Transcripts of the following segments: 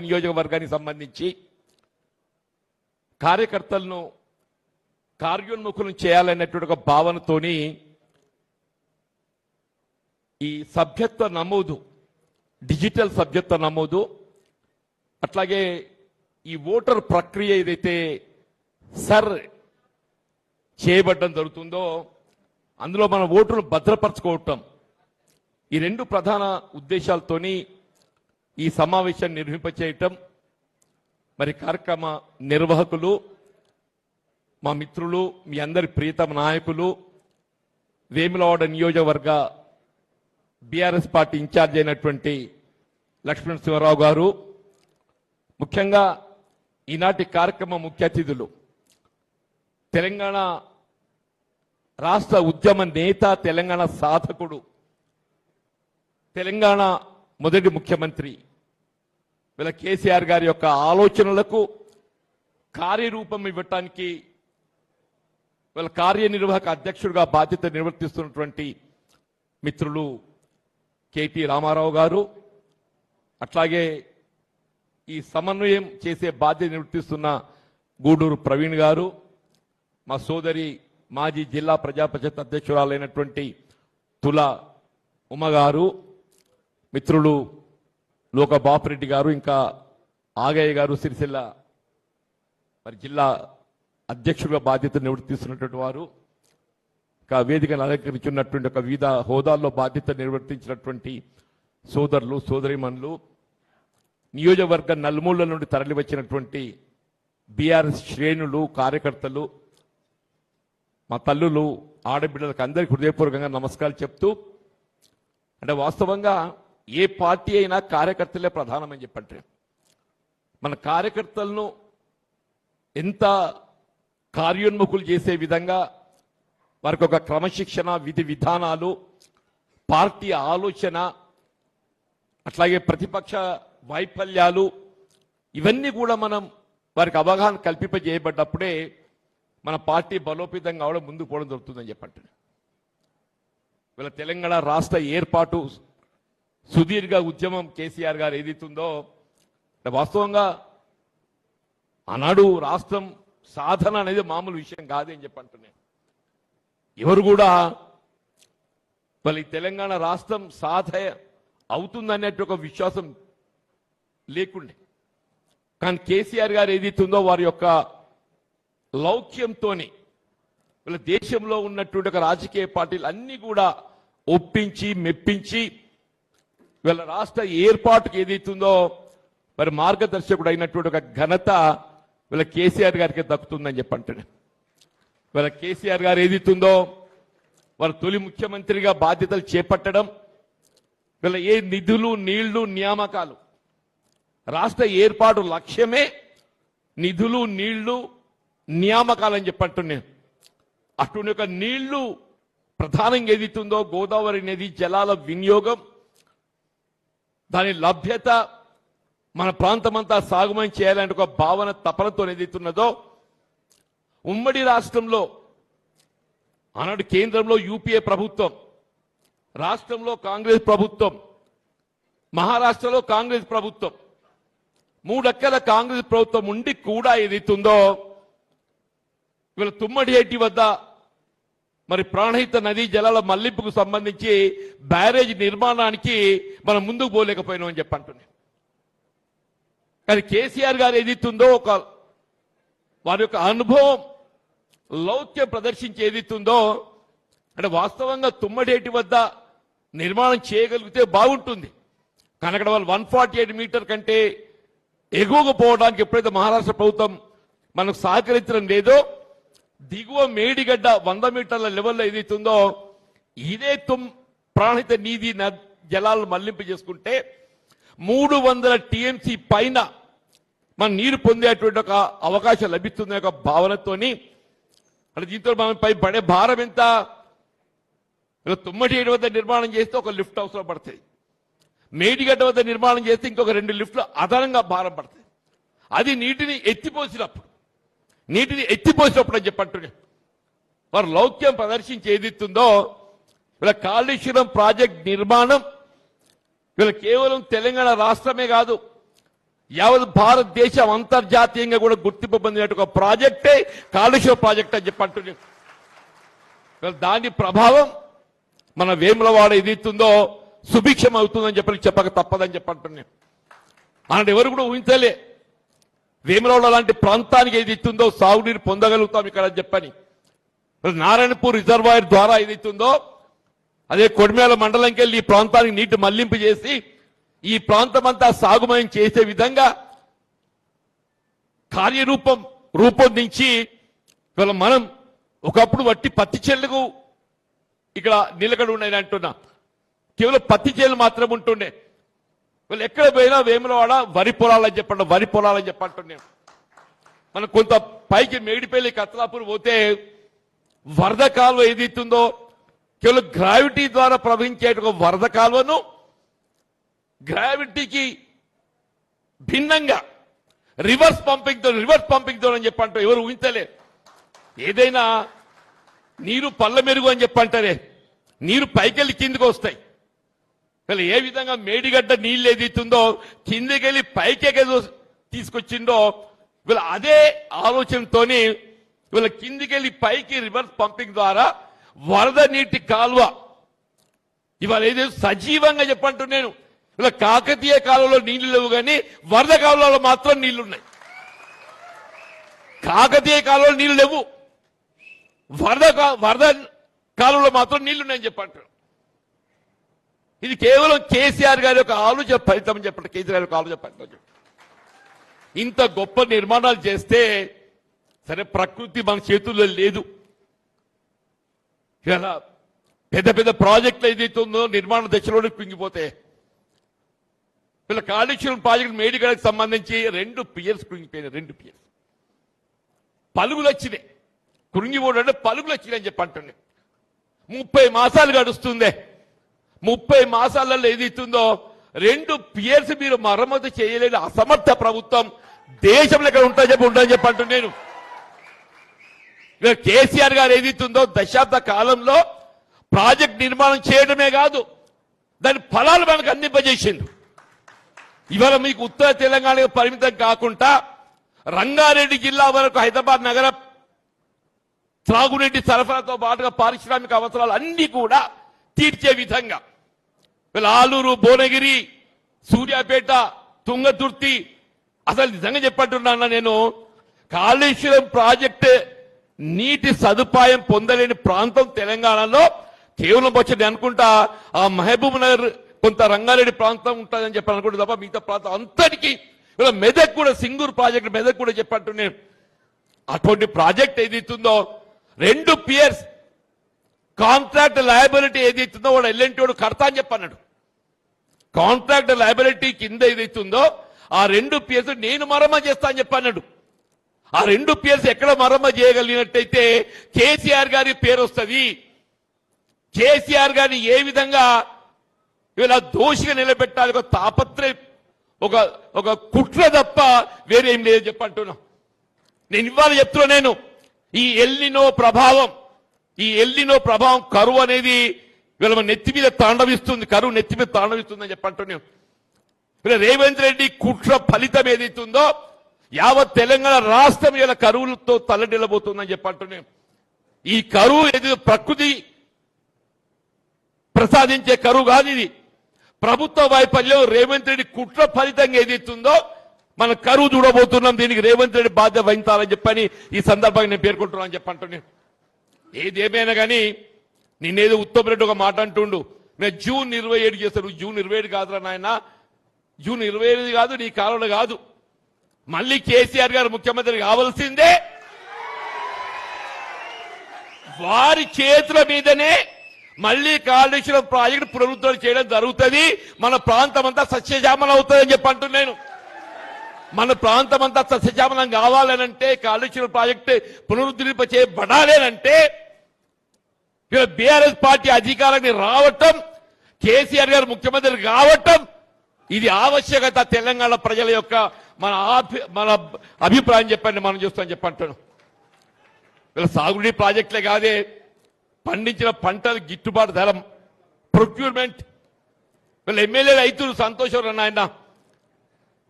నియోజకవర్గానికి సంబంధించి కార్యకర్తలను కార్యోన్ముఖులను చేయాలనేటువంటి ఒక భావనతోని ఈ సభ్యత్వ నమోదు, డిజిటల్ సభ్యత్వ నమోదు, అట్లాగే ఈ ఓటర్ ప్రక్రియ ఏదైతే చేయబడడం జరుగుతుందో అందులో మన ఓటును భద్రపరచుకోవటం, ఈ రెండు ప్రధాన ఉద్దేశాలతోని ఈ సమావేశాన్ని నిర్వహింపచేయటం. మరి కార్యక్రమ నిర్వాహకులు, మా మిత్రులు, మీ అందరి ప్రియతమ నాయకులు, వేములవాడ నియోజకవర్గ బీఆర్ఎస్ పార్టీ ఇన్ఛార్జ్ అయినటువంటి లక్ష్మణ శివరావు గారు, ముఖ్యంగా ఈనాటి కార్యక్రమ ముఖ్య అతిథులు తెలంగాణ రాష్ట్ర ఉద్యమ నేత, తెలంగాణ సాధకుడు, తెలంగాణ మొదటి ముఖ్యమంత్రి వీళ్ళ కేసీఆర్ గారి యొక్క ఆలోచనలకు కార్యరూపం ఇవ్వటానికి వీళ్ళ కార్యనిర్వాహక అధ్యక్షుడిగా బాధ్యత నిర్వర్తిస్తున్నటువంటి మిత్రులు కేటీ రామారావు గారు, అట్లాగే ఈ సమన్వయం చేసే బాధ్యత నిర్వర్తిస్తున్న గూడూరు ప్రవీణ్ గారు, మా సోదరి మాజీ జిల్లా ప్రజా పరిషత్ అధ్యక్షురాలైనటువంటి తుల ఉమ గారు, మిత్రులు లోక బాపిరెడ్డి గారు, ఇంకా ఆగయ్య గారు సిరిసిల్ల మరి జిల్లా అధ్యక్షుడిగా బాధ్యత నిర్వర్తిస్తున్నటువంటి వారు, ఇంకా వేదికను అలంకరించున్నటువంటి ఒక వివిధ హోదాల్లో బాధ్యత నిర్వర్తించినటువంటి సోదరులు, సోదరిమణులు, నియోజకవర్గ నలుమూలల నుండి తరలివచ్చినటువంటి బీఆర్ఎస్ శ్రేణులు, కార్యకర్తలు, మా తల్లులు, ఆడబిడ్డలకు అందరికీ హృదయపూర్వకంగా నమస్కారాలు చెప్తూ, అంటే వాస్తవంగా ఏ పార్టీ అయినా కార్యకర్తలే ప్రధానమని చెప్పంటే మన కార్యకర్తలను ఎంత కార్యోన్ముఖులు చేసే విధంగా వారికి ఒక క్రమశిక్షణ, విధి విధానాలు, పార్టీ ఆలోచన, అట్లాగే ప్రతిపక్ష వైఫల్యాలు, ఇవన్నీ కూడా మనం వారికి అవగాహన కల్పింపజేయబడ్డప్పుడే మన పార్టీ బలోపేతం కావడం, ముందుకు పోవడం జరుగుతుందని చెప్పండి. వీళ్ళ తెలంగాణ రాష్ట్ర ఏర్పాటు సుదీర్ఘ ఉద్యమం కేసీఆర్ గారు ఏదైతుందో వాస్తవంగా ఆనాడు రాష్ట్రం సాధన అనేది మామూలు విషయం కాదని చెప్పంటున్నాను. ఎవరు కూడా వాళ్ళ తెలంగాణ రాష్ట్రం సాధన అవుతుందనేట్టు ఒక విశ్వాసం లేకుండే. కానీ కేసీఆర్ గారు ఏదైతుందో వారి యొక్క లౌక్యంతో వీళ్ళ దేశంలో ఉన్నటువంటి ఒక రాజకీయ పార్టీలు అన్ని కూడా ఒప్పించి మెప్పించి వీళ్ళ రాష్ట్ర ఏర్పాటుకు ఏదైతుందో మరి మార్గదర్శకుడు అయినటువంటి ఒక ఘనత వీళ్ళ కేసీఆర్ గారికి దక్కుతుందని చెప్పంటాడు. వీళ్ళ కేసీఆర్ గారు ఏదైతుందో వారు తొలి ముఖ్యమంత్రిగా బాధ్యతలు చేపట్టడం, వీళ్ళ ఏ నిధులు, నీళ్లు, నియామకాలు, రాష్ట్ర ఏర్పాటు లక్ష్యమే నిధులు, నీళ్లు, నియామకాలని చెప్పంటున్నాను. అటువంటి ఒక నీళ్లు ప్రధానంగా ఏదైతుందో గోదావరి నది జలాల వినియోగం, దాని లభ్యత, మన ప్రాంతమంతా సాగుమని చేయాలంటే ఒక భావన, తపనతో ఏదైతున్నదో ఉమ్మడి రాష్ట్రంలో ఆనాడు కేంద్రంలో యూపీఏ ప్రభుత్వం, రాష్ట్రంలో కాంగ్రెస్ ప్రభుత్వం, మహారాష్ట్రలో కాంగ్రెస్ ప్రభుత్వం, 3 అక్కల కాంగ్రెస్ ప్రభుత్వం ఉండి కూడా ఏదైతుందో ఇవాళ తుమ్మడిహెట్టి వద్ద మరి ప్రాణహిత నదీ జలాల మళ్లింపుకు సంబంధించి బ్యారేజ్ నిర్మాణానికి మనం ముందుకు పోలేకపోయినాం అని చెప్పంటున్నాం. కానీ కేసీఆర్ గారు ఏదైతుందో ఒక వారి యొక్క అనుభవం, లౌక్యం ప్రదర్శించి ఏదైతుందో అంటే వాస్తవంగా తుమ్మడేటి వద్ద నిర్మాణం చేయగలిగితే బాగుంటుంది. కానీ అక్కడ వాళ్ళు 148 మీటర్ కంటే ఎగువకు పోవడానికి ఎప్పుడైతే మహారాష్ట్ర ప్రభుత్వం మనకు సహకరించడం లేదో, దిగువ మేడిగడ్డ 100 మీటర్ల లెవెల్లో ఏదైతుందో ఇదే ప్రాణహిత నీటి జలాలను మళ్లింపు చేసుకుంటే 300 టీఎంసీ పైన మన నీరు పొందేటువంటి ఒక అవకాశం లభిస్తుంది ఒక భావనతోని. అంటే దీంతో మనం పై పడే భారం ఎంత? తుమ్మటి వద్ద నిర్మాణం చేస్తే ఒక లిఫ్ట్ అవసరం పడుతుంది, మేడిగడ్డ వద్ద నిర్మాణం చేస్తే ఇంకొక 2 లిఫ్ట్లు అదనంగా భారం పడుతుంది. అది నీటిని ఎత్తిపోసినప్పుడు అని చెప్పంటున్నా వారు లౌక్యం ప్రదర్శించి ఏదిస్తుందో వీళ్ళ కాళేశ్వరం ప్రాజెక్ట్ నిర్మాణం వీళ్ళ కేవలం తెలంగాణ రాష్ట్రమే కాదు, యావత్ భారతదేశం అంతర్జాతీయంగా కూడా గుర్తింపు పొందినట్టు ఒక ప్రాజెక్టే కాళేశ్వరం ప్రాజెక్ట్ అని చెప్పి అంటున్నాం. దాని ప్రభావం మన వేములవాడ ఏదైతుందో సుభిక్షం అవుతుందని చెప్పక తప్పదని చెప్పంటున్నాం. అలాంటి ఎవరు కూడా ఊహించలే వేములవాడ లాంటి ప్రాంతానికి ఏదైతుందో సాగునీరు పొందగలుగుతాం ఇక్కడ అని చెప్పని. నారాయణపూర్ రిజర్వాయర్ ద్వారా ఏదైతుందో అదే కొడిమేల మండలంకి వెళ్ళి ఈ ప్రాంతానికి నీటి మళ్లింపు చేసి ఈ ప్రాంతం అంతా సాగుమయం చేసే విధంగా రూపొందించి ఇవాళ మనం ఒకప్పుడు వట్టి పత్తి చేళ్లకు ఇక్కడ నిలకడ ఉన్నాయి అంటున్నా. కేవలం పత్తి చేలు మాత్రం ఉంటుండే. వాళ్ళు ఎక్కడ పోయినా వేములవాడ వరి పొలాలని చెప్పంటున్నాం. మనం కొంత పైకి మేడిపల్లి కత్లాపూర్ పోతే వరద కాలువ ఏదైతుందో కేవలం గ్రావిటీ ద్వారా ప్రవహించే వరద కాలువను గ్రావిటీకి భిన్నంగా రివర్స్ పంపింగ్ తో అని చెప్పంటారు. ఎవరు ఊహించలే. ఏదైనా నీరు పళ్ళ మెరుగు అని చెప్పంటారే, నీరు పైకెళ్ళి కిందికి వస్తాయి. ఏ విధంగా మేడిగడ్డ నీళ్ళు ఏదైతుందో కిందికెళ్ళి పైకి తీసుకొచ్చిందో వీళ్ళ అదే ఆలోచనతోని వీళ్ళ కిందికెళ్ళి పైకి రివర్స్ పంపింగ్ ద్వారా వరద నీటి కాలువ ఇవాళ ఏదైతే సజీవంగా చెప్పంటూ నేను ఇలా కాకతీయ కాలంలో నీళ్లు లేవు కానీ వరద కాలంలో మాత్రం నీళ్లున్నాయి. కాకతీయ కాలంలో నీళ్లు లేవు, వరద కాలంలో మాత్రం నీళ్లున్నాయని చెప్పంటారు. ఇది కేవలం కేసీఆర్ గారి యొక్క ఆలోచన ఫలితం అని చెప్పండి. కేసీఆర్ యొక్క ఆలోచన ఫలితం. ఇంత గొప్ప నిర్మాణాలు చేస్తే సరే ప్రకృతి మన చేతుల్లో లేదు. ఇలా పెద్ద పెద్ద ప్రాజెక్టులు ఏదైతే ఉందో నిర్మాణ దశలోనే కుంగిపోతే వీళ్ళ కాళేశ్వరం ప్రాజెక్టు మేడిగడకు సంబంధించి 2 పియర్స్ కుంగిపోయినాయి. 2 పియర్స్ పలుగులు వచ్చినాయి. కుంగిపోవడం అంటే పలుగులు వచ్చినాయి అని చెప్పి అంటుండే. 30 మాసాలు గడుస్తుందే. 30 మాసాలలో ఏదైతుందో 2 పియర్స్ మీరు మరమ్మతు చేయలేని అసమర్థ ప్రభుత్వం దేశంలో ఎక్కడ ఉంటుందని చెప్పి అంటున్నాను నేను. కేసీఆర్ గారు ఏదైతుందో దశాబ్ద కాలంలో ప్రాజెక్ట్ నిర్మాణం చేయడమే కాదు దాని ఫలాలు మనకు అందింపజేసింది. ఇవాళ మీకు ఉత్తర తెలంగాణకు పరిమితం కాకుండా రంగారెడ్డి జిల్లా వరకు హైదరాబాద్ నగర త్రాగునీటి సరఫరాతో పాటుగా పారిశ్రామిక అవసరాలు అన్ని కూడా తీర్చే విధంగా ఆలూరు, భువనగిరి, సూర్యాపేట, తుంగతుర్తి అసలు నిజంగా చెప్పంటున్నా నేను కాళేశ్వరం ప్రాజెక్టు నీటి సదుపాయం పొందలేని ప్రాంతం తెలంగాణలో కేవలం వచ్చి అనుకుంటా ఆ మహబూబ్ నగర్ కొంత రంగారెడ్డి ప్రాంతం ఉంటుందని చెప్పి అనుకుంటే తప్ప మిగతా ప్రాంతం అంతటికీ మెదక్ కూడా సింగూరు ప్రాజెక్టు మెదక్ కూడా చెప్పంటున్నాను. అటువంటి ప్రాజెక్ట్ ఏదైతుందో 2 పియర్స్ కాంట్రాక్ట్ లయబిలిటీ ఏదైతుందో వాడు ఎల్ఎన్టీ వాడు కడతా అని చెప్పన్నాడు. కాంట్రాక్ట్ లయబిలిటీ కింద ఏదైతుందో ఆ 2 పియర్స్ నేను మరమ్మ చేస్తా అని చెప్పన్నాడు. ఆ 2 పియర్స్ ఎక్కడ మరమ్మ చేయగలిగినట్టయితే కేసీఆర్ గారి పేరు వస్తుంది. కేసీఆర్ గారిని ఏ విధంగా ఇలా దోషిగా నిలబెట్టాలి ఒక తాపత్రయం ఒక కుట్ర తప్ప వేరేం లేదని చెప్పంటున్నా. నేను ఇవాళ చెప్తున్నా నేను ఈ ఎల్నినో ప్రభావం కరువు అనేది వీళ్ళ నెత్తి మీద తాండవిస్తుంది. కరువు నెత్తి మీద తాండవిస్తుందని చెప్పంటున్నాం. రేవంత్ రెడ్డి కుట్ర ఫలితం ఏదైతుందో యావత్ తెలంగాణ రాష్ట్రం ఇలా కరువులతో తల్లడిల్లబోతుందని చెప్పంటున్నాం. ఈ కరువు ఏది ప్రకృతి ప్రసాదించే కరువు కాదు. ఇది ప్రభుత్వ వైఫల్యం రేవంత్ రెడ్డి కుట్ర ఫలితంగా ఏదైతుందో మన కరువు చూడబోతున్నాం. దీనికి రేవంత్ రెడ్డి బాధ్యత వహించాలని చెప్పని ఈ సందర్భంగా నేను పేర్కొంటున్నాను చెప్పంటున్నాను. ఏదేమైనా కానీ నిన్నేదో ఉత్తమ్ రెడ్డి ఒక మాట అంటుండు, నేను జూన్ 27 చేస్తాను. జూన్ 27 కాదురా నాయన, జూన్ 25 కాదు, నీ కాలంలో కాదు. మళ్ళీ కేసీఆర్ గారు ముఖ్యమంత్రి కావాల్సిందే. వారి చేతుల మీదనే మళ్ళీ కాళేశ్వరం ప్రాజెక్టు పునరుద్ధరణ చేయడం జరుగుతుంది. మన ప్రాంతం అంతా సస్యశ్యామలం అవుతుందని చెప్పి అంటున్నాను. మన ప్రాంతం అంతా సస్యశ్యామలం కావాలనంటే కాళేశ్వరం ప్రాజెక్టు పునరుద్ధరింప చేయబడాలేనంటే బీఆర్ఎస్ పార్టీ అధికారాన్ని రావటం, కేసీఆర్ గారు ముఖ్యమంత్రి కావటం ఇది ఆవశ్యకత. తెలంగాణ ప్రజల యొక్క మన అభిప్రాయం చెప్పండి మనం చూస్తామని చెప్పంటాను. వీళ్ళ సాగునీటి ప్రాజెక్టులే కాదే, పండించిన పంటలు గిట్టుబాటు ధర, ప్రొక్యూర్మెంట్. వీళ్ళ ఎమ్మెల్యే రైతులు సంతోషం ఆయన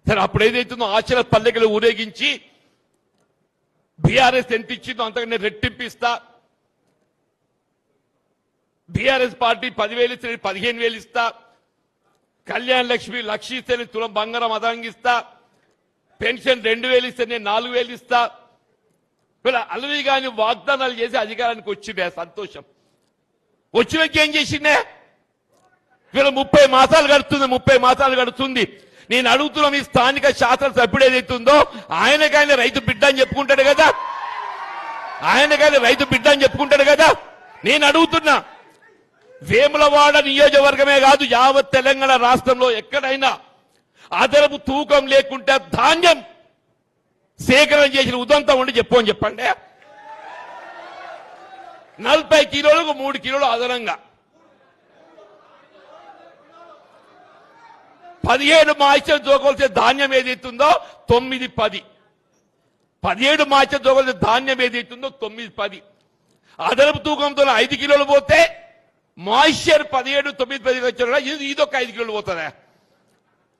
సరే అప్పుడు ఏదైతుందో ఆచరణ పల్లెకలు ఊరేగించి బీఆర్ఎస్ ఎంత ఇచ్చిందో అంతకంటే రెట్టింపిస్తా, బీఆర్ఎస్ పార్టీ 10,000 ఇస్తే 15,000 ఇస్తా, కళ్యాణ్ లక్ష్మి లక్ష ఇస్తే తులం బంగారం అదనంగిస్తా, పెన్షన్ 2,000 ఇస్తే నేను 4,000 ఇస్తా. ఇలా అలవి గాని వాగ్దానాలు చేసి అధికారానికి వచ్చిండే సంతోషం. వచ్చినాక ఏం చేసిండే? వీళ్ళ 30 మాసాలు గడుతుంది, 30 మాసాలు గడుతుంది. నేను అడుగుతున్న మీ స్థానిక శాసనసభ్యుడు ఏదైతుందో ఆయనకైనా రైతు బిడ్డ అని చెప్పుకుంటాడు కదా, ఆయనకైనా రైతు బిడ్డ అని చెప్పుకుంటాడు కదా. నేను అడుగుతున్నా, వేములవాడ నియోజకవర్గమే కాదు యావత్ తెలంగాణ రాష్ట్రంలో ఎక్కడైనా అదనపు తూకం లేకుంటే ధాన్యం సేకరణ చేసిన ఉదంతం ఉండి చెప్పని చెప్పండి. 40 కిలోలకు 3 కిలోలు అదనంగా 17 మాయిశ్చర్ తూకవలసిన ధాన్యం ఏదైతుందో 9-10, 17 మాయిశ్చర్ తూకవలసిన ధాన్యం ఏదైతుందో 9-10 అదనపు తూకంతో 5 కిలోలు పోతే మాయిశ్చర్ 17, 9, 10 వచ్చారు. ఇదొక 5 కిలోలు పోతుందా?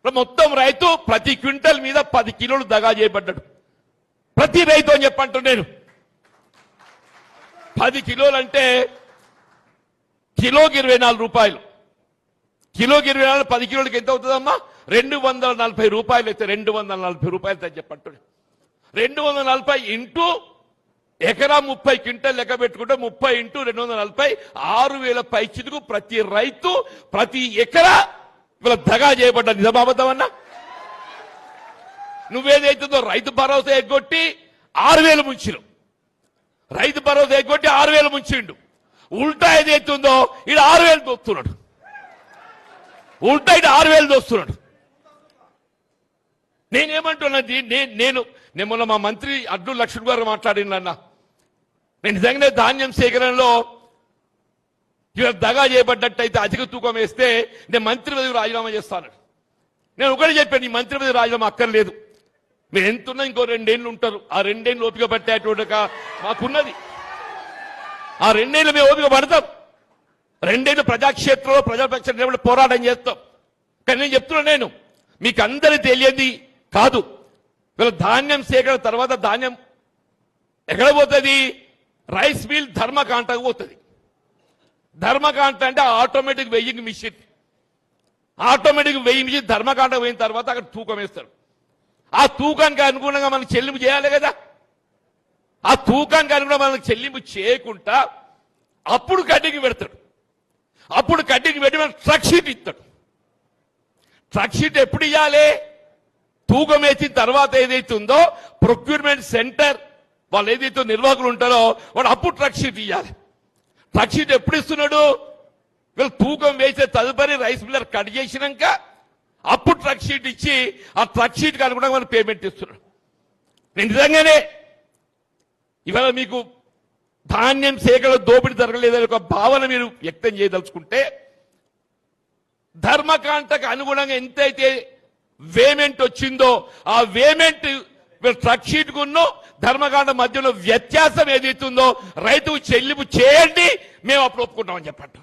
మొత్తం రైతు ప్రతి క్వింటల్ మీద 10 కిలోలు దగా చేయబడ్డాడు. ప్రతి రైతు అని చెప్పంటున్నాను నేను. 10 కిలోలు అంటే కిలోకి 24 రూపాయలు. కిలోకి 24, 10 కిలోలకి ఎంత అవుతుందమ్మా? 240 రూపాయలు అయితే 240 రూపాయలు అని చెప్పంటున్నాడు. 240 ఇంటూ ఎకరా 30 క్వింటల్ లెక్క పెట్టుకుంటే 30 ఇంటూ 240 6,000 పైచిలకు ప్రతి రైతు ప్రతి ఎకరా ఇవాళ దగా చేయబడ్డా. నిజమాబద్దమన్నా? నువ్వేదైతుందో రైతు భరోసా ఎగ్గొట్టి 6,000 ముంచిను, రైతు భరోసా ఎగ్గొట్టి 6,000 ముంచిండు. ఉల్టా ఏదైతుందో ఇది 6,000 దోస్తున్నాడు, ఉల్టా ఇది 6,000 దోస్తున్నాడు. నేనేమంటున్నది, నేను మొన్న మా మంత్రి అడ్డు లక్ష్మణ్ గారు మాట్లాడినన్నా, నేను నిజంగానే ధాన్యం సేకరణలో ఇవాళ దగా చేయబడ్డట్టయితే అధిక తూకం వేస్తే నేను మంత్రి పదవి రాజీనామా చేస్తాను. నేను ఒకటి చెప్పాను, ఈ మంత్రి పదవి రాజీనామా అక్కర్లేదు, మీరు ఎంతున్నా ఇంకో 2 ఏళ్ళు ఉంటారు. ఆ 2 ఏళ్ళు ఓపిక పట్టేటువంటి మాకున్నది. ఆ 2 ఏళ్ళు మేము ఓపిక పడతాం. 2 ఏళ్ళు ప్రజాక్షేత్రంలో ప్రజాపక్ష పోరాటం చేస్తాం. కానీ నేను చెప్తున్నా, నేను మీకు అందరి తెలియదు కాదు, వీళ్ళ ధాన్యం సేకరణ తర్వాత ధాన్యం ఎక్కడ పోతుంది? రైస్ మిల్ ధర్మకాంటకు పోతుంది. ధర్మకాంట అంటే automatic weighing machine, automatic weighing machine ధర్మకాంట పోయిన తర్వాత అక్కడ తూకం వేస్తాడు. ఆ తూకానికి అనుగుణంగా మనకు చెల్లింపు చేయాలి కదా. ఆ తూకానికి అనుగుణంగా మనకు చెల్లింపు చేయకుండా అప్పుడు కడ్డీకి పెడతాడు. అప్పుడు కడ్డీకి పెట్టి మనకు ట్రక్ షీట్ ఇస్తాడు. ట్రక్ షీట్ ఎప్పుడు ఇవ్వాలి? తూకం వేసిన తర్వాత ఏదైతుందో ప్రొక్యూర్మెంట్ సెంటర్ వాళ్ళు ఏదైతే నిర్వాహకులు ఉంటారో వాడు అప్పుడు ట్రక్ షీట్ ఇవ్వాలి. ట్రక్ షీట్ ఎప్పుడు ఇస్తున్నాడు? వీళ్ళు తూకం వేసే తదుపరి రైస్ మిల్లర్ కట్ చేసినాక అప్పుడు ట్రక్ షీట్ ఇచ్చి ఆ ట్రక్ షీట్ అనుగుణంగా మనం పేమెంట్ ఇస్తున్నాడు. నేను నిజంగానే ఇవాళ మీకు ధాన్యం సేకరణ దోపిడీ జరగలేదని ఒక భావన మీరు వ్యక్తం చేయదలుచుకుంటే, ధర్మకాంటకు అనుగుణంగా ఎంతైతే వేమెంట్ వచ్చిందో ఆ వేమెంట్ ట్రక్ షీట్ కున్న ధర్మకాండ మధ్యలో వ్యత్యాసం ఏదైతుందో రైతుకు చెల్లింపు చేయండి, మేము అప్పుడు ఒప్పుకుంటామని చెప్పండి.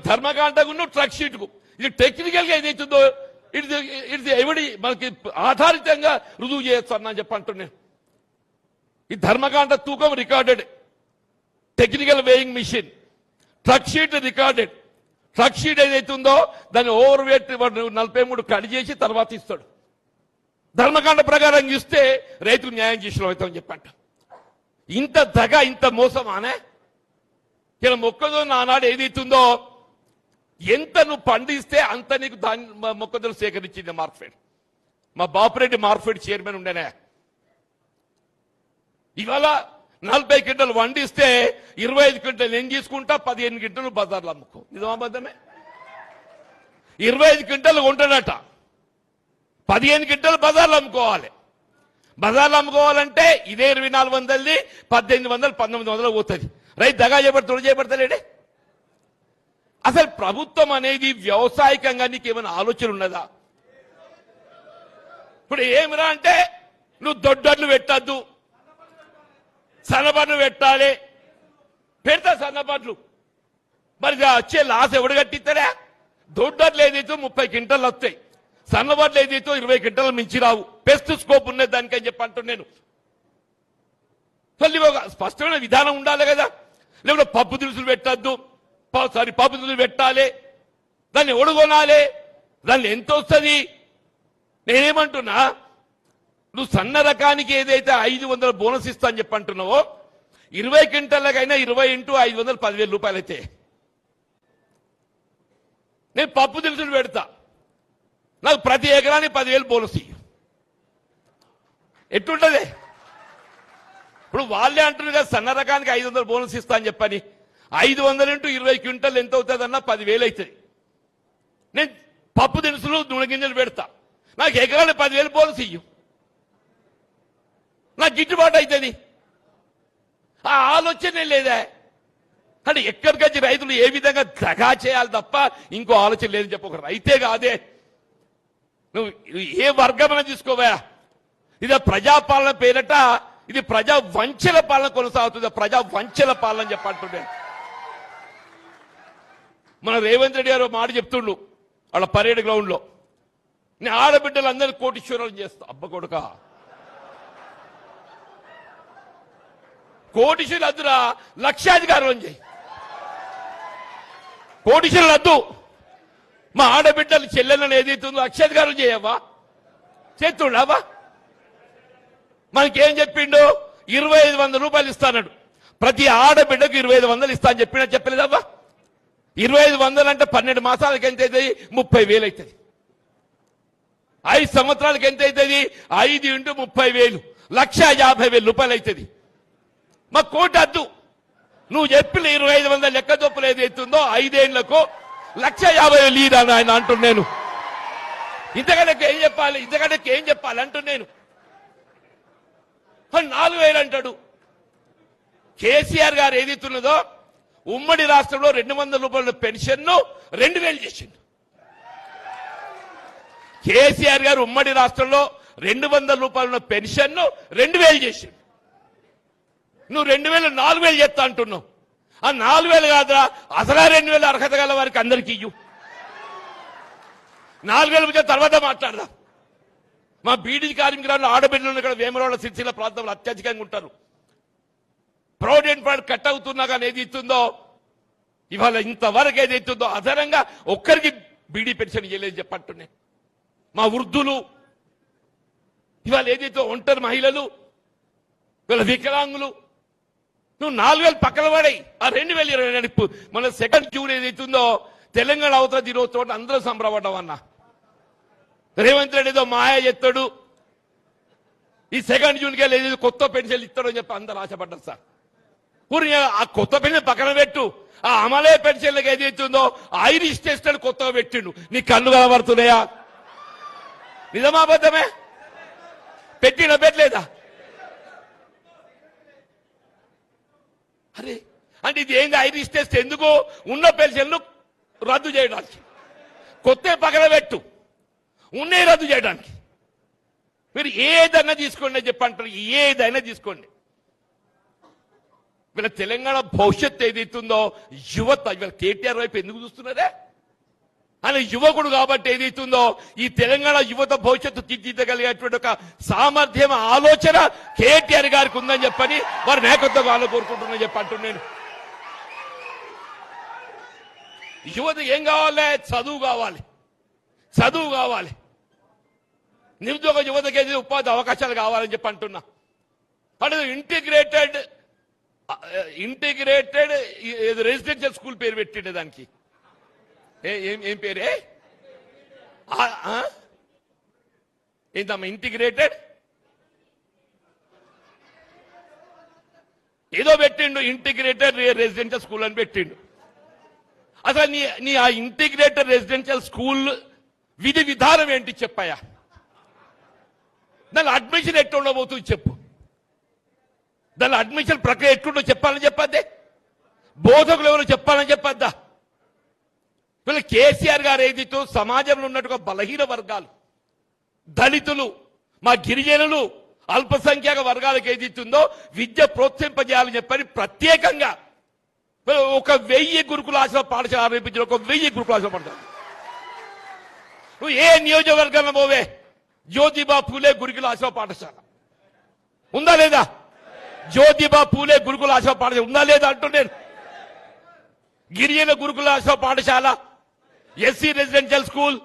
ధర్మకాండకు ట్రక్ షీట్ కు ఇది టెక్నికల్ గా ఏదైతుందో ఇది ఎవడి మనకి ఆధారితంగా రుజువు చేయొచ్చు అని చెప్పంటున్నాను. ఈ ధర్మకాండ తూకం recorded, technical weighing machine, truck sheet recorded. Truck sheet ఏదైతుందో దాన్ని ఓవర్ వెయిట్ 43 కట్ చేసి తర్వాత ఇస్తాడు. ధర్మకాండ ప్రకారం ఇస్తే రైతుకు న్యాయం చేసిన అవుతామని చెప్పంట. ఇంత దగ, ఇంత మోసం అనే ఇలా మొక్కజొన్న ఆనాడు ఏదైతుందో ఎంత నువ్వు పండిస్తే అంత నీకు మొక్కజొన్న సేకరించింది మార్కెట్. మా బాపురెడ్డి మార్కెట్ చైర్మన్ ఉండేనే. ఇవాళ 40 క్వింటలు వండిస్తే 25 క్వింటలు నేను తీసుకుంటా, 15 క్వింటలు బజార్లో అమ్ముకో. నిజమాబద్దమే? 25 క్వింటలు కొంటాడట, 15 క్వింటలు బజార్లో అమ్ముకోవాలి. బజార్లో అమ్ముకోవాలంటే ఇదే 2,400ది 1,800, 1,900 పోతుంది. రైతు దగా చేయబడతాడే. అసలు ప్రభుత్వం అనేది వ్యవసాయకంగా నీకేమైనా ఆలోచన ఉన్నదా? ఇప్పుడు ఏమిరా అంటే నువ్వు దొడ్డర్లు పెట్టద్దు, సన్నబడ్లు పెట్టాలి. పెడతా సన్నబడ్లు, మరి వచ్చే లాస్ ఎవడు కట్టిస్తాడా? దొడ్డట్లు ఏదైతే 30 క్వింటాలు వస్తాయి, సన్నబడ్లు ఏదైతే 20 క్వింటాలు మించి రావు. బెస్ట్ స్కోప్ ఉన్నది దానికని చెప్పి అంటున్నాను నేను. మళ్ళీ ఒక స్పష్టమైన విధానం ఉండాలి కదా. లేకుంటే పప్పు దినుసులు పెట్టద్దు, పప్పు దినుసులు పెట్టాలి, దాన్ని ఒడుగొనాలి, దాన్ని ఎంత వస్తుంది. నేనేమంటున్నా, నువ్వు సన్న రకానికి ఏదైతే 500 బోనస్ ఇస్తా అని చెప్పి అంటున్నావో 20 క్వింటాలకైనా 20 × 500 10,000 రూపాయలు అయితే నేను పప్పు దినుసులు పెడతా, నాకు ప్రతి ఎకరానికి 10,000 బోనస్ ఇయ్యి. ఎట్లుంటది? ఇప్పుడు వాళ్ళే అంటున్నారు కదా సన్న రకానికి 500 బోనస్ ఇస్తా అని చెప్పని. 500 × 20 క్వింటల్ ఎంత అవుతుందన్నా 10,000 అవుతుంది. నేను పప్పు దినుసులు నూనె గింజలు పెడతా, నాకు ఎకరానికి 10,000 బోనస్ ఇయ్యు, నాకు గిట్టుబాటు అవుతుంది. ఆ ఆలోచనే లేదా అంటే ఎక్కడికొచ్చి రైతులు ఏ విధంగా దగా చేయాలి తప్ప ఇంకో ఆలోచన లేదని చెప్పి ఒక రైతే కాదే, నువ్వు ఏ వర్గమైన తీసుకోవా, ఇది ప్రజాపాలన పేరట ఇది ప్రజా వంచల పాలన కొనసాగుతుంది. ప్రజా వంచల పాలన చెప్పంటుండే. మన రేవంత్ రెడ్డి గారు మాట చెప్తుండు వాళ్ళ పరేడ్ గ్రౌండ్ లో, నేను ఆడబిడ్డలందరూ కోటీశ్వరాలు చేస్తా. అబ్బ కొడుక, కోటీశ్వరులు వద్దురా, లక్షాధికారులను చేయి. కోటీశ్వరులు వద్దు, మా ఆడబిడ్డలు చెల్లెలను ఏదైతుందో లక్షాధికారులు చేయవా, చేస్తుండవా? మనకేం చెప్పిండు? 2,500 రూపాయలు ఇస్తాడు, ప్రతి ఆడబిడ్డకు 2,500 ఇస్తా అని చెప్పలేదవ్వా? 2,500 అంటే 12 మాసాలకు ఎంత అవుతుంది? 30,000 అవుతుంది. 5 సంవత్సరాలకు ఎంత అవుతుంది? 5 × 30,000 1,50,000 రూపాయలు అవుతుంది. మా కోటి అద్దు, నువ్వు చెప్పిన 2,500 లెక్క చొప్పులు ఏదైతుందో 5 ఏళ్లకు 1,50,000 లీడ్ అని ఆయన అంటున్నాను. ఇంతకంటే ఏం చెప్పాలి? ఇంతకంటే ఏం చెప్పాలి అంటున్నాను. 4,000 అంటాడు. కేసీఆర్ గారు ఏదైతున్నదో ఉమ్మడి రాష్ట్రంలో 200 రూపాయల పెన్షన్ 2,000 చేసిండు. కేసీఆర్ గారు ఉమ్మడి రాష్ట్రంలో 200 రూపాయల పెన్షన్ 2,000 చేసిండు. నువ్వు 2,000 4,000 చెప్తా అంటున్నావు. ఆ 4,000 కాదురా, అసలు 2,000 అర్హత గల వారికి అందరికీ ఇయ్యు. 4,000 వచ్చే తర్వాత మాట్లాడదాం. మా బీడీ కార్మికులు ఆడబిడ్డలు ఇక్కడ వేమరాళ్ళ సిరిసిల్ల ప్రాంతంలో అత్యధికంగా ఉంటారు. ప్రొవిడెంట్ ఫండ్ కట్ అవుతున్నా కానీ ఏది ఇస్తుందో ఇవాళ ఇంతవరకు ఏది ఇస్తుందో అదనంగా ఒక్కరికి బీడీ పెన్షన్ ఇవ్వలేదు చెప్పంటున్నాయి. మా వృద్ధులు ఇవాళ ఏదైతే ఒంటరి మహిళలు, వీళ్ళ వికలాంగులు, నువ్వు 4,000 పక్కన పడాయి. ఆ 2020 మన 2 జూన్ ఏదైతుందో తెలంగాణ అవతల దినోత్సవం అందరూ సంబరపడ్డాం అన్న. రేవంత్ రెడ్డి ఏదో మాయా చెప్తాడు, ఈ 2 జూన్కి వెళ్ళి కొత్త పెన్షన్ ఇస్తాడు అని చెప్పి అందరూ ఆశపడ్డారు సార్. ఊరి ఆ కొత్త పెన్షన్ పక్కన పెట్టు, ఆ అమలే పెన్షన్లకు ఏదైతుందో ఐరిష్ టెస్ట్ అని కొత్తగా పెట్టిండు. నీ కళ్ళు కనబడుతున్నాయా? నిజమాబద్ధమే? పెట్టలేదా? అరే అంటే ఇది ఏంది ఐరిష్ టెస్ట్? ఎందుకు? ఉన్న పెన్షన్లు రద్దు చేయడానికి, కొత్త పక్కన పెట్టు, ఉన్నే రద్దు చేయడానికి. మీరు ఏదైనా తీసుకోండి చెప్పంటారు, ఏదైనా తీసుకోండి. వీళ్ళ తెలంగాణ భవిష్యత్తు ఏదైతుందో యువత ఇవాళ కేటీఆర్ వైపు ఎందుకు చూస్తున్నారే? ఆయన యువకుడు కాబట్టి ఏదైతుందో ఈ తెలంగాణ యువత భవిష్యత్తు తీర్చిదిద్దగలిగేటువంటి ఒక సామర్థ్యం, ఆలోచన కేటీఆర్ గారికి ఉందని చెప్పని వారి నాయకత్వం వాళ్ళు కోరుకుంటున్నా చెప్పంటున్నాను నేను. యువత ఏం కావాలి? చదువు కావాలి, చదువు కావాలి. నిరుద్యోగ యువతకి ఏదైతే ఉపాధి అవకాశాలు కావాలని చెప్పి అంటున్నా. అంటే ఇంటిగ్రేటెడ్ రెసిడెన్షియల్ స్కూల్ పేరు పెట్టిండే దానికి. ఏం పేరే? ఏంటమ్మా ఇంటిగ్రేటెడ్ ఏదో పెట్టిండు, ఇంటిగ్రేటెడ్ రెసిడెన్షియల్ స్కూల్ అని పెట్టిండు. అసలు నీ ఆ ఇంటిగ్రేటెడ్ రెసిడెన్షియల్ స్కూల్ విధి విధానం ఏంటి చెప్పాయా? దాని అడ్మిషన్ ఎట్లా ఉండబోతుంది చెప్పు. దాని అడ్మిషన్ ప్రక్రియ ఎట్లుండో చెప్పాలని చెప్పద్దే, బోధకులు ఎవరు చెప్పాలని చెప్పద్దా? వీళ్ళు కేసీఆర్ గారు ఏదైతే సమాజంలో ఉన్నట్టుగా బలహీన వర్గాలు, దళితులు, మా గిరిజనులు, అల్పసంఖ్యాక వర్గాలకు ఏదైతుందో విద్య ప్రోత్సహింపజేయాలని చెప్పని ప్రత్యేకంగా 1,000 గురుకులాశ్రమ పాఠశాల ఆరంభించిన 1,000 గురుకులాశ్రమ పాఠశాల నువ్వు ఏ నియోజకవర్గంలో పోవే జ్యోతిబా పూలే గురుకుల ఆశ్రమ పాఠశాల ఉందా లేదా? జ్యోతిబా పూలే గురుకుల ఆశ్రమ పాఠశాల ఉందా లేదా అంటున్నాను. గిరిజన గురుకుల ఆశ్రమ పాఠశాల, SC residential school,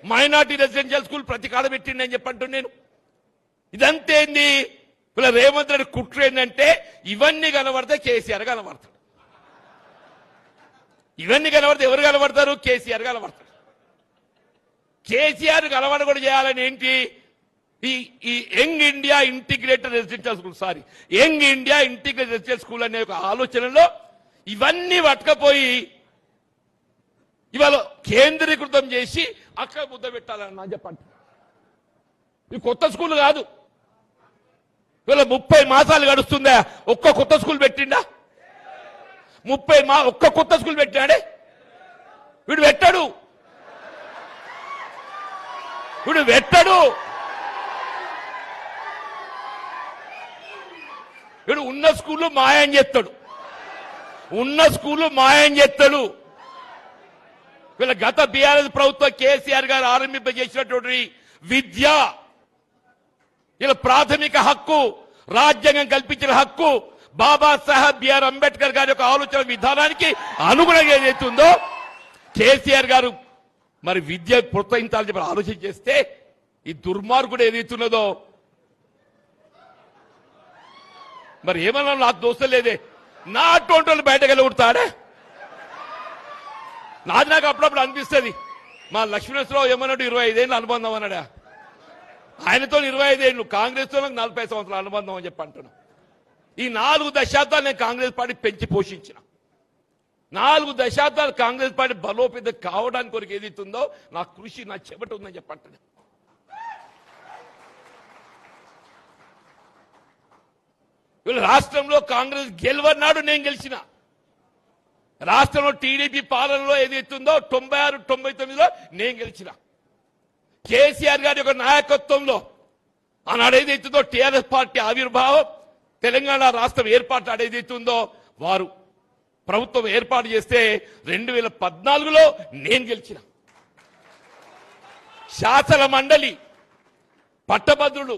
minority residential school ప్రతి కాడ పెట్టిండి అని చెప్పంటు నేను. ఇదంతేంది? ఇలా రేవంత్ రెడ్డి కుట్ర ఏంటంటే ఇవన్నీ కనబడితే కేసీఆర్ కనబడతాడు. ఇవన్నీ కనబడితే ఎవరు కనబడతారు? కేసీఆర్ కనబడతాడు. కేసీఆర్ కనబడకుండా చేయాలని ఏంటి? ఈ young India integrated residential school, young India integrated residential school అనే ఒక ఆలోచనలో ఇవన్నీ పట్టుకపోయి ఇవాళ కేంద్రీకృతం చేసి అక్కడ ముద్ద పెట్టాలని చెప్పండి. ఇది కొత్త స్కూల్ కాదు. ఇవాళ 30 మాసాలు గడుస్తుందా? ఒక్క కొత్త స్కూల్ పెట్టిండా? ఒక్క కొత్త స్కూల్ పెట్టాడే? వీడు పెట్టాడు. వీడు ఉన్న స్కూళ్ళు మాయం చేస్తాడు. వీళ్ళ గత బీఆర్ఎస్ ప్రభుత్వం కేసీఆర్ గారు ఆరంభింపజేసినటువంటి విద్య, ఇలా ప్రాథమిక హక్కు, రాజ్యాంగం కల్పించిన హక్కు, బాబాసాహెబ్ బిఆర్ అంబేద్కర్ గారి యొక్క ఆలోచన విధానానికి అనుగుణంగా ఏదైతుందో కేసీఆర్ గారు మరి విద్య ప్రోత్సహించాలని చెప్పి ఆలోచన చేస్తే ఈ దుర్మార్గుడు ఏదైతున్నదో మరి ఏమన్నా నాకు దోస్తలేదే. నా అటువంటి వాళ్ళు బయటకు వెళ్ళగొడతాడే. నాకు అప్పుడప్పుడు అనిపిస్తుంది, మా లక్ష్మీనరసింహరావు ఏమన్నాడు 25 ఏళ్ళు అనుబంధం అన్నాడా? ఆయనతో 25 ఏళ్ళు, కాంగ్రెస్ తో నాకు 40 సంవత్సరాల అనుబంధం అని చెప్పి అంటున్నా. ఈ 4 దశాబ్దాలు నేను కాంగ్రెస్ పార్టీ పెంచి పోషించిన. 4 దశాబ్దాలు కాంగ్రెస్ పార్టీ బలోపేతం కావడానికి కొరకు ఏదైతుందో నా కృషి, నా చెమట ఉందని చెప్పంటున్నా. వీళ్ళు రాష్ట్రంలో కాంగ్రెస్ గెలవన్నాడు, నేను గెలిచిన. రాష్ట్రంలో టీడీపీ పాలనలో ఏదైతుందో 96, 99లో నేను గెలిచిన. కేసీఆర్ గారి యొక్క నాయకత్వంలో ఆనాడు ఏదైతుందో టీఆర్ఎస్ పార్టీ ఆవిర్భావం, తెలంగాణ రాష్ట్రం ఏర్పాటు ఏదైతుందో వారు ప్రభుత్వం ఏర్పాటు చేస్తే 2014లో నేను గెలిచిన. శాసన మండలి పట్టభద్రులు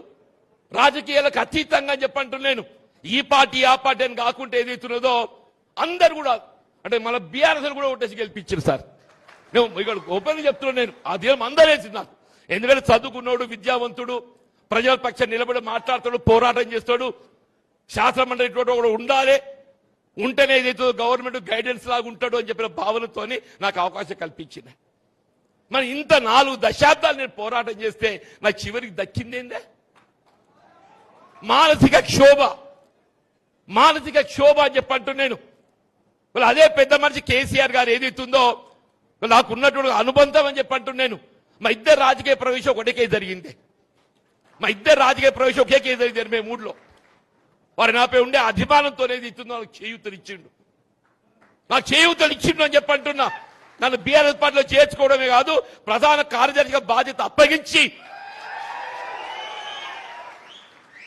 రాజకీయాలకు అతీతంగా చెప్పంటున్నాను. నేను ఈ పార్టీ ఆ పార్టీ అని కాకుండా ఏదైతున్నదో అందరు కూడా అంటే మన బీఆర్ఎస్ కూడా ఓటేసి గెలిపించారు సార్. నేను ఇక్కడ ఓపెన్ చెప్తున్నాను. నేను ఆ ధీరం అందరేసింది నాకు. ఎందుకంటే చదువుకున్నాడు, విద్యావంతుడు, ప్రజల పక్షం నిలబడి మాట్లాడతాడు, పోరాటం చేస్తాడు. శాసన మండలి కూడా ఉండాలి, ఉంటేనే ఏదైతే గవర్నమెంట్ గైడెన్స్ లాగా ఉంటాడు అని చెప్పిన భావనతోని నాకు అవకాశం కల్పించింది. మరి ఇంత 4 దశాబ్దాలు నేను పోరాటం చేస్తే నాకు చివరికి దక్కిందేందే? మానసిక క్షోభ అని చెప్పంటూ నేను. అదే పెద్ద మనిషి కేసీఆర్ గారు ఏదైతుందో నాకు ఉన్నటువంటి అనుబంధం అని చెప్పంటూ నేను. మా ఇద్దరు రాజకీయ ప్రవేశం ఒకటే కేసు జరిగింది. ఒకే కేసు జరిగింది మేము 3లో. వారు నాపై ఉండే అభిమానంతో ఏదైతుందో నాకు చేయూతనిచ్చిండు అని చెప్పంటున్నా. నన్ను బీఆర్ఎస్ పార్టీలో చేర్చుకోవడమే కాదు, ప్రధాన కార్యదర్శిగా బాధ్యత అప్పగించి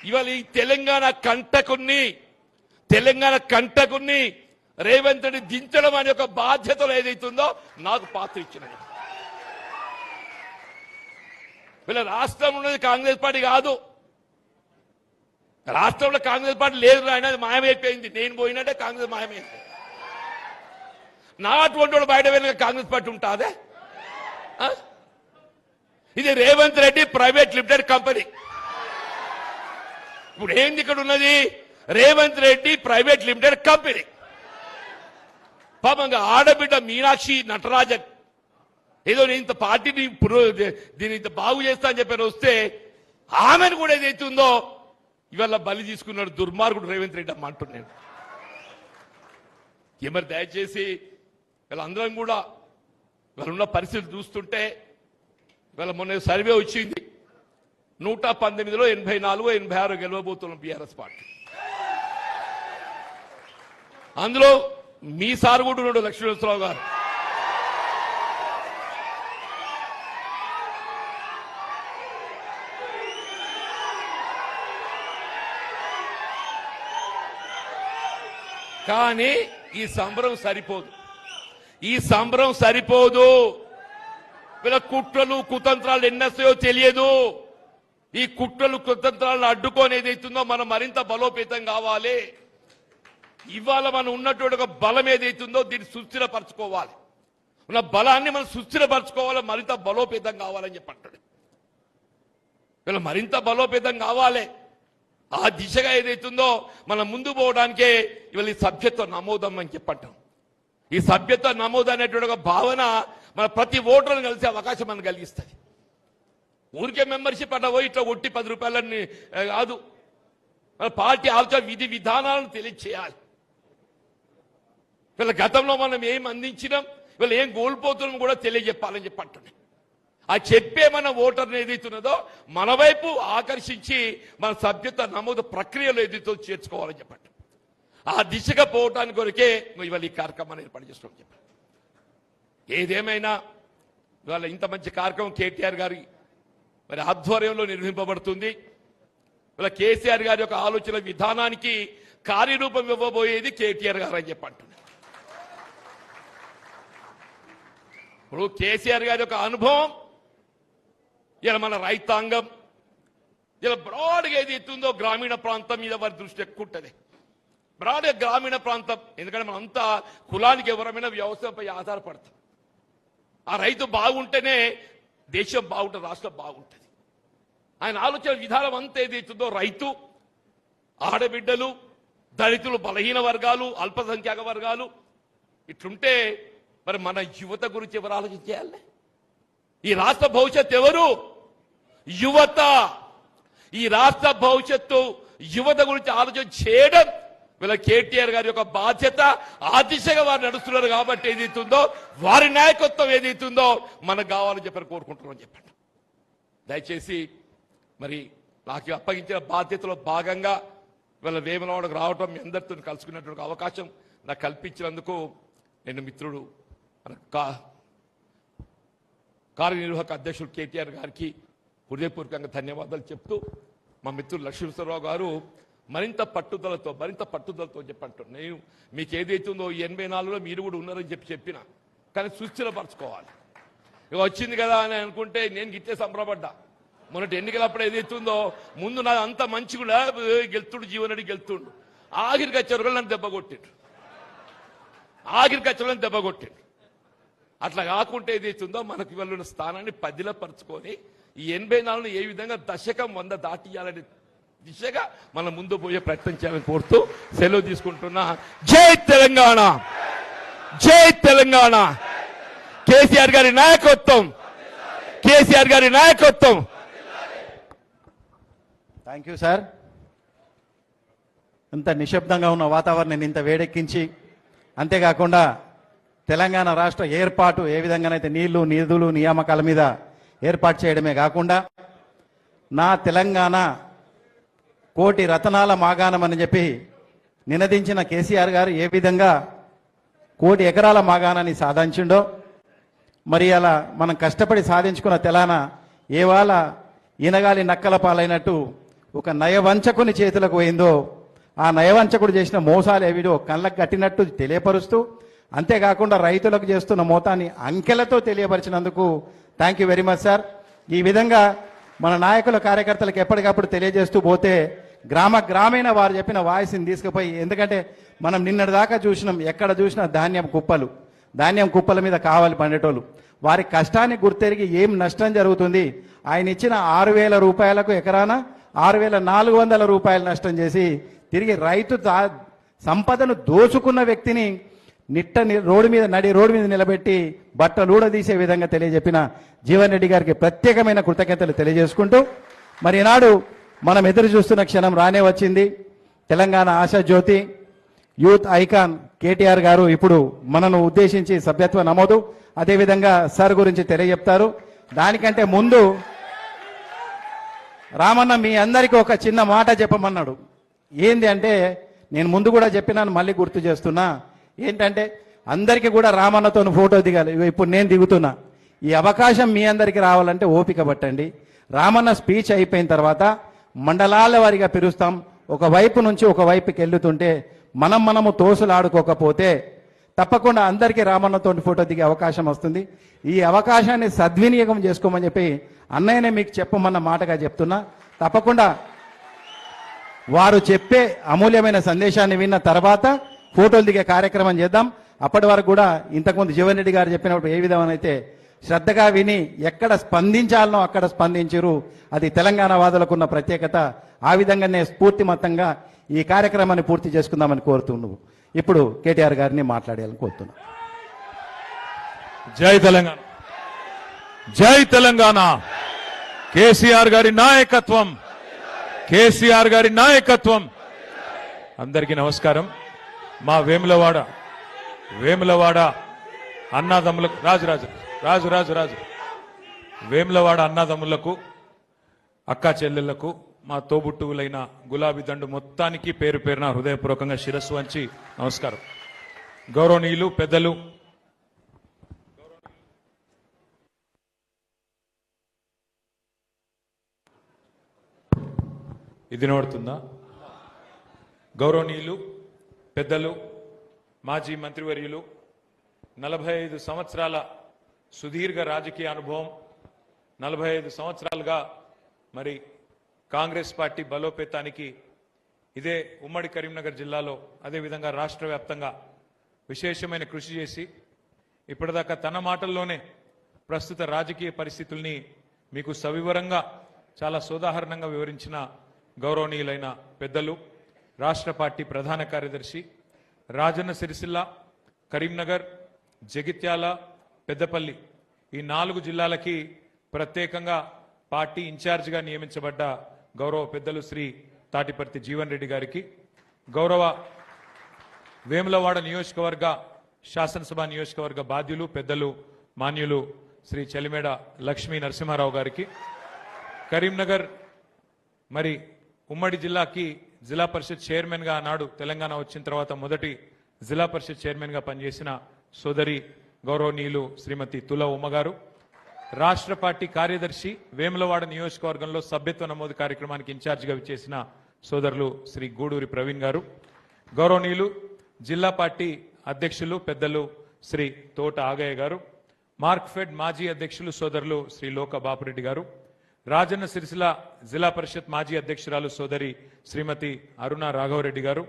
ఇవాళ ఈ తెలంగాణ కంటకుని రేవంత్ రెడ్డి దించడం అనే ఒక బాధ్యతలు ఏదైతుందో నాకు పాత్ర ఇచ్చినది. వీళ్ళ రాష్ట్రం ఉన్నది కాంగ్రెస్ పార్టీ కాదు. రాష్ట్రంలో కాంగ్రెస్ పార్టీ లేదు ఆయన మాయమైపోయింది. నేను పోయినట్టే కాంగ్రెస్ మాయమైంది. నా అటువంటి వాడు బయట వెళ్ళిన కాంగ్రెస్ పార్టీ ఉంటుందే? ఇది Revanth Reddy private limited company. ఇప్పుడు ఏంది ఇక్కడ ఉన్నది? Revanth Reddy private limited company. పాపంగా ఆడబిడ్డ మీనాక్షి నటరాజన్ ఏదో నేను ఇంత పార్టీని దీన్ని ఇంత బాగు చేస్తా అని చెప్పి వస్తే ఆమెను కూడా ఏదైతుందో ఇవాళ బలి తీసుకున్నాడు దుర్మార్గుడు రేవంత్ రెడ్డి అమ్మ అంటున్నాను. మరి దయచేసి వీళ్ళందరం కూడా వాళ్ళున్న పరిస్థితి చూస్తుంటే వీళ్ళ మొన్న సర్వే వచ్చింది. 119లో 84, 86 గెలవబోతున్నాం బీఆర్ఎస్ పార్టీ. అందులో మీ సార్ కూడా ఉన్నాడు లక్ష్మీనరసింహరావు గారు. కానీ ఈ సంబరం సరిపోదు. వీళ్ళ కుట్రలు కుతంత్రాలు ఎన్నొస్తాయో తెలియదు. ఈ కుట్రలు కుతంత్రాలను అడ్డుకొని ఏదైతుందో మనం మరింత బలోపేతం కావాలి. ఇవాళ మనం ఉన్నటువంటి ఒక బలం ఏదైతుందో దీన్ని సుస్థిరపరచుకోవాలి. ఉన్న బలాన్ని మనం సుస్థిరపరచుకోవాలి, మరింత బలోపేతం కావాలని చెప్పంటాడు. వీళ్ళు మరింత బలోపేతం కావాలి. ఆ దిశగా ఏదైతుందో మనం ముందు పోవడానికే ఇవాళ ఈ సభ్యత్వ నమోదం అని చెప్పంటాం. ఈ సభ్యత్వ నమోదు అనేటువంటి ఒక భావన మన ప్రతి ఓటర్ను కలిసే అవకాశం మనకు కలిగిస్తుంది. ఊరికే మెంబర్షిప్ అట్లా పోయి ఇట్లా ఒట్టి 10 రూపాయలని కాదు, మన పార్టీ ఆలోచన విధి విధానాలను తెలియచేయాలి. వీళ్ళ గతంలో మనం ఏం అందించినాం, వీళ్ళు ఏం కోల్పోతున్నాం కూడా తెలియజెప్పాలని చెప్పంటున్నాయి. ఆ చెప్పే మన ఓటర్ని ఏదైతున్నదో మన వైపు ఆకర్షించి మన సభ్యత్వ నమోదు ప్రక్రియలో ఏదైతే చేర్చుకోవాలని చెప్పండి. ఆ దిశగా పోవటానికి కొరకే ఇవాళ ఈ కార్యక్రమాన్ని ఏర్పాటు చేస్తున్నాం చెప్పండి. ఏదేమైనా ఇవాళ ఇంత మంచి కార్యక్రమం కేటీఆర్ గారి మరి ఆధ్వర్యంలో నిర్వహింపబడుతుంది. ఇవాళ కేసీఆర్ గారి యొక్క ఆలోచన విధానానికి కార్యరూపం ఇవ్వబోయేది కేటీఆర్ గారు అని చెప్పంటున్నారు. ఇప్పుడు కేసీఆర్ గారి యొక్క అనుభవం ఇలా మన రైతాంగం ఇలా బ్రాడ్గా ఏది ఎత్తుందో గ్రామీణ ప్రాంతం మీద వారి దృష్టి ఎక్కువ ఉంటుంది. బ్రాడ్గా గ్రామీణ ప్రాంతం, ఎందుకంటే మనం అంతా కులానికి ఎవరమైనా వ్యవసాయంపై ఆధారపడతాం. ఆ రైతు బాగుంటేనే దేశం బాగుంటుంది, రాష్ట్రం బాగుంటుంది. ఆయన ఆలోచన విధానం అంతా ఏదైతుందో రైతు, ఆడబిడ్డలు, దళితులు, బలహీన వర్గాలు, అల్పసంఖ్యాక వర్గాలు ఇట్లుంటే మరి మన యువత గురించి ఎవరు ఆలోచించాలి? ఈ రాష్ట్ర భవిష్యత్తు ఎవరు? యువత. ఈ రాష్ట్ర భవిష్యత్తు యువత గురించి ఆలోచన చేయడం వీళ్ళ కేటీఆర్ గారి యొక్క బాధ్యత. ఆ దిశగా వారు నడుస్తున్నారు కాబట్టి ఏదైతుందో వారి నాయకత్వం ఏదైతుందో మనకు కావాలని చెప్పని కోరుకుంటున్నామని చెప్పండి. దయచేసి మరి నాకు అప్పగించిన బాధ్యతలో భాగంగా వీళ్ళ వేములవాడకు రావటం, మీ అందరితో కలుసుకున్నటువంటి అవకాశం నాకు కల్పించినందుకు నేను మిత్రుడు మన కార్యనిర్వాహక అధ్యక్షుడు కేటీఆర్ గారికి హృదయపూర్వకంగా ధన్యవాదాలు చెప్తూ, మా మిత్రుడు లక్ష్మీశ్వరరావు గారు మరింత పట్టుదలతో చెప్పంటున్నాను. నేను మీకు ఏదైతుందో 84లో మీరు కూడా ఉన్నారని చెప్పిన, కానీ సుస్థిరపరచుకోవాలి. ఇక వచ్చింది కదా అని అనుకుంటే నేను గిట్టే సంబరపడ్డా. మొన్నటి ఎన్నికలప్పుడు ఏదైతుందో ముందు నా అంత మంచి కూడా గెలుతుడు, జీవనడి గెలుతుండు, ఆఖరికి వచ్చేవారు నన్ను దెబ్బ కొట్టిండు. అట్లా కాకుంటే ఏదైతుందో మనకు ఇవాళ స్థానాన్ని పదిలపరుచుకొని ఈ 84ను ఏ విధంగా దశకం 100 దాటియాలనే దిశగా మనం ముందు పోయే ప్రయత్నం చేయాలని కోరుతూ సెలవు తీసుకుంటున్నా. జై తెలంగాణ, జై తెలంగాణ. కేసీఆర్ గారి నాయకత్వం, కేసీఆర్ గారి నాయకత్వం. Thank you sir. ఇంత నిశ్శబ్దంగా ఉన్న వాతావరణాన్ని ఇంత వేడెక్కించి, అంతేకాకుండా తెలంగాణ రాష్ట్ర ఏర్పాటు ఏ విధంగానైతే నీళ్లు, నిధులు, నియామకాల మీద ఏర్పాటు చేయడమే కాకుండా నా తెలంగాణ కోటి రతనాల మాగాణం అని చెప్పి నినదించిన కేసీఆర్ గారు ఏ విధంగా 1 కోటి ఎకరాల మాగాణాన్ని సాధించిండో, మరి అలా మనం కష్టపడి సాధించుకున్న తెలంగాణ ఏవాళ ఈనగాలి నక్కల పాలైనట్టు ఒక నయవంచకుని చేతులకు పోయిందో, ఆ నయవంచకుడు చేసిన మోసాలు ఏవిడో కళ్ళకు కట్టినట్టు తెలియపరుస్తూ, అంతేకాకుండా రైతులకు చేస్తున్న మోతాన్ని అంకెలతో తెలియపరిచినందుకు thank you very much sir. ఈ విధంగా మన నాయకుల కార్యకర్తలకు ఎప్పటికప్పుడు తెలియజేస్తూ పోతే గ్రామీణ వారు చెప్పిన వాయిస్ని తీసుకుపోయి, ఎందుకంటే మనం నిన్నటి దాకా చూసినాం, ఎక్కడ చూసినా ధాన్యం కుప్పల మీద కావాలి పండేటోళ్ళు. వారి కష్టాన్ని గుర్తెరిగి ఏం నష్టం జరుగుతుంది, ఆయన ఇచ్చిన 6,000 రూపాయలకు ఎకరాన 6,400 రూపాయలు నష్టం చేసి తిరిగి రైతు సంపదను దోచుకున్న వ్యక్తిని నడి రోడ్డు మీద నిలబెట్టి బట్టలూడదీసే విధంగా తెలియజెప్పిన జీవన్ రెడ్డి గారికి ప్రత్యేకమైన కృతజ్ఞతలు తెలియజేసుకుంటూ, మరి ఈనాడు మనం ఎదురు చూస్తున్న క్షణం రానే వచ్చింది. తెలంగాణ ఆశాజ్యోతి యూత్ ఐకాన్ కేటీఆర్ గారు ఇప్పుడు మనను ఉద్దేశించి సభ్యత్వ నమోదు, అదేవిధంగా సార్ గురించి తెలియజెప్తారు. దానికంటే ముందు రామన్న మీ అందరికీ ఒక చిన్న మాట చెప్పమన్నాడు. ఏంది అంటే, నేను ముందు కూడా చెప్పినాను, మళ్ళీ గుర్తు చేస్తున్నా. ఏంటంటే, అందరికీ కూడా రామన్నతో ఫోటో దిగాలి. ఇప్పుడు నేను దిగుతున్నా. ఈ అవకాశం మీ అందరికీ రావాలంటే ఓపిక పట్టండి. రామన్న స్పీచ్ అయిపోయిన తర్వాత మండలాల వారిగా పిలుస్తాం. ఒక వైపు నుంచి ఒక వైపుకి వెళ్తుంటే మనము తోసులాడుకోకపోతే తప్పకుండా అందరికీ రామన్నతో ఫోటో దిగే అవకాశం వస్తుంది. ఈ అవకాశాన్ని సద్వినియోగం చేసుకోమని చెప్పి అన్నయ్యనే మీకు చెప్పమన్న మాటగా చెప్తున్నా. తప్పకుండా వారు చెప్పే అమూల్యమైన సందేశాన్ని విన్న తర్వాత ఫోటోలు దిగే కార్యక్రమం చేద్దాం. అప్పటి వరకు కూడా ఇంతకుముందు జీవన్ రెడ్డి గారు చెప్పినప్పుడు ఏ విధంగా అయితే శ్రద్ధగా విని ఎక్కడ స్పందించాలనో అక్కడ స్పందించరు. అది తెలంగాణ వాదులకు ఉన్న ప్రత్యేకత. ఆ విధంగానే స్ఫూర్తిమంతంగా ఈ కార్యక్రమాన్ని పూర్తి చేసుకుందామని కోరుతున్నావు. ఇప్పుడు కేటీఆర్ గారిని మాట్లాడాలని కోరుతున్నా. జై తెలంగాణ, జై తెలంగాణ. కేసీఆర్ గారి నాయకత్వం, కేసీఆర్ గారి నాయకత్వం. అందరికీ నమస్కారం. మా వేములవాడ అన్నదమ్ములకు రాజు వేములవాడ అన్నదమ్ములకు, అక్కా చెల్లెళ్లకు, మా తోబుట్టువులైన గులాబీ దండు మొత్తానికి పేరు పేరున హృదయపూర్వకంగా శిరస్సు వంచి నమస్కారం. గౌరవనీయులు పెద్దలు, ఇది నోడుతుందా? గౌరవనీయులు పెద్దలు, మాజీ మంత్రివర్యులు, 45 సంవత్సరాల సుదీర్ఘ రాజకీయ అనుభవం, 45 సంవత్సరాలుగా మరి కాంగ్రెస్ పార్టీ బలోపేతానికి ఇదే ఉమ్మడి కరీంనగర్ జిల్లాలో అదేవిధంగా రాష్ట్ర వ్యాప్తంగా విశేషమైన కృషి చేసి ఇప్పటిదాకా తన మాటల్లోనే ప్రస్తుత రాజకీయ పరిస్థితుల్ని మీకు సవివరంగా చాలా సోదాహరణంగా వివరించిన గౌరవనీయులైన పెద్దలు, రాష్ట్ర పార్టీ ప్రధాన కార్యదర్శి, రాజన్న సిరిసిల్ల, కరీంనగర్, జగిత్యాల, పెద్దపల్లి ఈ 4 జిల్లాలకి ప్రత్యేకంగా పార్టీ ఇన్ఛార్జిగా నియమించబడ్డ గౌరవ పెద్దలు శ్రీ తాటిపర్తి జీవన్ రెడ్డి గారికి, గౌరవ వేములవాడ నియోజకవర్గ శాసనసభ నియోజకవర్గ బాధ్యులు పెద్దలు మాన్యులు శ్రీ చెలిమేడ లక్ష్మీ నరసింహారావు గారికి, కరీంనగర్ మరి ఉమ్మడి జిల్లాకి జిల్లా పరిషత్ చైర్మన్ గా ఆనాడు తెలంగాణ వచ్చిన తర్వాత మొదటి జిల్లా పరిషత్ చైర్మన్ గా పనిచేసిన సోదరి గౌరవనీయులు శ్రీమతి తుల ఉమ్మ గారు, రాష్ట్ర పార్టీ కార్యదర్శి, వేములవాడ నియోజకవర్గంలో సభ్యత్వ నమోదు కార్యక్రమానికి ఇన్ఛార్జిగా విచ్చేసిన సోదరులు శ్రీ గూడూరి ప్రవీణ్ గారు, గౌరవనీయులు జిల్లా పార్టీ అధ్యక్షులు పెద్దలు శ్రీ తోట ఆగయ్య గారు, మార్క్ఫెడ్ మాజీ అధ్యక్షులు సోదరులు శ్రీ లోక బాపురెడ్డి గారు, రాజన్న సిరిసిల్ల జిల్లా పరిషత్ మాజీ అధ్యక్షురాలు సోదరి శ్రీమతి అరుణ రాఘవరెడ్డి గారు,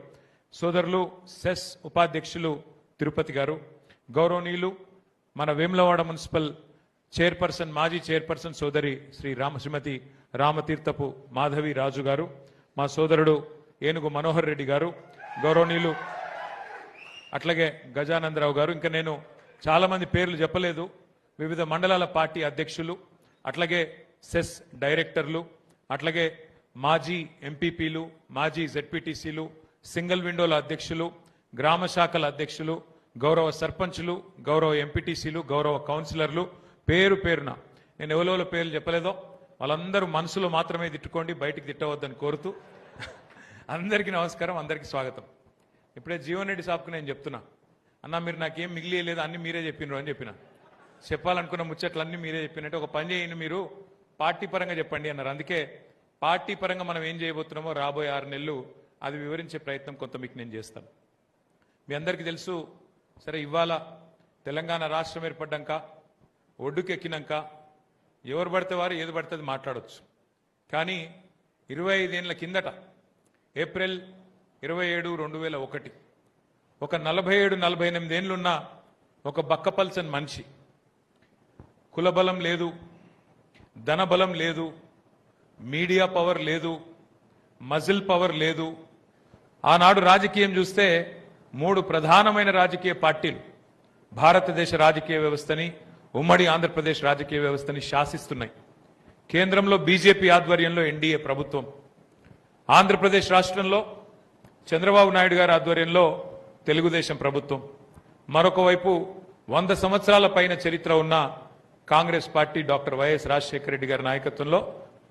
సోదరులు సెస్ ఉపాధ్యక్షులు తిరుపతి గారు, గౌరవనీయులు మన వేములవాడ మున్సిపల్ చైర్పర్సన్ మాజీ చైర్పర్సన్ సోదరి శ్రీమతి రామతీర్థపు మాధవి రాజు గారు, మా సోదరుడు ఏనుగు మనోహర్ రెడ్డి గారు, గౌరవనీయులు అట్లాగే గజానందరావు గారు, ఇంకా నేను చాలా మంది పేర్లు చెప్పలేదు, వివిధ మండలాల పార్టీ అధ్యక్షులు, అట్లాగే సెస్ డైరెక్టర్లు, అట్లాగే మాజీ ఎంపీపీలు, మాజీ జెడ్పీటీసీలు, సింగిల్ విండోల అధ్యక్షులు, గ్రామ శాఖల అధ్యక్షులు, గౌరవ సర్పంచులు, గౌరవ ఎంపీటీసీలు, గౌరవ కౌన్సిలర్లు, పేరు పేరున నేను ఎవరెవరో పేర్లు చెప్పలేదో వాళ్ళందరూ మనసులో మాత్రమే తిట్టుకోండి, బయటికి తిట్టవద్దని కోరుతూ అందరికీ నమస్కారం, అందరికీ స్వాగతం. ఇప్పుడే జీవన్ రెడ్డి సాబ్కు నేను చెప్తున్నా, అన్న మీరు నాకేం మిగిలియలేదు, అన్ని మీరే చెప్పినారు అని చెప్పిన. చెప్పాలనుకున్న ముచ్చట్లు అన్ని మీరే చెప్పినట్టు ఒక పని చేయండి, మీరు పార్టీ పరంగా చెప్పండి అన్నారు. అందుకే పార్టీ పరంగా మనం ఏం చేయబోతున్నామో రాబోయే 6 నెలలు అది వివరించే ప్రయత్నం కొంత మీకు నేను చేస్తాను. మీ అందరికీ తెలుసు, సరే ఇవాళ తెలంగాణ రాష్ట్రం ఏర్పడ్డాక ఒడ్డుకెక్కినాక ఎవరు పడితే వారు ఏది పడితే అది మాట్లాడవచ్చు. కానీ 25 ఏళ్ల కిందట ఏప్రిల్ 27, 2001 ఒక 47-48 ఏళ్ళున్న ఒక బక్కపల్సన్ మనిషి, కులబలం లేదు, ధనబలం లేదు, మీడియా పవర్ లేదు, మజిల్ పవర్ లేదు. ఆనాడు రాజకీయం చూస్తే 3 ప్రధానమైన రాజకీయ పార్టీలు భారతదేశ రాజకీయ వ్యవస్థని, ఉమ్మడి ఆంధ్రప్రదేశ్ రాజకీయ వ్యవస్థని శాసిస్తున్నాయి. కేంద్రంలో బీజేపీ ఆధ్వర్యంలో ఎన్డీఏ ప్రభుత్వం, ఆంధ్రప్రదేశ్ రాష్ట్రంలో చంద్రబాబు నాయుడు గారి ఆధ్వర్యంలో తెలుగుదేశం ప్రభుత్వం, మరొక వైపు 100 సంవత్సరాల పైన చరిత్ర ఉన్న Congress party, doctor YS Rajasekhara Reddy గారి నాయకత్వంలో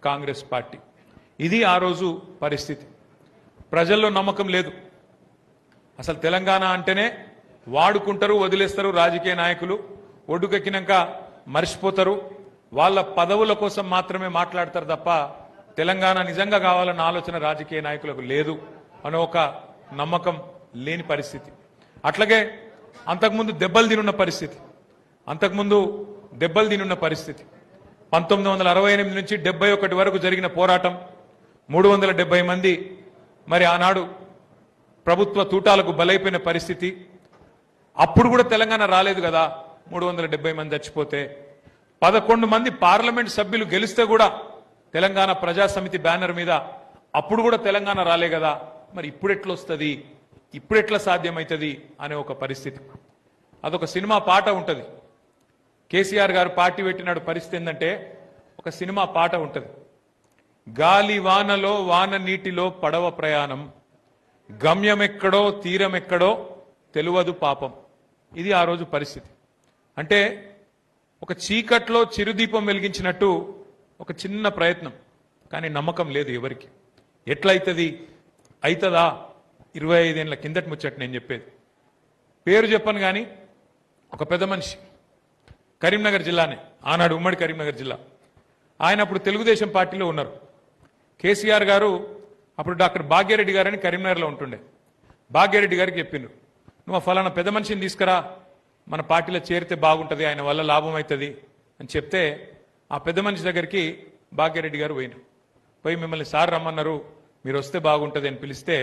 కాంగ్రెస్ పార్టీ. ఇది ఆ రోజు పరిస్థితి. ప్రజల్లో నమ్మకం లేదు. అసలు తెలంగాణ అంటేనే వాడుకుంటారు, వదిలేస్తారు రాజకీయ నాయకులు, ఒడ్డుకెక్కినాక మర్చిపోతారు, వాళ్ళ పదవుల కోసం మాత్రమే మాట్లాడతారు తప్ప తెలంగాణ నిజంగా కావాలన్న ఆలోచన రాజకీయ నాయకులకు లేదు అనే ఒక నమ్మకం లేని పరిస్థితి. అట్లాగే అంతకుముందు దెబ్బలు తినున్న పరిస్థితి. 1968 నుంచి 71 వరకు జరిగిన పోరాటం, 370 మంది మరి ఆనాడు ప్రభుత్వ తూటాలకు బలైపోయిన పరిస్థితి. అప్పుడు కూడా తెలంగాణ రాలేదు కదా. 370 మంది చచ్చిపోతే 11 మంది పార్లమెంట్ సభ్యులు గెలిస్తే కూడా తెలంగాణ ప్రజాసమితి బ్యానర్ మీద అప్పుడు కూడా తెలంగాణ రాలే కదా. మరి ఇప్పుడు ఎట్లా వస్తుంది, ఇప్పుడు ఎట్లా సాధ్యమవుతుంది అనే ఒక పరిస్థితి. అదొక సినిమా పాట ఉంటుంది. కేసీఆర్ గారు పార్టీ పెట్టినాడు. పరిస్థితి ఏంటంటే ఒక సినిమా పాట ఉంటుంది. గాలి వానలో వాన నీటిలో పడవ ప్రయాణం, గమ్యమెక్కడో తీరమెక్కడో తెలువదు పాపం. ఇది ఆ రోజు పరిస్థితి. అంటే ఒక చీకట్లో చిరుదీపం వెలిగించినట్టు ఒక చిన్న ప్రయత్నం, కానీ నమ్మకం లేదు ఎవరికి. ఎట్లయితుంది, అవుతుందా? 25 ఏళ్ల కిందటి ముచ్చట నేను చెప్పేది. పేరు చెప్పను కానీ ఒక పెద్ద మనిషి, కరీంనగర్ జిల్లానే, ఆనాడు ఉమ్మడి కరీంనగర్ జిల్లా. ఆయన అప్పుడు తెలుగుదేశం పార్టీలో ఉన్నారు. కేసీఆర్ గారు అప్పుడు డాక్టర్ భాగ్యరెడ్డి గారని కరీంనగర్లో ఉంటుండే. భాగ్యరెడ్డి గారికి చెప్పిండ్రు, నువ్వు ఫలానా పెద్ద మనిషిని తీసుకురా, మన పార్టీలో చేరితే బాగుంటుంది, ఆయన వల్ల లాభం అవుతుంది అని చెప్తే ఆ పెద్ద మనిషి దగ్గరికి భాగ్యరెడ్డి గారు పోయినారు. పోయి మిమ్మల్ని సార్ రమ్మన్నారు, మీరు వస్తే బాగుంటుంది అని పిలిస్తే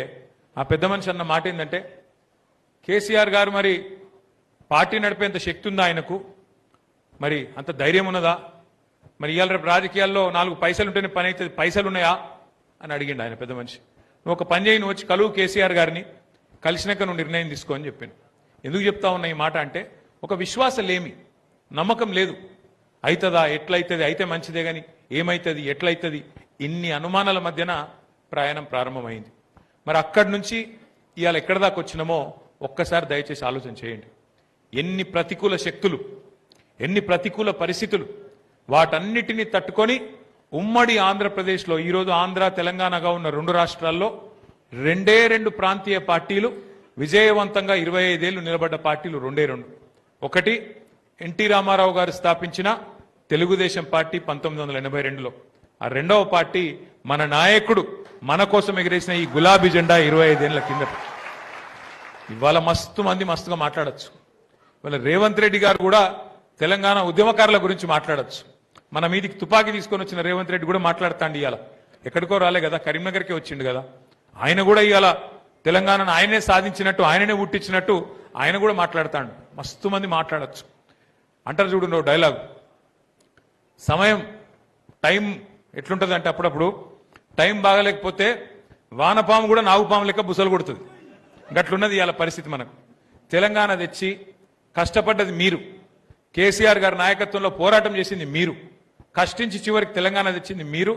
ఆ పెద్ద మనిషి అన్న మాట ఏంటంటే, కేసీఆర్ గారు మరి పార్టీ నడిపేంత శక్తి ఉందా ఆయనకు, మరి అంత ధైర్యం ఉన్నదా, మరి ఇవాళ రేపు రాజకీయాల్లో 4 పైసలు ఉంటేనే పని అవుతుంది, పైసలు ఉన్నాయా అని అడిగిండు ఆయన పెద్ద మనిషి. నువ్వు ఒక పని చేయి, నువ్వు వచ్చి కలువు కేసీఆర్ గారిని, కలిసినాక నువ్వు నిర్ణయం తీసుకో అని చెప్పాను. ఎందుకు చెప్తా ఉన్నా ఈ మాట అంటే, ఒక విశ్వాసం లేమి, నమ్మకం లేదు. అవుతుందా, ఎట్లయితుంది, అయితే మంచిదే కానీ ఏమవుతుంది, ఎట్లయితుంది, ఇన్ని అనుమానాల మధ్యన ప్రయాణం ప్రారంభమైంది. మరి అక్కడి నుంచి ఇవాళ ఎక్కడి దాకా వచ్చినామో ఒక్కసారి దయచేసి ఆలోచన చేయండి. ఎన్ని ప్రతికూల శక్తులు, ఎన్ని ప్రతికూల పరిస్థితులు, వాటన్నిటినీ తట్టుకొని ఉమ్మడి ఆంధ్రప్రదేశ్లో ఈరోజు ఆంధ్ర తెలంగాణగా ఉన్న 2 రాష్ట్రాల్లో 2 ప్రాంతీయ పార్టీలు విజయవంతంగా 25 ఏళ్లు నిలబడ్డ పార్టీలు 2. ఒకటి ఎన్టీ రామారావు గారు స్థాపించిన తెలుగుదేశం పార్టీ 1982లో. ఆ రెండవ పార్టీ మన నాయకుడు మన కోసం ఎగిరేసిన ఈ గులాబీ జెండా 25 ఏళ్ల కిందట. ఇవాళ మస్తుగా మాట్లాడచ్చు. ఇవాళ రేవంత్ రెడ్డి గారు కూడా తెలంగాణ ఉద్యమకారుల గురించి మాట్లాడచ్చు. మన మీదికి తుపాకీ తీసుకొని వచ్చిన రేవంత్ రెడ్డి కూడా మాట్లాడతాండి. ఇవాళ ఎక్కడికో రాలే కదా, కరీంనగర్కే వచ్చిండు కదా. ఆయన కూడా ఇవాళ తెలంగాణను ఆయనే సాధించినట్టు, ఆయననే పుట్టించినట్టు ఆయన కూడా మాట్లాడతాడు. మస్తు మంది మాట్లాడచ్చు. అంటారు చూడు డైలాగ్, సమయం టైం ఎట్లుంటుంది అంటే అప్పుడప్పుడు టైం బాగలేకపోతే వానపాము కూడా నాగుపాము లెక్క బుసలు కొడుతుంది. గట్లున్నది ఇవాళ పరిస్థితి. మనకు తెలంగాణ తెచ్చి కష్టపడ్డది మీరు, కేసీఆర్ గారి నాయకత్వంలో పోరాటం చేసింది మీరు, కష్టించి చివరికి తెలంగాణ తెచ్చింది మీరు.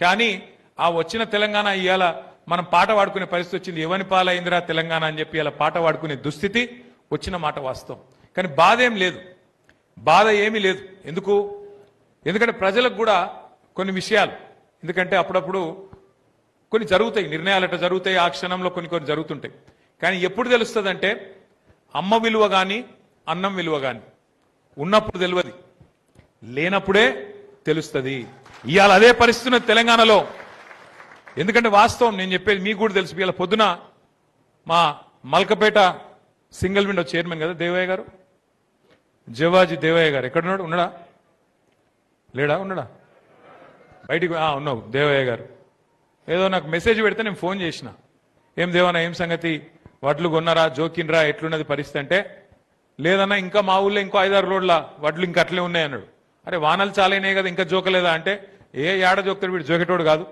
కానీ ఆ వచ్చిన తెలంగాణ ఇవాళ మనం పాట పాడుకునే పరిస్థితి వచ్చింది. ఎవని పాలైందిరా తెలంగాణ అని చెప్పి ఇలా పాట పాడుకునే దుస్థితి వచ్చిన మాట వాస్తవం. కానీ బాధ ఏం లేదు, బాధ ఏమీ లేదు. ఎందుకంటే ప్రజలకు కూడా కొన్ని విషయాలు, ఎందుకంటే అప్పుడప్పుడు కొన్ని జరుగుతాయి, నిర్ణయాలు అట్లా జరుగుతాయి, ఆ క్షణంలో కొన్ని జరుగుతుంటాయి. కానీ ఎప్పుడు తెలుస్తుందంటే అమ్మ విలువ కానీ అన్నం విలువ కానీ ఉన్నప్పుడు తెలియదు, లేనప్పుడే తెలుస్తుంది. ఇవాళ అదే పరిస్థితి ఉన్నది తెలంగాణలో. ఎందుకంటే వాస్తవం నేను చెప్పేది మీకు కూడా తెలుసు. ఇవాళ పొద్దున మా మల్కపేట సింగిల్ విండో చైర్మన్ కదా దేవయ్య గారు, జవాజీ దేవయ్య గారు ఎక్కడున్నాడు, ఉన్నాడా లేడా, ఉన్నాడా, బయటికి ఉన్నావు దేవయ్య గారు. ఏదో నాకు మెసేజ్ పెడితే నేను ఫోన్ చేసిన, ఏం దేవన్నా ఏం సంగతి, వడ్లు కొన్నారా, జోకిన్రా, ఎట్లున్నది పరిస్థితి అంటే, లేదన్నా ఇంకా మా ఊళ్ళో ఇంకో 5-6 రోడ్ల వడ్లు ఇంకా అట్లే ఉన్నాయి అన్నాడు. అరే వానలు చాలైనాయి కదా ఇంకా జోకలేదా అంటే, ఏడ జోకుతాడు వీడు, జోకేటోడు కాదు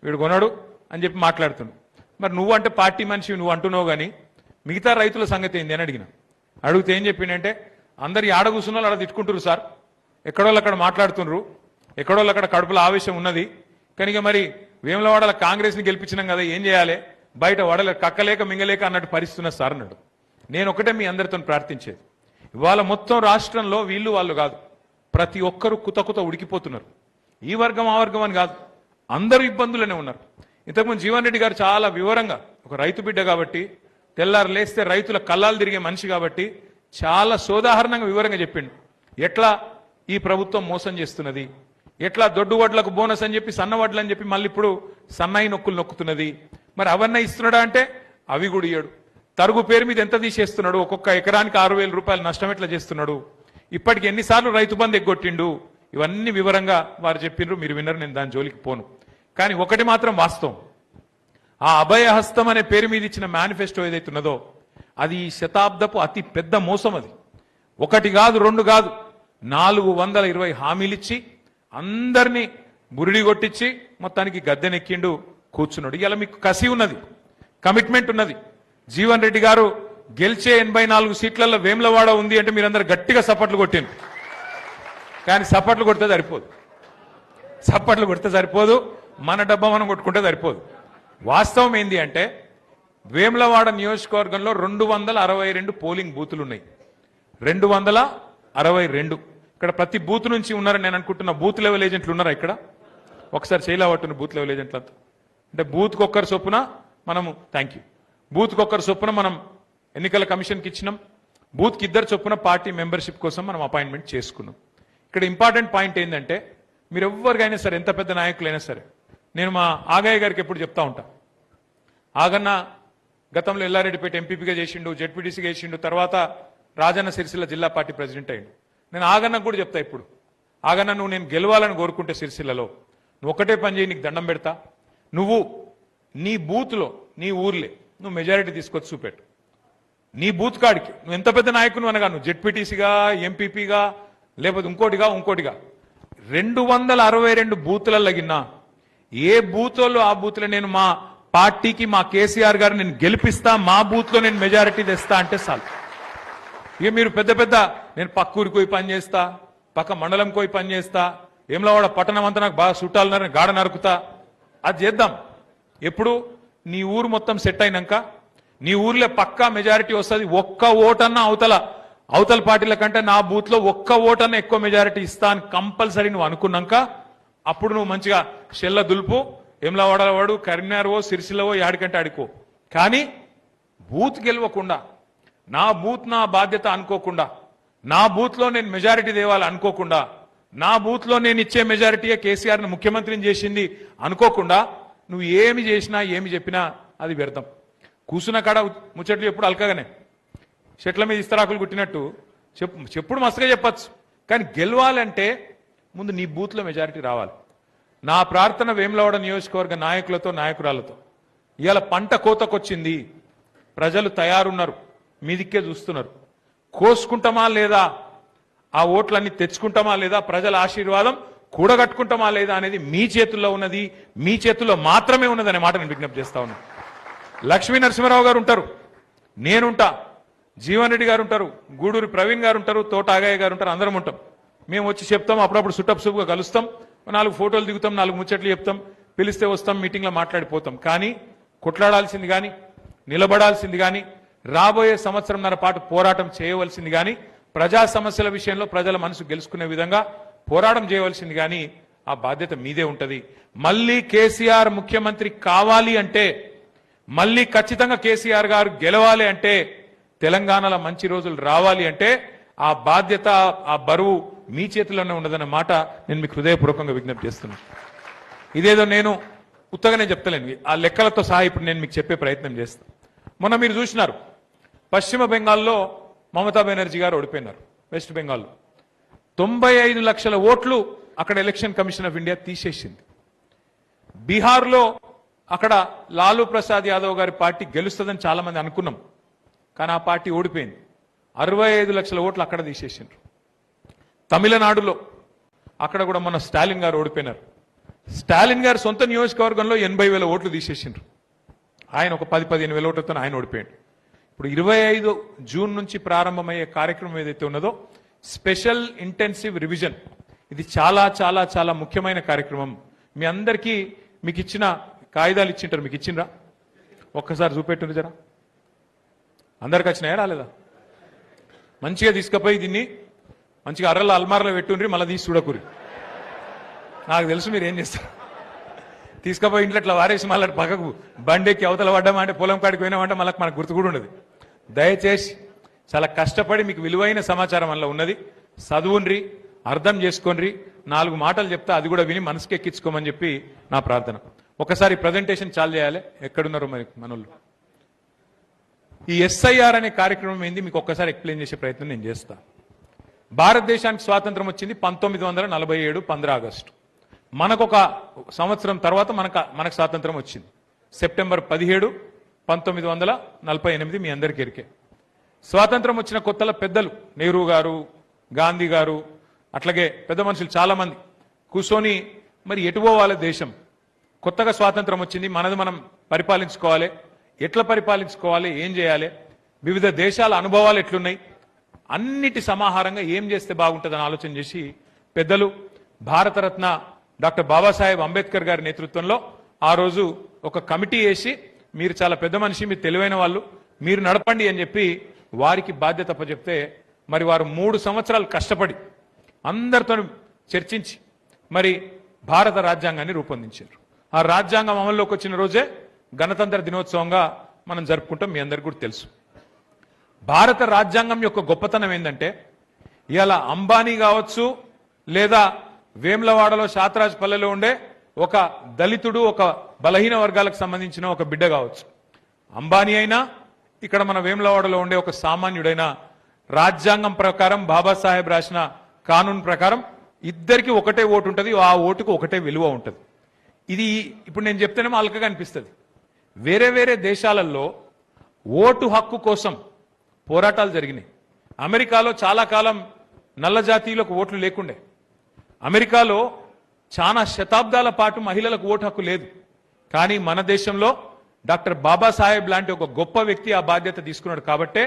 వీడు కొన్నాడు అని చెప్పి మాట్లాడుతున్నాడు. మరి నువ్వు అంటే పార్టీ మనిషి నువ్వు అంటున్నావు కానీ మిగతా రైతుల సంగతి ఏంది అని అడిగితే ఏం చెప్పిండంటే, అందరు ఆడ కూర్చున్న వాళ్ళు ఆడ తిట్టుకుంటారు సార్, ఎక్కడోళ్ళు అక్కడ మాట్లాడుతున్నారు, ఎక్కడోళ్ళు అక్కడ కడుపులో ఆవేశం ఉన్నది, కనుక మరి వేములవాడల కాంగ్రెస్ని గెలిపించినాం కదా ఏం చేయాలి, బయట వడల కక్కలేక మింగలేక అన్నట్టు పరిస్థితున్న సార్ అన్నాడు. నేను ఒకటే మీ అందరితో ప్రార్థించేది, ఇవాళ మొత్తం రాష్ట్రంలో వీళ్ళు వాళ్ళు కాదు, ప్రతి ఒక్కరూ కుత ఉడికిపోతున్నారు. ఈ వర్గం ఆ వర్గం అని కాదు, అందరూ ఇబ్బందులనే ఉన్నారు. ఇంతకుముందు జీవన్ రెడ్డి గారు చాలా వివరంగా, ఒక రైతు బిడ్డ కాబట్టి, తెల్లారు లేస్తే రైతుల కళ్ళాలు తిరిగే మనిషి కాబట్టి చాలా సోదాహరణంగా వివరంగా చెప్పిండు. ఎట్లా ఈ ప్రభుత్వం మోసం చేస్తున్నది, ఎట్లా దొడ్డు వడ్లకు బోనస్ అని చెప్పి సన్న వడ్లు అని చెప్పి మళ్ళీ ఇప్పుడు సన్నాయి నొక్కులు నొక్కుతున్నది. మరి అవన్నీ ఇస్తున్నాడా అంటే అవి కూడా ఇయ్యడు. తరుగు పేరు మీద ఎంత తీసేస్తున్నాడు, ఒక్కొక్క ఎకరానికి 6,000 రూపాయలు నష్టం ఎట్లా చేస్తున్నాడు, ఇప్పటికి ఎన్నిసార్లు రైతు బంధు ఎగ్గొట్టిండు, ఇవన్నీ వివరంగా వారు చెప్పిండ్రు, మీరు విన్నారు, నేను దాని జోలికి పోను. కానీ ఒకటి మాత్రం వాస్తవం, ఆ అభయహస్తం అనే పేరు మీద ఇచ్చిన మేనిఫెస్టో ఏదైతే ఉన్నదో అది ఈ శతాబ్దపు అతి పెద్ద మోసం. అది ఒకటి కాదు, రెండు కాదు, 420 హామీలు ఇచ్చి అందరినీ బురిడి కొట్టించి మొత్తానికి గద్దెనెక్కిండు, కూర్చున్నాడు. ఇలా మీకు కసి ఉన్నది, కమిట్మెంట్ ఉన్నది. జీవన్ రెడ్డి గారు గెలిచే 84 సీట్లలో వేములవాడ ఉంది అంటే మీరందరూ గట్టిగా సపోర్ట్లు కొట్టిండు. కానీ సపోర్ట్లు కొడితే సరిపోదు, సపోర్ట్లు కొడితే సరిపోదు, మన డబ్బా మనం కొట్టుకుంటే సరిపోదు. వాస్తవం ఏంది అంటే వేములవాడ నియోజకవర్గంలో 262 పోలింగ్ బూతులు ఉన్నాయి. 262. ఇక్కడ ప్రతి బూత్ నుంచి ఉన్నారని నేను అనుకుంటున్నా. బూత్ లెవెల్ ఏజెంట్లు ఉన్నారా ఇక్కడ? ఒకసారి చేయలేవట్టున్న బూత్ లెవెల్ ఏజెంట్లంతా. అంటే బూత్కి ఒక్కరి చొప్పున మనము, థ్యాంక్ యూ, బూత్కి ఒక్కరి చొప్పున మనం ఎన్నికల కమిషన్కి ఇచ్చినాం. బూత్కి 2 చొప్పున పార్టీ మెంబర్షిప్ కోసం మనం అపాయింట్మెంట్ చేసుకున్నాం. ఇక్కడ ఇంపార్టెంట్ పాయింట్ ఏంటంటే మీరు ఎవరికైనా సరే, ఎంత పెద్ద నాయకులైనా సరే, నేను మా ఆగయ్య గారికి ఎప్పుడు చెప్తా ఉంటా, ఆగన్న గతంలో ఎల్లారెడ్డిపేట ఎంపీపీగా చేసిండు, జెడ్పీటీసీగా చేసిండు, తర్వాత రాజన్న సిరిసిల్ల జిల్లా పార్టీ ప్రెసిడెంట్ అయ్యిండు. నేను ఆగన్నకు కూడా చెప్తా ఇప్పుడు, ఆగన్న నువ్వు నేను గెలవాలని కోరుకుంటే సిరిసిల్లలో నువ్వు ఒకటే పని చేయి, నీకు దండం పెడతా, నువ్వు నీ బూత్లో నీ ఊర్లే నువ్వు మెజారిటీ తీసుకొచ్చి చూపెట్టు. నీ బూత్ కాడికి నువ్వు ఎంత పెద్ద నాయకును అనగా, నువ్వు జెడ్పీటీసీగా, ఎంపీపీగా, లేకపోతే ఇంకోటిగా 262 బూతులలో గిన్నా ఏ బూత్లో ఆ బూత్లో నేను మా పార్టీకి, మా కేసీఆర్ గారు నేను గెలిపిస్తా, మా బూత్లో నేను మెజారిటీ తెస్తా అంటే చాలు. ఇక మీరు పెద్ద పెద్ద నేను పక్క ఊరికి పోయి పని చేస్తా, పక్క మండలం పోయి పని చేస్తా, వేములవాడ పట్టణం అంతా నాకు బాగా చుట్టాలన్నారని గాఢ నరుకుతా, అది చేద్దాం. ఎప్పుడు నీ ఊరు మొత్తం సెట్ అయినాక, నీ ఊర్లో పక్కా మెజారిటీ వస్తుంది. ఒక్క ఓటన్నా అవతల పార్టీల కంటే నా బూత్ లో ఒక్క ఓటన్నా ఎక్కువ మెజారిటీ ఇస్తా అని కంపల్సరీ నువ్వు అనుకున్నాక అప్పుడు నువ్వు మంచిగా షెల్ల దులుపు, వేములవాడ వాడు, కరీంనగర్వో, సిరిసిల్లవో, యాడికంటే ఆడుకో. కానీ బూత్ గెలవకుండా, నా బూత్ నా బాధ్యత అనుకోకుండా, నా బూత్ లో నేను మెజారిటీ తేవాలి అనుకోకుండా, నా బూత్ లో నేను ఇచ్చే మెజారిటీయే కేసీఆర్ని ముఖ్యమంత్రిని చేసింది అనుకోకుండా నువ్వు ఏమి చేసినా ఏమి చెప్పినా అది వ్యర్థం. కూసున్న కాడ ముచ్చట్లు ఎప్పుడు అల్కగానే, చెట్ల మీద ఇస్తరాకులు కుట్టినట్టు చెప్పుడు మస్తుగా చెప్పచ్చు. కానీ గెలవాలంటే ముందు నీ బూత్లో మెజారిటీ రావాలి. నా ప్రార్థన వేములవాడ నియోజకవర్గ నాయకులతో, నాయకురాలతో, ఇవాళ పంట కోతకొచ్చింది, ప్రజలు తయారున్నారు, మీదిక్కే చూస్తున్నారు. కోసుకుంటామా లేదా, ఆ ఓట్లన్నీ తెచ్చుకుంటామా లేదా, ప్రజల ఆశీర్వాదం కూడగట్టుకుంటామా లేదా అనేది మీ చేతుల్లో ఉన్నది, మీ చేతుల్లో మాత్రమే ఉన్నదనే మాట నేను విజ్ఞప్తి చేస్తా ఉన్నా. లక్ష్మీ నరసింహారావు గారు ఉంటారు, నేనుంటా, జీవన్ రెడ్డి గారు ఉంటారు, గూడూరి ప్రవీణ్ గారు ఉంటారు, తోట ఆగయ్య గారు ఉంటారు, అందరం ఉంటాం. మేము వచ్చి చెప్తాం, అప్పుడప్పుడు సుటప్సుగా కలుస్తాం, 4 ఫోటోలు దిగుతాం, 4 ముచ్చట్లు చెప్తాం, పిలిస్తే వస్తాం, మీటింగ్లో మాట్లాడిపోతాం. కానీ కొట్లాడాల్సింది కానీ, నిలబడాల్సింది కానీ, రాబోయే సంవత్సరంన్నర పాటు పోరాటం చేయవలసింది కానీ, ప్రజా సమస్యల విషయంలో ప్రజల మనసు గెలుచుకునే విధంగా పోరాటం చేయవలసింది కానీ, ఆ బాధ్యత మీదే ఉంటది. మళ్ళీ కేసీఆర్ ముఖ్యమంత్రి కావాలి అంటే, మళ్ళీ ఖచ్చితంగా కేసీఆర్ గారు గెలవాలి అంటే, తెలంగాణలో మంచి రోజులు రావాలి అంటే ఆ బాధ్యత, ఆ బరువు మీ చేతిలోనే ఉండదన్న మాట నేను మీకు హృదయపూర్వకంగా విజ్ఞప్తి చేస్తున్నాను. ఇదేదో నేను ఉత్తగానే చెప్తలేను, ఆ లెక్కలతో సహా ఇప్పుడు నేను మీకు చెప్పే ప్రయత్నం చేస్తాను. మొన్న మీరు చూసినారు, పశ్చిమ బెంగాల్లో మమతా బెనర్జీ గారు ఓడిపోయినారు. వెస్ట్ బెంగాల్లో 95 లక్షల ఓట్లు అక్కడ ఎలక్షన్ కమిషన్ ఆఫ్ ఇండియా తీసేసింది. బీహార్లో అక్కడ లాలూ ప్రసాద్ యాదవ్ గారి పార్టీ గెలుస్తుందని చాలా మంది అనుకున్నాం, కానీ ఆ పార్టీ ఓడిపోయింది. 65 లక్షల ఓట్లు అక్కడ తీసేసిండ్రు. తమిళనాడులో అక్కడ కూడా మన స్టాలిన్ గారు ఓడిపోయినారు. స్టాలిన్ గారు సొంత నియోజకవర్గంలో 80,000 ఓట్లు తీసేసిండ్రు. ఆయన ఒక 10-15 వేల ఓట్లతో ఆయన ఓడిపోయాడు. ఇప్పుడు 25 జూన్ నుంచి ప్రారంభమయ్యే కార్యక్రమం ఏదైతే ఉన్నదో స్పెషల్ ఇంటెన్సివ్ రివిజన్, ఇది చాలా చాలా చాలా ముఖ్యమైన కార్యక్రమం. మీ అందరికీ మీకు ఇచ్చిన కాగితాలు ఇచ్చింటారు, మీకు ఇచ్చిండ్రా? ఒక్కసారి చూపెట్టుండ్రు జరా. అందరికి వచ్చినాయా రాలేదా? మంచిగా తీసుకుపోయి దీన్ని మంచిగా అర్రల అల్మార్లో పెట్టుండ్రి, మళ్ళీ తీసి చూడకూరి. నాకు తెలుసు మీరు ఏం చేస్తారు. తీసుకుపోయి ఇంట్లో ఇట్లా వారేసి మళ్ళీ పక్కకు బండెక్కి అవతల పడ్డామా అంటే, పొలం కాడికి పోయినామంటే మళ్ళీ మనకు గుర్తు కూడా ఉండదు. దయచేసి చాలా కష్టపడి మీకు విలువైన సమాచారం వల్ల ఉన్నది, చదువుండ్రి, అర్థం చేసుకోండి. 4 మాటలు చెప్తా, అది కూడా విని మనసుకి ఎక్కించుకోమని చెప్పి నా ప్రార్థన. ఒకసారి ప్రజెంటేషన్ చాలు చేయాలి. ఎక్కడున్నారు మరి మనోళ్ళు? ఈ ఎస్ఐఆర్ అనే కార్యక్రమం ఏంది మీకు ఒక్కసారి ఎక్స్ప్లెయిన్ చేసే ప్రయత్నం నేను చేస్తా. భారతదేశానికి స్వాతంత్రం వచ్చింది 1947 15 ఆగస్టు. మనకొక సంవత్సరం తర్వాత మనకు స్వాతంత్రం వచ్చింది సెప్టెంబర్ 17 1948. మీ అందరికీ ఎరికే. స్వాతంత్రం వచ్చిన కొత్తలో పెద్దలు నెహ్రూ గారు, గాంధీ గారు, అట్లాగే పెద్ద మనుషులు చాలా మంది కూర్చొని మరి ఎటు పోవాలి దేశం, కొత్తగా స్వాతంత్రం వచ్చింది, మనది మనం పరిపాలించుకోవాలి, ఎట్లా పరిపాలించుకోవాలి, ఏం చేయాలి, వివిధ దేశాల అనుభవాలు ఎట్లున్నాయి, అన్నిటి సమాహారంగా ఏం చేస్తే బాగుంటుందని ఆలోచన చేసి పెద్దలు భారతరత్న డాక్టర్ బాబాసాహెబ్ అంబేద్కర్ గారి నేతృత్వంలో ఆ రోజు ఒక కమిటీ వేసి, మీరు చాలా పెద్ద మనిషి, మీరు తెలివైన వాళ్ళు, మీరు నడపండి అని చెప్పి వారికి బాధ్యత అప్పచెప్తే మరి వారు 3 సంవత్సరాలు కష్టపడి అందరితో చర్చించి మరి భారత రాజ్యాంగాన్ని రూపొందించారు. ఆ రాజ్యాంగం అమల్లోకి వచ్చిన రోజే గణతంత్ర దినోత్సవంగా మనం జరుపుకుంటాం. మీ అందరికీ కూడా తెలుసు. భారత రాజ్యాంగం యొక్క గొప్పతనం ఏంటంటే ఇవాళ అంబానీ కావచ్చు, లేదా వేములవాడలో శాతరాజ్ పల్లెలో ఉండే ఒక దళితుడు, ఒక బలహీన వర్గాలకు సంబంధించిన ఒక బిడ్డ కావచ్చు, అంబానీ అయినా ఇక్కడ మన వేములవాడలో ఉండే ఒక సామాన్యుడైనా రాజ్యాంగం ప్రకారం బాబాసాహెబ్ రాసిన కానూన్ ప్రకారం ఇద్దరికి ఒకటే ఓటు ఉంటుంది. ఆ ఓటుకు ఒకటే విలువ ఉంటుంది. ఇది ఇప్పుడు నేను చెప్తేనేమో అల్కగా అనిపిస్తుంది. వేరే వేరే దేశాలలో ఓటు హక్కు కోసం పోరాటాలు జరిగినాయి. అమెరికాలో చాలా కాలం నల్ల జాతీయులకు ఓట్లు లేకుండే. అమెరికాలో చాలా శతాబ్దాల పాటు మహిళలకు ఓటు హక్కు లేదు. కానీ మన దేశంలో డాక్టర్ బాబాసాహెబ్ లాంటి ఒక గొప్ప వ్యక్తి ఆ బాధ్యత తీసుకున్నాడు. కాబట్టే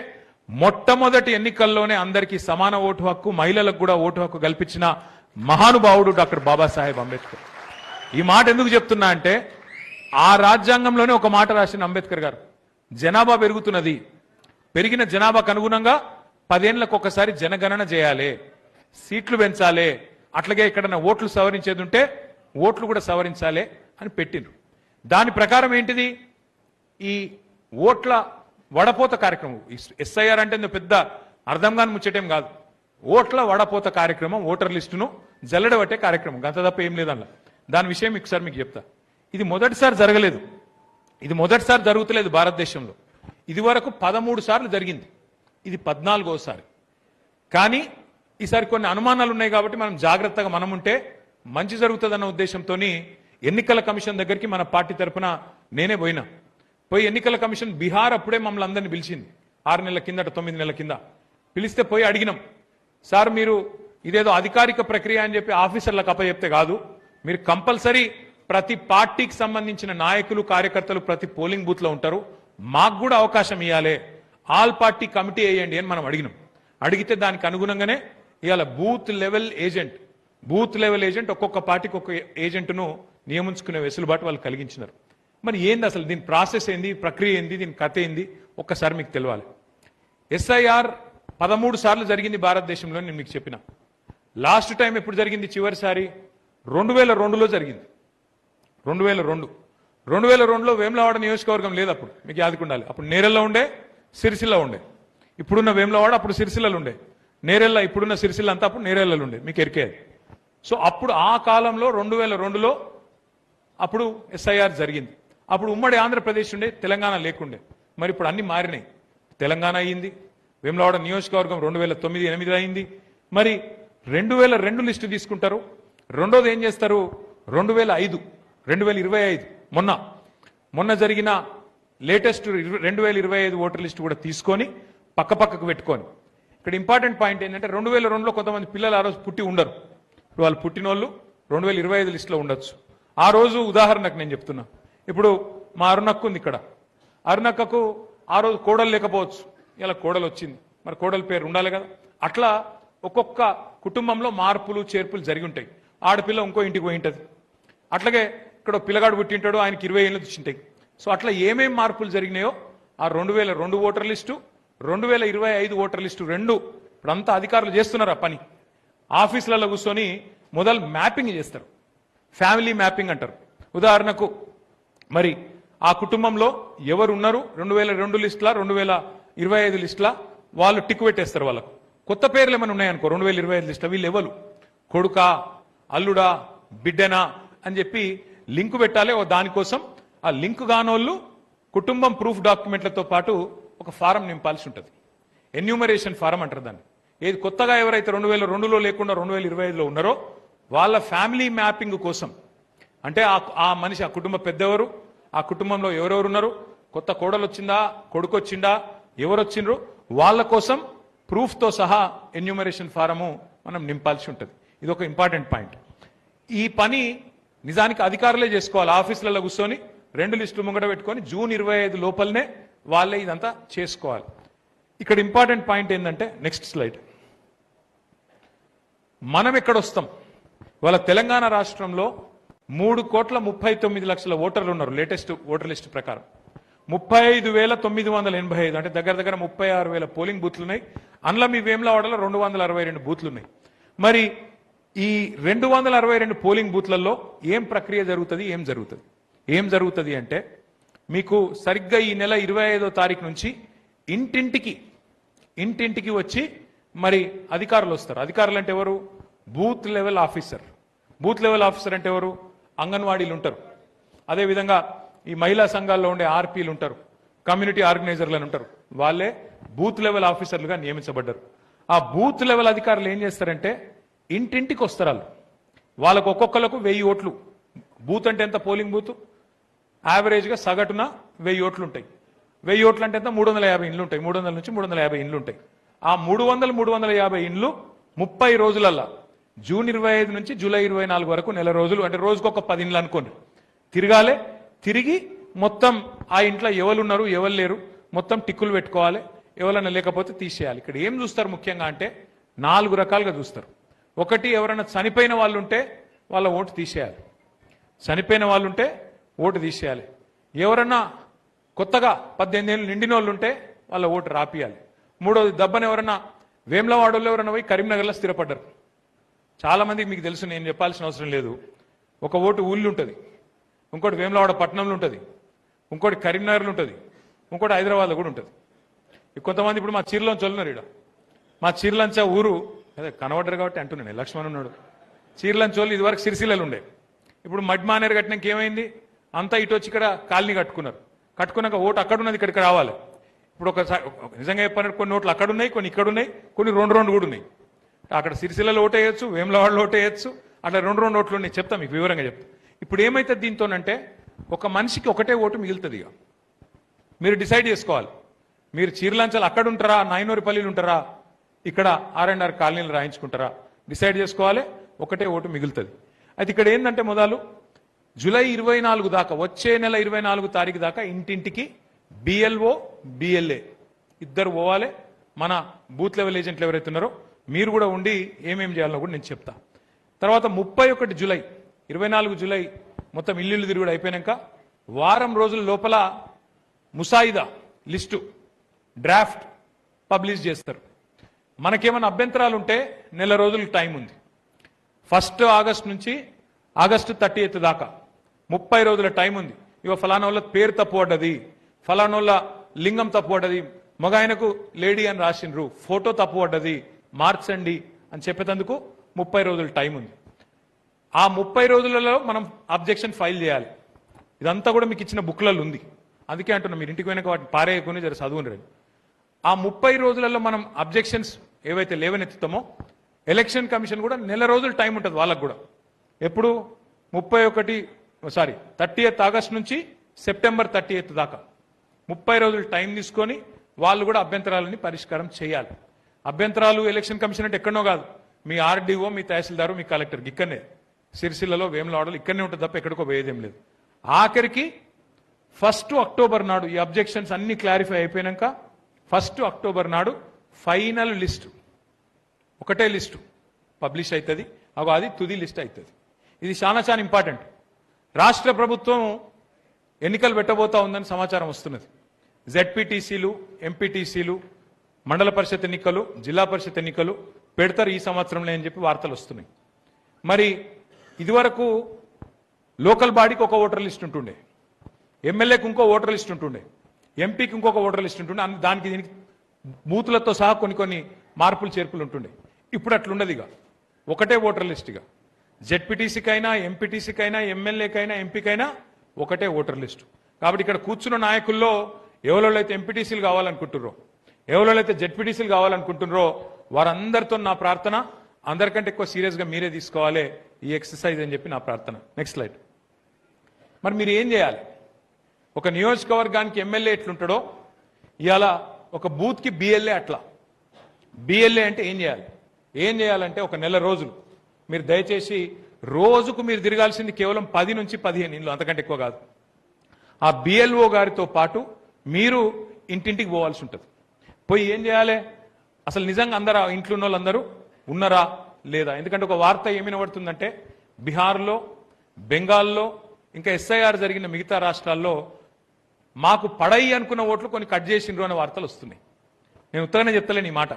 మొట్టమొదటి ఎన్నికల్లోనే అందరికీ సమాన ఓటు హక్కు, మహిళలకు కూడా ఓటు హక్కు కల్పించిన మహానుభావుడు డాక్టర్ బాబాసాహెబ్ అంబేద్కర్. ఈ మాట ఎందుకు చెప్తున్నా అంటే ఆ రాజ్యాంగంలోనే ఒక మాట రాసిన అంబేద్కర్ గారు, జనాభా పెరుగుతున్నది, పెరిగిన జనాభాకు అనుగుణంగా 10 ఏళ్లకు ఒకసారి జనగణన చేయాలి, సీట్లు పెంచాలి, అట్లాగే ఎక్కడన్నా ఓట్లు సవరించేది ఉంటే ఓట్లు కూడా సవరించాలి అని పెట్టిండ్రు. దాని ప్రకారం ఏంటిది, ఈ ఓట్ల వడపోత కార్యక్రమం. ఎస్ఐఆర్ అంటే పెద్ద అర్థం కాని ముచ్చటేం కాదు. ఓట్ల వడపోత కార్యక్రమం, ఓటర్ లిస్టును జల్లెడబట్టే కార్యక్రమం, గంత తప్ప ఏం లేదన్న. దాని విషయం ఒకసారి మీకు చెప్తా. ఇది మొదటిసారి జరగలేదు, ఇది మొదటిసారి జరుగుతలేదు భారతదేశంలో. ఇది వరకు 13 సార్లు జరిగింది, ఇది 14వసారి. కానీ ఈసారి కొన్ని అనుమానాలు ఉన్నాయి కాబట్టి మనం జాగ్రత్తగా మనం ఉంటే మంచి జరుగుతుందన్న ఉద్దేశంతో ఎన్నికల కమిషన్ దగ్గరికి మన పార్టీ తరఫున నేనే పోయి ఎన్నికల కమిషన్ బీహార్ అప్పుడే మమ్మల్ని అందరినీ పిలిచింది 6 నెలల కిందట 9 నెలల కింద పిలిస్తే పోయి అడిగినాం, సార్ మీరు ఇదేదో అధికారిక ప్రక్రియ అని చెప్పి ఆఫీసర్లకు అప్పచెప్తే కాదు, మీరు కంపల్సరీ ప్రతి పార్టీకి సంబంధించిన నాయకులు కార్యకర్తలు ప్రతి పోలింగ్ బూత్ లో ఉంటారు, మాకు కూడా అవకాశం ఇవ్వాలి, ఆల్ పార్టీ కమిటీ వేయండి అని మనం అడిగినాం. అడిగితే దానికి అనుగుణంగానే ఇవాళ బూత్ లెవెల్ ఏజెంట్ ఒక్కొక్క పార్టీకి ఒక్కొక్క ఏజెంట్ను నియమించుకునే వెసులుబాటు వాళ్ళు కలిగించినారు. మరి ఏంది అసలు దీని ప్రాసెస్ ఏంది, ప్రక్రియ ఏంది, దీని కథ ఏంది ఒక్కసారి మీకు తెలియాలి. ఎస్ఐఆర్ 13 సార్లు జరిగింది భారతదేశంలో. నేను మీకు చెప్పిన లాస్ట్ టైం ఎప్పుడు జరిగింది, చివరిసారి 2002లో జరిగింది. 2002లో వేములవాడ నియోజకవర్గం లేదు, అప్పుడు మీకు యాదకుండాలి. అప్పుడు నేరెల్లో ఉండే, సిరిసిల్ల ఉండే. ఇప్పుడున్న వేములవాడ అప్పుడు సిరిసిల్లలు ఉండే, నేరెళ్ళ ఇప్పుడున్న సిరిసిల్ల అంతా అప్పుడు నేరెళ్ళలు ఉండే, మీకు ఎరికేది. సో అప్పుడు ఆ కాలంలో 2002లో అప్పుడు ఎస్ఐఆర్ జరిగింది. అప్పుడు ఉమ్మడి ఆంధ్రప్రదేశ్ ఉండే, తెలంగాణ లేకుండే. మరి ఇప్పుడు అన్ని మారినాయి. తెలంగాణ అయింది, వేములవాడ నియోజకవర్గం 2009-8 అయింది. మరి 2002 లిస్టు తీసుకుంటారు. రెండోది ఏం చేస్తారు, 2025 మొన్న జరిగిన లేటెస్ట్ 2025 ఓటర్ లిస్టు కూడా తీసుకొని పక్కకు పెట్టుకొని, ఇక్కడ ఇంపార్టెంట్ పాయింట్ ఏంటంటే 2002లో కొంతమంది పిల్లలు ఆ రోజు పుట్టి ఉండరు. ఇప్పుడు వాళ్ళు పుట్టిన వాళ్ళు 2025 లిస్టులో ఉండొచ్చు. ఆ రోజు ఉదాహరణకు నేను చెప్తున్నా, ఇప్పుడు మా అరుణక్క ఉంది ఇక్కడ, అరుణక్కకు ఆ రోజు కోడలు లేకపోవచ్చు, ఇలా కోడలు వచ్చింది, మరి కోడల పేరు ఉండాలి కదా. అట్లా ఒక్కొక్క కుటుంబంలో మార్పులు చేర్పులు జరిగి ఉంటాయి. ఆడపిల్ల ఇంకో ఇంటికి పోయి ఉంటుంది, అట్లాగే ఇక్కడ పిల్లగాడు పుట్టింటాడు, ఆయనకి 20 ఏళ్ళు వచ్చింటాయి. సో అట్లా ఏమేం మార్పులు జరిగినాయో ఆ 2002 ఓటర్ లిస్టు, 2025 ఓటర్ లిస్టు రెండు ఇప్పుడంతా అధికారులు చేస్తున్నారు ఆ పని. ఆఫీసులలో కూర్చొని మొదలు మ్యాపింగ్ చేస్తారు, ఫ్యామిలీ మ్యాపింగ్ అంటారు. ఉదాహరణకు మరి ఆ కుటుంబంలో ఎవరు ఉన్నారు 2002 లిస్టులా 2025 లిస్టులా వాళ్ళు టిక్ పెట్టేస్తారు. వాళ్ళకు కొత్త పేర్లు ఏమైనా ఉన్నాయనుకో 2025 లిస్టులో, వీళ్ళు ఎవరు, కొడుకా, అల్లుడా, బిడ్డనా అని చెప్పి లింకు పెట్టాలి. దానికోసం ఆ లింక్ కానోళ్ళు కుటుంబం ప్రూఫ్ డాక్యుమెంట్లతో పాటు ఒక ఫారం నింపాల్సి ఉంటుంది. ఎన్యూమరేషన్ ఫారం అంటారు దాన్ని. ఏది కొత్తగా ఎవరైతే 2002లో లేకుండా 2025లో ఉన్నారో వాళ్ళ ఫ్యామిలీ మ్యాపింగ్ కోసం, అంటే ఆ మనిషి, ఆ కుటుంబ పెద్దెవరు, ఆ కుటుంబంలో ఎవరెవరు ఉన్నారు, కొత్త కోడలు వచ్చిందా, కొడుకు వచ్చిందా, ఎవరు వచ్చిండ్రు, వాళ్ళ కోసం ప్రూఫ్తో సహా ఎన్యూమరేషన్ ఫారము మనం నింపాల్సి ఉంటుంది. ఇది ఒక ఇంపార్టెంట్ పాయింట్. ఈ పని నిజానికి అధికారులే చేసుకోవాలి. ఆఫీసులలో కూర్చొని 2 లిస్టులు ముంగట పెట్టుకొని జూన్ 25 లోపలనే వాళ్ళే ఇదంతా చేసుకోవాలి. ఇక్కడ ఇంపార్టెంట్ పాయింట్ ఏంటంటే, నెక్స్ట్ స్లైడ్, మనం ఎక్కడొస్తాం. వాళ్ళ తెలంగాణ రాష్ట్రంలో 3,39,00,000 ఓటర్లు ఉన్నారు. లేటెస్ట్ ఓటర్ లిస్ట్ ప్రకారం 35,985, అంటే దగ్గర దగ్గర 36,000 పోలింగ్ బూత్లు ఉన్నాయి. అందులో మీ వేములవాడలో 262 బూత్లు ఉన్నాయి. మరి ఈ 262 పోలింగ్ బూత్లలో ఏం ప్రక్రియ జరుగుతుంది, ఏం జరుగుతుంది అంటే, మీకు సరిగ్గా ఈ నెల 25వ తారీఖు నుంచి ఇంటింటికి వచ్చి మరి అధికారులు వస్తారు. అధికారులు అంటే ఎవరు? Booth level officer. Booth level officer అంటే ఎవరు? అంగన్వాడీలు ఉంటారు. అదేవిధంగా ఈ మహిళా సంఘాల్లో ఉండే ఆర్పీలు ఉంటారు, కమ్యూనిటీ ఆర్గనైజర్లు ఉంటారు. వాళ్ళే బూత్ లెవెల్ ఆఫీసర్లుగా నియమించబడ్డారు. ఆ బూత్ లెవెల్ అధికారులు ఏం చేస్తారంటే, ఇంటింటికి వస్తారు. వాళ్ళకు ఒక్కొక్కలకు 1000 ఓట్లు. బూత్ అంటే ఎంత? పోలింగ్ బూత్ యావరేజ్గా సగటున 1000 ఓట్లు ఉంటాయి. 1000 ఓట్లు అంటే ఎంత? 350 ఇండ్లు ఉంటాయి. 300 నుంచి 350 ఇండ్లు ఉంటాయి. ఆ 350 ఇండ్లు 30 రోజులల్లా, జూన్ 25 నుంచి జూలై 24 వరకు, నెల రోజులు, అంటే రోజుకు ఒక 10 ఇండ్లు అనుకోండి, తిరగాలి. తిరిగి మొత్తం ఆ ఇంట్లో ఎవరు ఉన్నారు, ఎవరు లేరు, మొత్తం టిక్కులు పెట్టుకోవాలి. ఎవరైనా లేకపోతే తీసేయాలి. ఇక్కడ ఏం చూస్తారు ముఖ్యంగా అంటే, 4 రకాలుగా చూస్తారు. ఒకటి, ఎవరైనా చనిపోయిన వాళ్ళు ఉంటే వాళ్ళ ఓటు తీసేయాలి. చనిపోయిన వాళ్ళు ఉంటే ఓటు తీసేయాలి. ఎవరన్నా కొత్తగా 18 ఏళ్ళు నిండిన వాళ్ళు ఉంటే వాళ్ళ ఓటు రాపియాలి. మూడోది, దబ్బన ఎవరన్నా వేములవాడలో ఎవరన్నా పోయి కరీంనగర్లో స్థిరపడ్డారు. చాలా మందికి మీకు తెలుసు, నేను చెప్పాల్సిన అవసరం లేదు. ఒక ఓటు ఊళ్ళు ఉంటుంది, ఇంకోటి వేములవాడ పట్టణంలో ఉంటుంది, ఇంకోటి కరీంనగర్లో ఉంటుంది, ఇంకోటి హైదరాబాద్లో కూడా ఉంటుంది. కొంతమంది ఇప్పుడు మా చీరలోంచి వెళ్ళినారు. ఇక్కడ మా చీరలంచా ఊరు, అదే కనబడ్డారు కాబట్టి అంటున్నాను, లక్ష్మణ్ ఉన్నాడు. చీరలంచి వాళ్ళు ఇదివరకు సిరిసిల్లలు ఉండే, ఇప్పుడు మడ్మానేరు కట్టినాక ఏమైంది, అంతా ఇటు వచ్చి ఇక్కడ కాలనీ కట్టుకున్నారు. కట్టుకున్నాక ఓటు అక్కడ ఉన్నది ఇక్కడికి రావాలి. ఇప్పుడు ఒకసారి నిజంగా చెప్పాలంటే కొన్ని ఓట్లు అక్కడ ఉన్నాయి, కొన్ని ఇక్కడ ఉన్నాయి, కొన్ని 2 కూడా ఉన్నాయి. అక్కడ సిరిసిల్లలో ఓటు వేయచ్చు, వేములవాడలో ఓటు వేయచ్చు, అట్లా 2 ఓట్లు ఉన్నాయి. చెప్తా మీకు వివరంగా చెప్తా. ఇప్పుడు ఏమైతుంది దీంతోనంటే, ఒక మనిషికి ఒకటే ఓటు మిగులుతుంది. ఇక మీరు డిసైడ్ చేసుకోవాలి, మీరు చీరలంచాలు అక్కడ ఉంటారా, నాయనోరిపల్లిలు ఉంటారా, ఇక్కడ R&R కాలనీలు రాయించుకుంటారా, డిసైడ్ చేసుకోవాలి. ఒకటే ఓటు మిగులుతుంది. అయితే ఇక్కడ ఏంటంటే, మొదలు జూలై 24 దాకా, వచ్చే నెల 24 తారీఖు దాకా ఇంటింటికి BLO BLA ఇద్దరు పోవాలి. మన బూత్ లెవెల్ ఏజెంట్లు ఎవరైతే ఉన్నారో మీరు కూడా ఉండి ఏమేం చేయాలో కూడా నేను చెప్తా. తర్వాత 31 జూలై 24 జూలై మొత్తం ఇల్లు తిరుగుడు అయిపోయాక వారం రోజుల లోపల ముసాయిదా లిస్టు డ్రాఫ్ట్ పబ్లిష్ చేస్తారు. మనకేమైనా అభ్యంతరాలు ఉంటే నెల రోజులు టైం ఉంది. 1 ఆగస్టు నుంచి ఆగస్టు 30 దాకా 30 రోజుల టైం ఉంది. ఇక ఫలానా వాళ్ళ పేరు తప్పు పడ్డది, ఫలానా వాళ్ళ లింగం తప్పు పడ్డది, మగ ఆయనకు లేడీ అని రాసిండ్రు, ఫోటో తప్పు పడ్డది, మార్చండి అని చెప్పేందుకు 30 రోజుల టైం ఉంది. ఆ 30 రోజులలో మనం అబ్జెక్షన్ ఫైల్ చేయాలి. ఇదంతా కూడా మీకు ఇచ్చిన బుక్లలో ఉంది. అందుకే అంటున్నా, మీరు ఇంటికి పోయినాక వాటిని పారేయకొని జర చదువుని. ఆ 30 రోజులలో మనం అబ్జెక్షన్స్ ఏవైతే లేవనెత్తుతామో, ఎలక్షన్ కమిషన్ కూడా నెల రోజులు టైం ఉంటుంది వాళ్ళకు కూడా. ఎప్పుడు? 30th ఆగస్ట్ నుంచి సెప్టెంబర్ 30th దాకా 30 రోజులు టైం తీసుకొని వాళ్ళు కూడా అభ్యంతరాలని పరిష్కారం చేయాలి. అభ్యంతరాలు ఎలక్షన్ కమిషన్ అంటే ఎక్కడనో కాదు, మీ RDO, మీ తహసీల్దారు, మీ కలెక్టర్కి ఇక్కడనే, సిరిసిల్లలో, వేములవాడలో ఇక్కడనే ఉంటుంది తప్ప ఎక్కడికో పోయేదేం లేదు. ఆఖరికి 1 అక్టోబర్ నాడు ఈ అబ్జెక్షన్స్ అన్ని క్లారిఫై అయిపోయినాక 1 అక్టోబర్ నాడు ఫైనల్ లిస్టు, ఒకటే లిస్టు పబ్లిష్ అవుతుంది. అది తుది లిస్ట్ అవుతుంది. ఇది చాలా చాలా ఇంపార్టెంట్. రాష్ట్ర ప్రభుత్వం ఎన్నికలు పెట్టబోతా ఉందని సమాచారం వస్తున్నది. ZPTCలు, MPTCలు, మండల పరిషత్ ఎన్నికలు, జిల్లా పరిషత్ ఎన్నికలు పెడతారు ఈ సంవత్సరంలో అని చెప్పి వార్తలు వస్తున్నాయి. మరి ఇదివరకు లోకల్ బాడీకి ఒక ఓటర్ లిస్ట్ ఉంటుండే, ఎమ్మెల్యేకి ఇంకో ఓటర్ లిస్ట్ ఉంటుండే, ఎంపీకి ఇంకొక ఓటర్ లిస్ట్ ఉంటుండే. దానికి దీనికి బూతులతో సహా కొన్ని మార్పులు చేర్పులు ఉంటుండే. ఇప్పుడు అట్లుండదు. ఇక ఒకటే ఓటర్ లిస్ట్. ఇక ZPTCకైనా, MPTCకైనా, ఎమ్మెల్యేకైనా, ఎంపీకైనా ఒకటే ఓటర్ లిస్టు. కాబట్టి ఇక్కడ కూర్చున్న నాయకుల్లో ఎవరోళ్ళైతే ఎంపీటీసీలు కావాలనుకుంటున్నారో, ఎవరోళ్ళైతే జెడ్పీటీసీలు కావాలనుకుంటున్నారో వారందరితో నా ప్రార్థన, అందరికంటే ఎక్కువ సీరియస్గా మీరే తీసుకోవాలి ఈ ఎక్సర్సైజ్ అని చెప్పి నా ప్రార్థన. Next slide. మరి మీరు ఏం చేయాలి? ఒక నియోజకవర్గానికి ఎమ్మెల్యే ఎట్లుంటాడో ఇవాళ ఒక బూత్కి బిఎల్ఏ అట్లా. బిఎల్ఏ అంటే ఏం చేయాలి? ఏం చేయాలంటే ఒక నెల రోజులు మీరు దయచేసి రోజుకు మీరు తిరగాల్సింది కేవలం 10 నుంచి 15 ఇండ్లు, అంతకంటే ఎక్కువ కాదు. ఆ బిఎల్ఓ గారితో పాటు మీరు ఇంటింటికి పోవాల్సి ఉంటుంది. పోయి ఏం చేయాలి? అసలు నిజంగా అందరూ ఇంట్లో ఉన్న వాళ్ళందరూ ఉన్నారా లేదా? ఎందుకంటే ఒక వార్త ఏమి వినబడుతుందంటే బీహార్లో, బెంగాల్లో, ఇంకా ఎస్ఐఆర్ జరిగిన మిగతా రాష్ట్రాల్లో మాకు పడయి అనుకున్న ఓట్లు కొన్ని కట్ చేసిండ్రు అనే వార్తలు వస్తున్నాయి. నేను ఉత్తగానే చెప్తలేను ఈ మాట.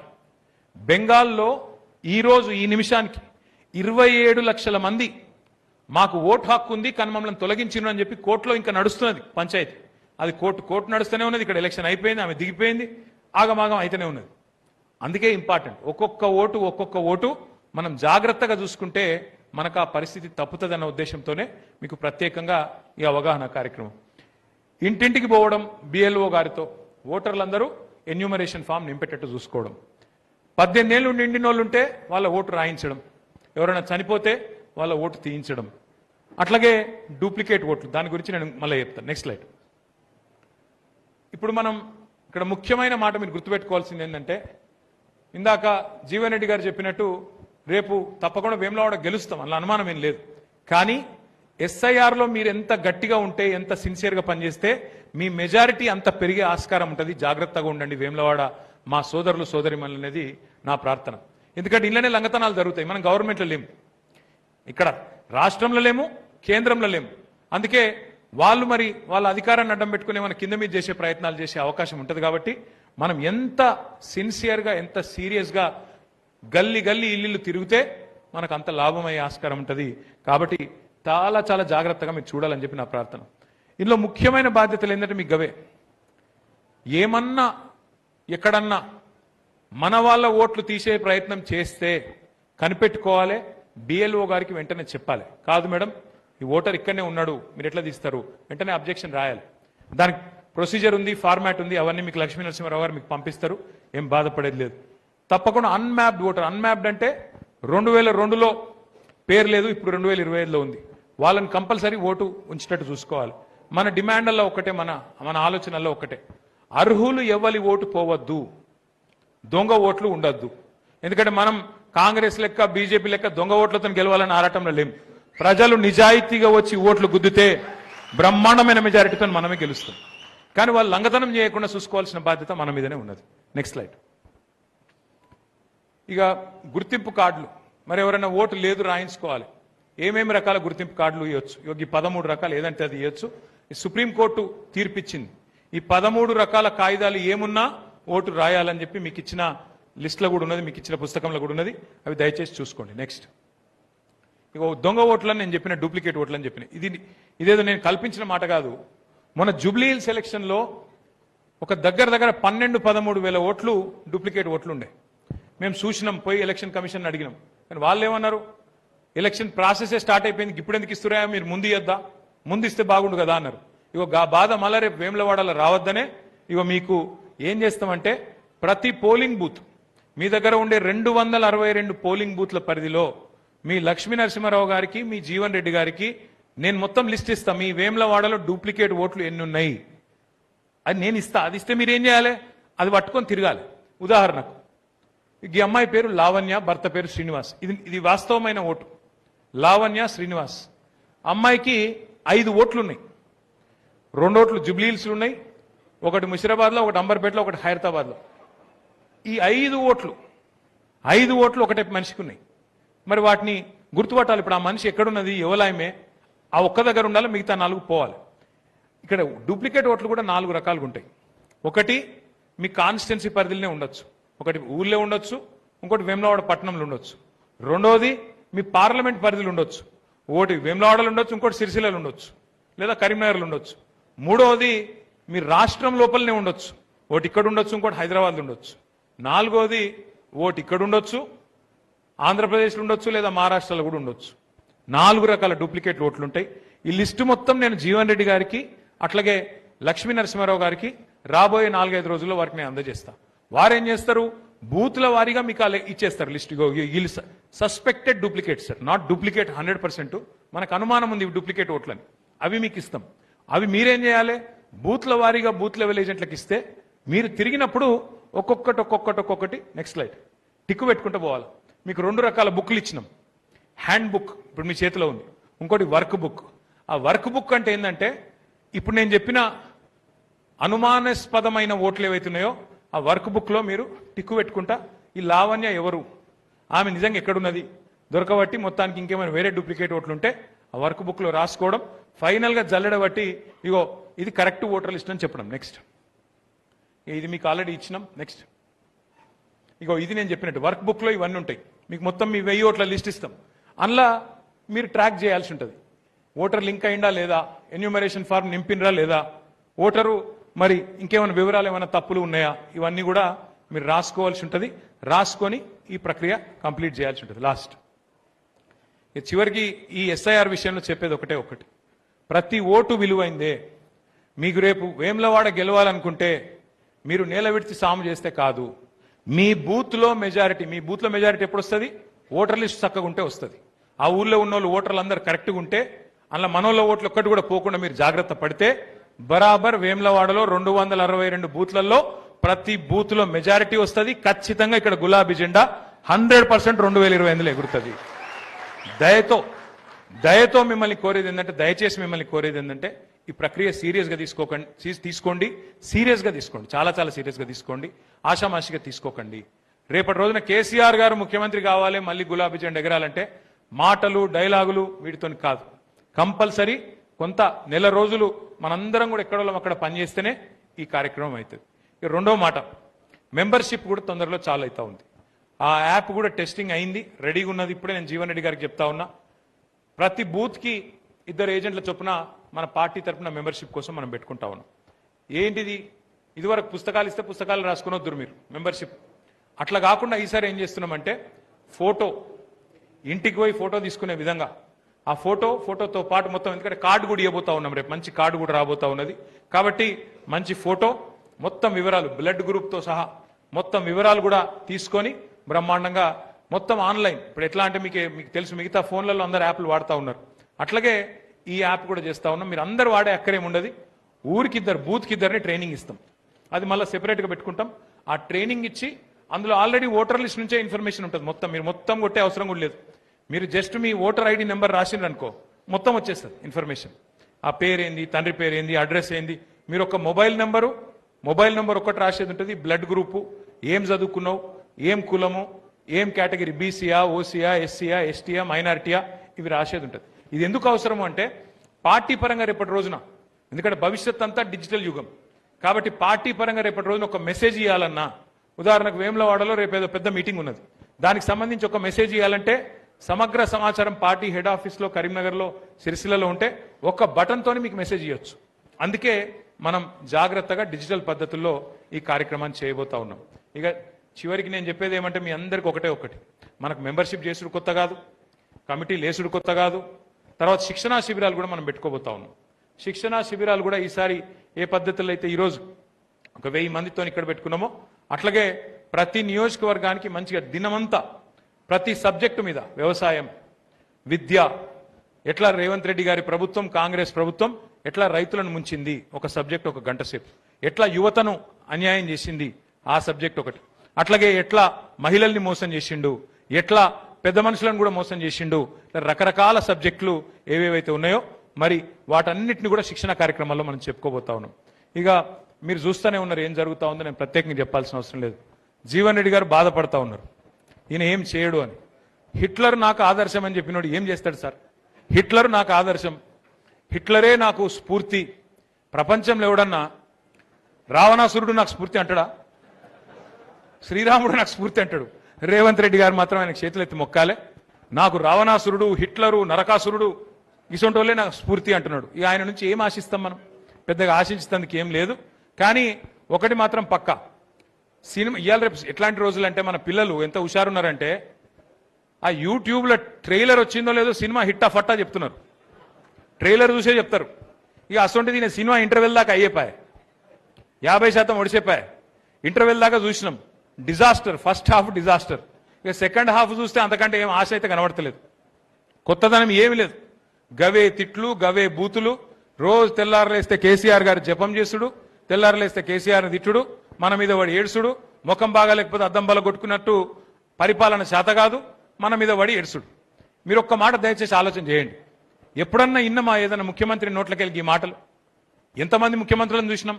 బెంగాల్లో ఈరోజు ఈ నిమిషానికి 27 లక్షల మంది మాకు ఓటు హక్కు ఉంది కానీ మమ్మల్ని తొలగించిండ్రు అని చెప్పి కోర్టులో ఇంకా నడుస్తున్నది పంచాయతీ. అది కోర్టు నడుస్తూనే ఉన్నది. ఇక్కడ ఎలక్షన్ అయిపోయింది, ఆమె దిగిపోయింది, ఆగమాగం అయితేనే ఉన్నది. అందుకే ఇంపార్టెంట్, ఒక్కొక్క ఓటు మనం జాగ్రత్తగా చూసుకుంటే మనకు ఆ పరిస్థితి తప్పుతుందన్న ఉద్దేశంతోనే మీకు ప్రత్యేకంగా ఈ అవగాహన కార్యక్రమం. ఇంటింటికి పోవడం బిఎల్ఓ గారితో, ఓటర్లందరూ ఎన్యూమరేషన్ ఫామ్ నింపేటట్టు చూసుకోవడం, 18 ఏళ్ళు నిండిన వాళ్ళు ఉంటే వాళ్ళ ఓటు రాయించడం, ఎవరైనా చనిపోతే వాళ్ళ ఓటు తీయించడం, అట్లాగే డూప్లికేట్ ఓట్లు, దాని గురించి నేను మళ్ళీ చెప్తాను. Next slide. ఇప్పుడు మనం ఇక్కడ ముఖ్యమైన మాట మీరు గుర్తుపెట్టుకోవాల్సింది ఏంటంటే, ఇందాక జీవన్ రెడ్డి గారు చెప్పినట్టు రేపు తప్పకుండా వేములవాడ గెలుస్తాం, అలా అనుమానం ఏం లేదు. కానీ ఎస్ఐఆర్లో మీరు ఎంత గట్టిగా ఉంటే, ఎంత సిన్సియర్గా పనిచేస్తే మీ మెజారిటీ అంత పెరిగే ఆస్కారం ఉంటుంది. జాగ్రత్తగా ఉండండి వేములవాడ మా సోదరులు సోదరిమణులు అనేది నా ప్రార్థన. ఎందుకంటే ఇళ్ళనే లంగతనాలు జరుగుతాయి. మనం గవర్నమెంట్లో లేము, ఇక్కడ రాష్ట్రంలో లేము, కేంద్రంలో లేము. అందుకే వాళ్ళు మరి వాళ్ళ అధికారాన్ని అడ్డం పెట్టుకుని మన కింద మీద చేసే ప్రయత్నాలు చేసే అవకాశం ఉంటుంది. కాబట్టి మనం ఎంత సిన్సియర్గా, ఎంత సీరియస్గా గల్లీ ఇల్లు తిరిగితే మనకు అంత లాభమయ్యే ఆస్కారం ఉంటుంది. కాబట్టి చాలా చాలా జాగ్రత్తగా మీరు చూడాలని చెప్పి నా ప్రార్థన. ఇందులో ముఖ్యమైన బాధ్యతలు ఏంటంటే మీకు గవే, ఏమన్నా ఎక్కడన్నా మన వాళ్ళ ఓట్లు తీసే ప్రయత్నం చేస్తే కనిపెట్టుకోవాలి, బిఎల్ఓ గారికి వెంటనే చెప్పాలి. కాదు మేడం ఈ ఓటర్ ఇక్కడనే ఉన్నాడు, మీరు ఎట్లా తీస్తారు, వెంటనే అబ్జెక్షన్ రాయాలి. దానికి ప్రొసీజర్ ఉంది, ఫార్మాట్ ఉంది, అవన్నీ మీకు లక్ష్మీ నరసింహారావు గారు మీకు పంపిస్తారు, ఏం బాధపడేది లేదు. తప్పకుండా అన్మ్యాప్డ్ ఓటర్, అన్మ్యాప్డ్ అంటే 2002లో పేరు లేదు, ఇప్పుడు 2025లో ఉంది, వాళ్ళని కంపల్సరీ ఓటు ఉంచేటట్టు చూసుకోవాలి. మన డిమాండ్లలో ఒకటే, మన ఆలోచనల్లో ఒకటే, అర్హులు ఎవరి ఓటు పోవద్దు, దొంగ ఓట్లు ఉండద్దు. ఎందుకంటే మనం కాంగ్రెస్ లెక్క బీజేపీ లెక్క దొంగ ఓట్లతో గెలవాలని ఆరాటంలో లేము. ప్రజలు నిజాయితీగా వచ్చి ఓట్లు గుద్దితే బ్రహ్మాండమైన మెజారిటీతో మనమే గెలుస్తాం. కానీ వాళ్ళు లంగతనం చేయకుండా చూసుకోవాల్సిన బాధ్యత మన మీదనే ఉన్నది. Next slide. ఇక గుర్తింపు కార్డులు, మరి ఎవరైనా ఓటు లేదు రాయించుకోవాలి. ఏమేమి రకాల గుర్తింపు కార్డులు ఇవ్వచ్చు? ఈ 13 రకాలు ఏదంటే అది ఇవ్వచ్చు. సుప్రీంకోర్టు తీర్పిచ్చింది, ఈ 13 రకాల కాయిదాలు ఏమున్నా ఓటు రాయాలని చెప్పి మీకు ఇచ్చిన లిస్టులో కూడా ఉన్నది, మీకు ఇచ్చిన పుస్తకంలో కూడా ఉన్నది, అవి దయచేసి చూసుకోండి. నెక్స్ట్. ఇక దొంగ ఓట్లని నేను చెప్పిన, డూప్లికేట్ ఓట్లని చెప్పిన, ఇదేదో నేను కల్పించిన మాట కాదు. మొన్న జూబ్లీ హిల్స్ ఎలక్షన్లో ఒక దగ్గర 12-13 వేల ఓట్లు డూప్లికేట్ ఓట్లు ఉండే. మేము చూసినాం, పోయి ఎలక్షన్ కమిషన్ అడిగినాం. కానీ వాళ్ళు ఏమన్నారు, ఎలక్షన్ ప్రాసెసే స్టార్ట్ అయిపోయింది, ఇప్పుడు ఎందుకు ఇస్తురా, మీరు ముందు ఇద్దా, ముందు ఇస్తే బాగుండు కదా అన్నారు. ఇగో బాధ మళ్ళా రేపు వేములవాడలో రావద్దనే ఇగో మీకు ఏం చేస్తామంటే, ప్రతి పోలింగ్ బూత్ మీ దగ్గర ఉండే 262 పోలింగ్ బూత్ల పరిధిలో మీ లక్ష్మీ నరసింహారావు గారికి, మీ జీవన్ రెడ్డి గారికి నేను మొత్తం లిస్ట్ ఇస్తా, మీ వేములవాడలో డూప్లికేట్ ఓట్లు ఎన్ని ఉన్నాయి అది నేను ఇస్తా. అది ఇస్తే మీరు ఏం చేయాలి, అది పట్టుకొని తిరగాలి. ఉదాహరణకు ఈ అమ్మాయి పేరు లావణ్య, భర్త పేరు శ్రీనివాస్, ఇది వాస్తవమైన ఓటు. లావణ్య శ్రీనివాస్ అమ్మాయికి 5 ఓట్లు ఉన్నాయి. 2 ఓట్లు జూబ్లీ హిల్స్లో ఉన్నాయి, ఒకటి ముషిరాబాద్లో, ఒకటి అంబర్పేటలో, ఒకటి హైదరాబాద్లో. ఈ 5 ఓట్లు ఒకటే మనిషికి ఉన్నాయి. మరి వాటిని గుర్తుపట్టాలి. ఇప్పుడు ఆ మనిషి ఎక్కడున్నది, ఎవలాయమే, ఆ ఒక్క దగ్గర ఉండాలి, మిగతా 4 పోవాలి. ఇక్కడ డూప్లికేట్ ఓట్లు కూడా 4 రకాలుగా ఉంటాయి. ఒకటి మీ కాన్స్టిట్యున్సీ పరిధిలోనే ఉండొచ్చు, ఒకటి ఊళ్ళో ఉండొచ్చు, ఇంకోటి వేములవాడ పట్టణంలో ఉండొచ్చు, రెండోది మీ పార్లమెంట్ పరిధిలో ఉండొచ్చు, ఒకటి వేములవాడలో ఉండొచ్చు, ఇంకోటి సిరిసిల్లలో ఉండొచ్చు, లేదా కరీంనగర్లో ఉండొచ్చు, మూడోది మీ రాష్ట్రం లోపలనే ఉండొచ్చు, ఒకటి ఇక్కడ ఉండొచ్చు, ఇంకోటి హైదరాబాద్లో ఉండొచ్చు, నాలుగోది ఒకటి ఇక్కడ ఉండొచ్చు, ఆంధ్రప్రదేశ్లో ఉండొచ్చు, లేదా మహారాష్ట్రలో కూడా ఉండొచ్చు. 4 రకాల డూప్లికేట్ ఓట్లు ఉంటాయి. ఈ లిస్టు మొత్తం నేను జీవన్ రెడ్డి గారికి, అట్లాగే లక్ష్మీ నరసింహారావు గారికి రాబోయే 4-5 రోజుల్లో వారికి నేను అందజేస్తా. వారు ఏం చేస్తారు, బూత్ల వారీగా మీకు ఇచ్చేస్తారు లిస్ట్. వీళ్ళు suspected duplicate sir, not duplicate 100%. మనకు అనుమానం ఉంది డూప్లికేట్ ఓట్లని, అవి మీకు ఇస్తాం. అవి మీరేం చేయాలి, బూత్ల వారీగా బూత్ లెవెల్ ఏజెంట్లకు ఇస్తే మీరు తిరిగినప్పుడు ఒక్కొక్కటి నెక్స్ట్ స్లైడ్ టిక్కు పెట్టుకుంటూ పోవాలి. మీకు 2 రకాల బుక్లు ఇచ్చినాం. హ్యాండ్ బుక్ ఇప్పుడు మీ చేతిలో ఉంది, ఇంకోటి వర్క్ బుక్. ఆ వర్క్ బుక్ అంటే ఏంటంటే ఇప్పుడు నేను చెప్పిన అనుమానాస్పదమైన ఓట్లు ఏవైతున్నాయో ఆ వర్క్ బుక్లో మీరు టిక్కు పెట్టుకుంటా ఈ లావణ్య ఎవరు, ఆమె నిజంగా ఎక్కడున్నది దొరకబట్టి మొత్తానికి ఇంకేమైనా వేరే డూప్లికేట్ ఓట్లు ఉంటే ఆ వర్క్ బుక్లో రాసుకోవడం, ఫైనల్గా జల్లెడబట్టి ఇగో ఇది కరెక్ట్ ఓటర్ లిస్ట్ అని చెప్పడం. నెక్స్ట్ ఇది మీకు ఆల్రెడీ ఇచ్చినాం. నెక్స్ట్ ఇగో ఇది నేను చెప్పినట్టు వర్క్ బుక్లో ఇవన్నీ ఉంటాయి. మీకు మొత్తం మీ 1000 ఓట్ల లిస్ట్ ఇస్తాం. అందులో మీరు ట్రాక్ చేయాల్సి ఉంటుంది, ఓటర్ లింక్ అయిందా లేదా, ఎన్యూమరేషన్ ఫార్మ్ నింపినరా లేదా, ఓటరు మరి ఇంకేమైనా వివరాలు ఏమైనా తప్పులు ఉన్నాయా, ఇవన్నీ కూడా మీరు రాసుకోవాల్సి ఉంటుంది. రాసుకొని ఈ ప్రక్రియ కంప్లీట్ చేయాల్సి ఉంటుంది. లాస్ట్ చివరికి ఈ ఎస్ఐఆర్ విషయంలో చెప్పేది ఒకటి, ప్రతి ఓటు విలువైందే. మీకు రేపు వేములవాడ గెలవాలనుకుంటే మీరు నేల విడిచి సాము చేస్తే కాదు, మీ బూత్లో మెజారిటీ, మీ బూత్లో మెజారిటీ ఎప్పుడు వస్తుంది, ఓటర్ లిస్ట్ చక్కగా ఉంటే వస్తుంది. ఆ ఊళ్ళో ఉన్న వాళ్ళు ఓటర్లు అందరూ కరెక్ట్గా ఉంటే, అందులో మనోళ్ళ ఓట్లు ఒక్కటి కూడా పోకుండా మీరు జాగ్రత్త పడితే బరాబర్ వేములవాడలో 262 బూత్లలో ప్రతి బూత్ లో మెజారిటీ వస్తుంది. ఖచ్చితంగా ఇక్కడ గులాబీ జెండా 100% 2025లో ఎగురుతుంది. దయతో మిమ్మల్ని కోరేది ఏంటంటే, దయచేసి మిమ్మల్ని కోరేది ఏంటంటే ఈ ప్రక్రియ సీరియస్గా తీసుకోండి, సీరియస్గా తీసుకోండి, చాలా సీరియస్గా తీసుకోండి, ఆషామాషిగా తీసుకోకండి. రేపటి రోజున కేసీఆర్ గారు ముఖ్యమంత్రి కావాలి, మళ్ళీ గులాబీ జెండా ఎగరాలంటే మాటలు డైలాగులు వీటితో కాదు, కంపల్సరీ కొంత నెల రోజులు మనందరం కూడా ఎక్కడో అక్కడ పనిచేస్తేనే ఈ కార్యక్రమం అవుతుంది. ఇక రెండో మాట, మెంబర్షిప్ కూడా తొందరలో చాలా అవుతా ఉంది. ఆ యాప్ కూడా టెస్టింగ్ అయింది, రెడీగా ఉన్నది. ఇప్పుడే నేను జీవన్ రెడ్డి గారికి చెప్తా ఉన్నా, ప్రతి బూత్కి 2 ఏజెంట్ల చొప్పున మన పార్టీ తరఫున మెంబర్షిప్ కోసం మనం పెట్టుకుంటా ఉన్నాం. ఏంటిది, ఇదివరకు పుస్తకాలు ఇస్తే పుస్తకాలు రాసుకుని వద్దురు మీరు మెంబర్షిప్, అట్లా కాకుండా ఈసారి ఏం చేస్తున్నామంటే ఫోటో, ఇంటికి పోయి ఫోటో తీసుకునే విధంగా ఆ ఫోటోతో పాటు మొత్తం, ఎందుకంటే కార్డు కూడా ఇవ్వబోతా ఉన్నాం, రేపు మంచి కార్డు కూడా రాబోతా ఉన్నది. కాబట్టి మంచి ఫోటో, మొత్తం వివరాలు, బ్లడ్ గ్రూప్తో సహా మొత్తం వివరాలు కూడా తీసుకొని బ్రహ్మాండంగా మొత్తం ఆన్లైన్. ఇప్పుడు ఎట్లా అంటే మీకు తెలుసు, మిగతా ఫోన్లలో అందరు యాప్లు వాడుతూ ఉన్నారు, అట్లాగే ఈ యాప్ కూడా చేస్తా ఉన్నాం. మీరు అందరు వాడే అక్కరేముండదు, ఊరికి 2 బూత్కి 2 ట్రైనింగ్ ఇస్తాం. అది మళ్ళీ సెపరేట్గా పెట్టుకుంటాం. ఆ ట్రైనింగ్ ఇచ్చి అందులో ఆల్రెడీ ఓటర్ లిస్ట్ నుంచే ఇన్ఫర్మేషన్ ఉంటుంది మొత్తం. మీరు మొత్తం కొట్టే అవసరం కూడా లేదు. మీరు జస్ట్ మీ ఓటర్ ఐడి నెంబర్ రాసిండ్రు అనుకో, మొత్తం వచ్చేస్తుంది ఇన్ఫర్మేషన్. ఆ పేరేంది, తండ్రి పేరేంది, అడ్రస్ ఏంది, మీరు ఒక మొబైల్ నెంబర్ ఒకటి రాసేది ఉంటుంది, బ్లడ్ గ్రూపు, ఏం చదువుకున్నావు, ఏం కులము, ఏం కేటగిరీ, బీసీయా, ఓసీయా, ఎస్సీయా, ఎస్టీయా, మైనారిటీయా, ఇవి రాసేది ఉంటుంది. ఇది ఎందుకు అవసరము అంటే పార్టీ పరంగా రేపటి రోజున, ఎందుకంటే భవిష్యత్ అంతా డిజిటల్ యుగం కాబట్టి పార్టీ పరంగా రేపటి రోజున ఒక మెసేజ్ ఇవ్వాలన్నా, ఉదాహరణకు వేములవాడలో రేపు ఏదో పెద్ద మీటింగ్ ఉన్నది, దానికి సంబంధించి ఒక మెసేజ్ ఇవ్వాలంటే సమగ్ర సమాచారం పార్టీ హెడ్ ఆఫీస్లో కరీంనగర్లో, సిరిసిల్లలో ఉంటే ఒక బటన్తోనే మీకు మెసేజ్ ఇవ్వచ్చు. అందుకే మనం జాగ్రత్తగా డిజిటల్ పద్ధతుల్లో ఈ కార్యక్రమాన్ని చేయబోతా ఉన్నాం. ఇక చివరికి నేను చెప్పేది ఏమంటే, మీ అందరికి ఒకటి, మనకు మెంబర్షిప్ చేసుడు కొత్త కాదు, కమిటీ లేసుడు కొత్త కాదు, తర్వాత శిక్షణా శిబిరాలు కూడా మనం పెట్టుకోబోతా ఉన్నాం. శిక్షణా శిబిరాలు కూడా ఈసారి ఏ పద్ధతుల్లో అయితే ఈరోజు ఒక 1000 మందితో ఇక్కడ పెట్టుకున్నామో, అట్లాగే ప్రతి నియోజకవర్గానికి మంచిగా దినమంతా ప్రతి సబ్జెక్టు మీద, వ్యవసాయం, విద్య, ఎట్లా రేవంత్ రెడ్డి గారి ప్రభుత్వం, కాంగ్రెస్ ప్రభుత్వం ఎట్లా రైతులను ముంచింది ఒక సబ్జెక్ట్, 1 గంట సేపు, ఎట్లా యువతను అన్యాయం చేసింది ఆ సబ్జెక్ట్ ఒకటి, అట్లాగే ఎట్లా మహిళల్ని మోసం చేసిండు, ఎట్లా పెద్ద మనుషులను కూడా మోసం చేసిండు, రకరకాల సబ్జెక్టులు ఏవేవైతే ఉన్నాయో మరి వాటన్నిటిని కూడా శిక్షణ కార్యక్రమాల్లో మనం చెప్పుకోబోతా ఉన్నాం. ఇక మీరు చూస్తూనే ఉన్నారు ఏం జరుగుతూ ఉందో, నేను ప్రత్యేకంగా చెప్పాల్సిన అవసరం లేదు. జీవన్ రెడ్డి గారు బాధపడతా ఉన్నారు, ఈయన ఏం చేయడు అని. హిట్లర్ నాకు ఆదర్శం అని చెప్పినోడు ఏం చేస్తాడు సార్? హిట్లర్ నాకు ఆదర్శం, హిట్లరే నాకు స్ఫూర్తి. ప్రపంచంలో ఎవడన్నా రావణాసురుడు నాకు స్ఫూర్తి అంటాడా? శ్రీరాముడు నాకు స్ఫూర్తి అంటాడు. రేవంత్ రెడ్డి గారు మాత్రం ఆయనకు చేతులెత్తి మొక్కాలే, నాకు రావణాసురుడు, హిట్లరు, నరకాసురుడు ఇసొంటి వాళ్ళే నాకు స్ఫూర్తి అంటున్నాడు. ఇక ఆయన నుంచి ఏం ఆశిస్తాం మనం? పెద్దగా ఆశించేందుకు ఏం లేదు. కానీ ఒకటి మాత్రం పక్కా, సినిమా ఇవాళ రేపు ఎట్లాంటి రోజులు అంటే మన పిల్లలు ఎంత హుషారున్నారంటే, ఆ యూట్యూబ్లో ట్రైలర్ వచ్చిందో లేదో సినిమా హిట్టా ఫట్టా చెప్తున్నారు, ట్రైలర్ చూసే చెప్తారు. ఇక అసొంటిది నేను సినిమా ఇంటర్వెల్ దాకా అయ్యేపాయ. 50% ఒడిసిపోయాయి. ఇంటర్వెల్ దాకా చూసినాం. డిజాస్టర్. First half disaster. ఇక సెకండ్ హాఫ్ చూస్తే అంతకంటే ఏం ఆశ అయితే కనబడతలేదు. కొత్తదనం ఏమి లేదు. గవే తిట్లు, గవే బూతులు. రోజు తెల్లారలేస్తే కేసీఆర్ గారు జపం చేసుడు, తెల్లారలేస్తే కేసీఆర్ని తిట్టుడు, మన మీద వాడు ఏడ్చుడు, ముఖం బాగా లేకపోతే అద్దం బల కొట్టుకున్నట్టు పరిపాలన శాత కాదు, మన మీద వాడి ఏడ్చుడు. మీరు ఒక్క మాట దయచేసి ఆలోచన చేయండి. ఎప్పుడన్నా ఇన్నమా ఏదైనా ముఖ్యమంత్రి నోట్లకెళ్ళి ఈ మాటలు? ఎంతమంది ముఖ్యమంత్రులను చూసినాం?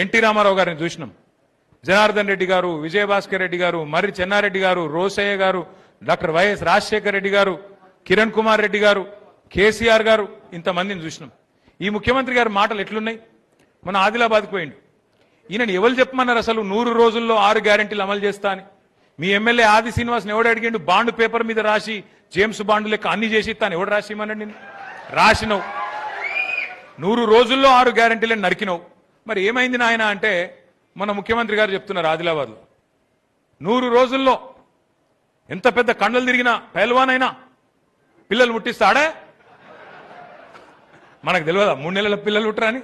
ఎన్టీ రామారావు గారిని చూసినాం, జనార్దన్ రెడ్డి గారు, విజయభాస్కర్ రెడ్డి గారు, మర్రి చెన్నారెడ్డి గారు, రోసయ్య గారు, డాక్టర్ వైఎస్ రాజశేఖర రెడ్డి గారు, కిరణ్ కుమార్ రెడ్డి గారు, కేసీఆర్ గారు, ఇంతమందిని చూసినాం. ఈ ముఖ్యమంత్రి గారి మాటలు ఎట్లున్నాయి? మన ఆదిలాబాద్కి పోయిండు. ఈయనని ఎవరు చెప్పమన్నారు అసలు 100 రోజుల్లో 6 గ్యారెంటీలు అమలు చేస్తా అని? మీ ఎమ్మెల్యే ఆది శ్రీనివాస్ని ఎవడు అడిగిండు? బాండ్ పేపర్ మీద రాసి జేమ్స్ బాండ్ లెక్క అన్ని చేసి ఇస్తాను ఎవడు రాసిమన్నాడు? నేను రాసినవు. 100 రోజుల్లో 6 గ్యారెంటీలను నరికినవు. మరి ఏమైంది నాయన అంటే మన ముఖ్యమంత్రి గారు చెప్తున్నారు ఆదిలాబాద్లో 100 రోజుల్లో ఎంత పెద్ద కండలు తిరిగినా పైల్వానైనా పిల్లలు ముట్టిస్తాడే. మనకు తెలియదా 3 నెలల పిల్లలు పుట్టరా అని?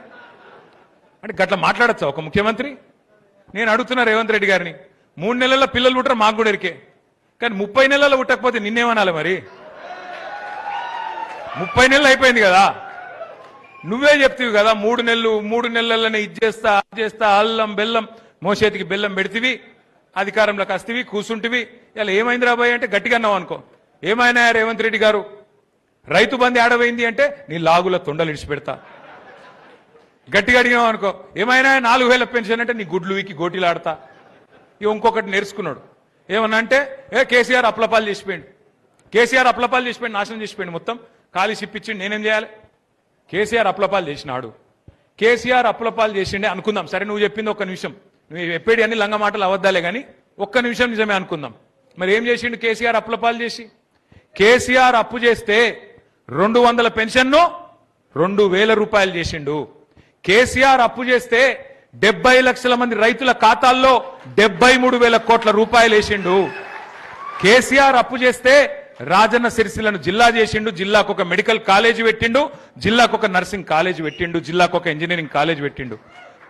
అంటే గట్లా మాట్లాడచ్చా ఒక ముఖ్యమంత్రి? నేను అడుగుతున్నా రేవంత్ రెడ్డి గారిని, 3 నెలల పిల్లలు పుట్టరా మాకు కూడా ఎరికే, కానీ 30 నెలలు పుట్టకపోతే నిన్నేమనాలి మరి? 30 నెలలు అయిపోయింది కదా, నువ్వే చెప్తివి కదా 3 నెలలనే ఇచ్చేస్తా చేస్తా, అల్లం బెల్లం మోసేతికి బెల్లం పెడితివి, అధికారంలోకి వస్తేవి కూర్చుంటివి. ఇలా ఏమైంది రాబోయే అంటే గట్టిగా అన్నావు అనుకో. ఏమైనా రేవంత్ రెడ్డి గారు రైతు బంధు ఆడవైంది అంటే నీ లాగుల తొండలు ఇడిచిపెడతా. గట్టిగా అడిగినావు అనుకో. ఏమైనా 4000 పెన్షన్ అంటే నీ గుడ్లు వీకి గోటీలు ఆడతా. ఇక ఇంకొకటి నేర్చుకున్నాడు. ఏమన్నా అంటే కేసీఆర్ అప్లపాలు చేసిపోయిండు, కేసీఆర్ అప్లపాలు చేసిపోయిండు, నాశనం చేసిపోయిండు, మొత్తం ఖాళీ సిప్పించిండు. నేనేం చేయాలి? కేసీఆర్ అప్లపాలు చేసినాడు. కేసీఆర్ అప్లపాలు చేసిండే అనుకుందాం. సరే నువ్వు చెప్పింది ఒక్క నిమిషం, నువ్వు చెప్పేది అన్ని లంగ మాటలు అవద్దాలే కానీ ఒక్క నిమిషం నిజమే అనుకుందాం. మరి ఏం చేసిండు కేసీఆర్ అప్లపాలు చేసి? కేసీఆర్ అప్పు చేస్తే 200 పెన్షన్ను 2000 రూపాయలు చేసిండు. కేసీఆర్ అప్పు చేస్తే 70 లక్షల మంది రైతుల ఖాతాల్లో 73,000 కోట్ల రూపాయలు వేసిండు. కేసీఆర్ అప్పు చేస్తే రాజన్న సిరిసిల్లను జిల్లా చేసిండు, జిల్లాకు ఒక మెడికల్ కాలేజీ పెట్టిండు, జిల్లాకు ఒక నర్సింగ్ కాలేజీ పెట్టిండు, జిల్లాకు ఒక ఇంజనీరింగ్ కాలేజీ పెట్టిండు.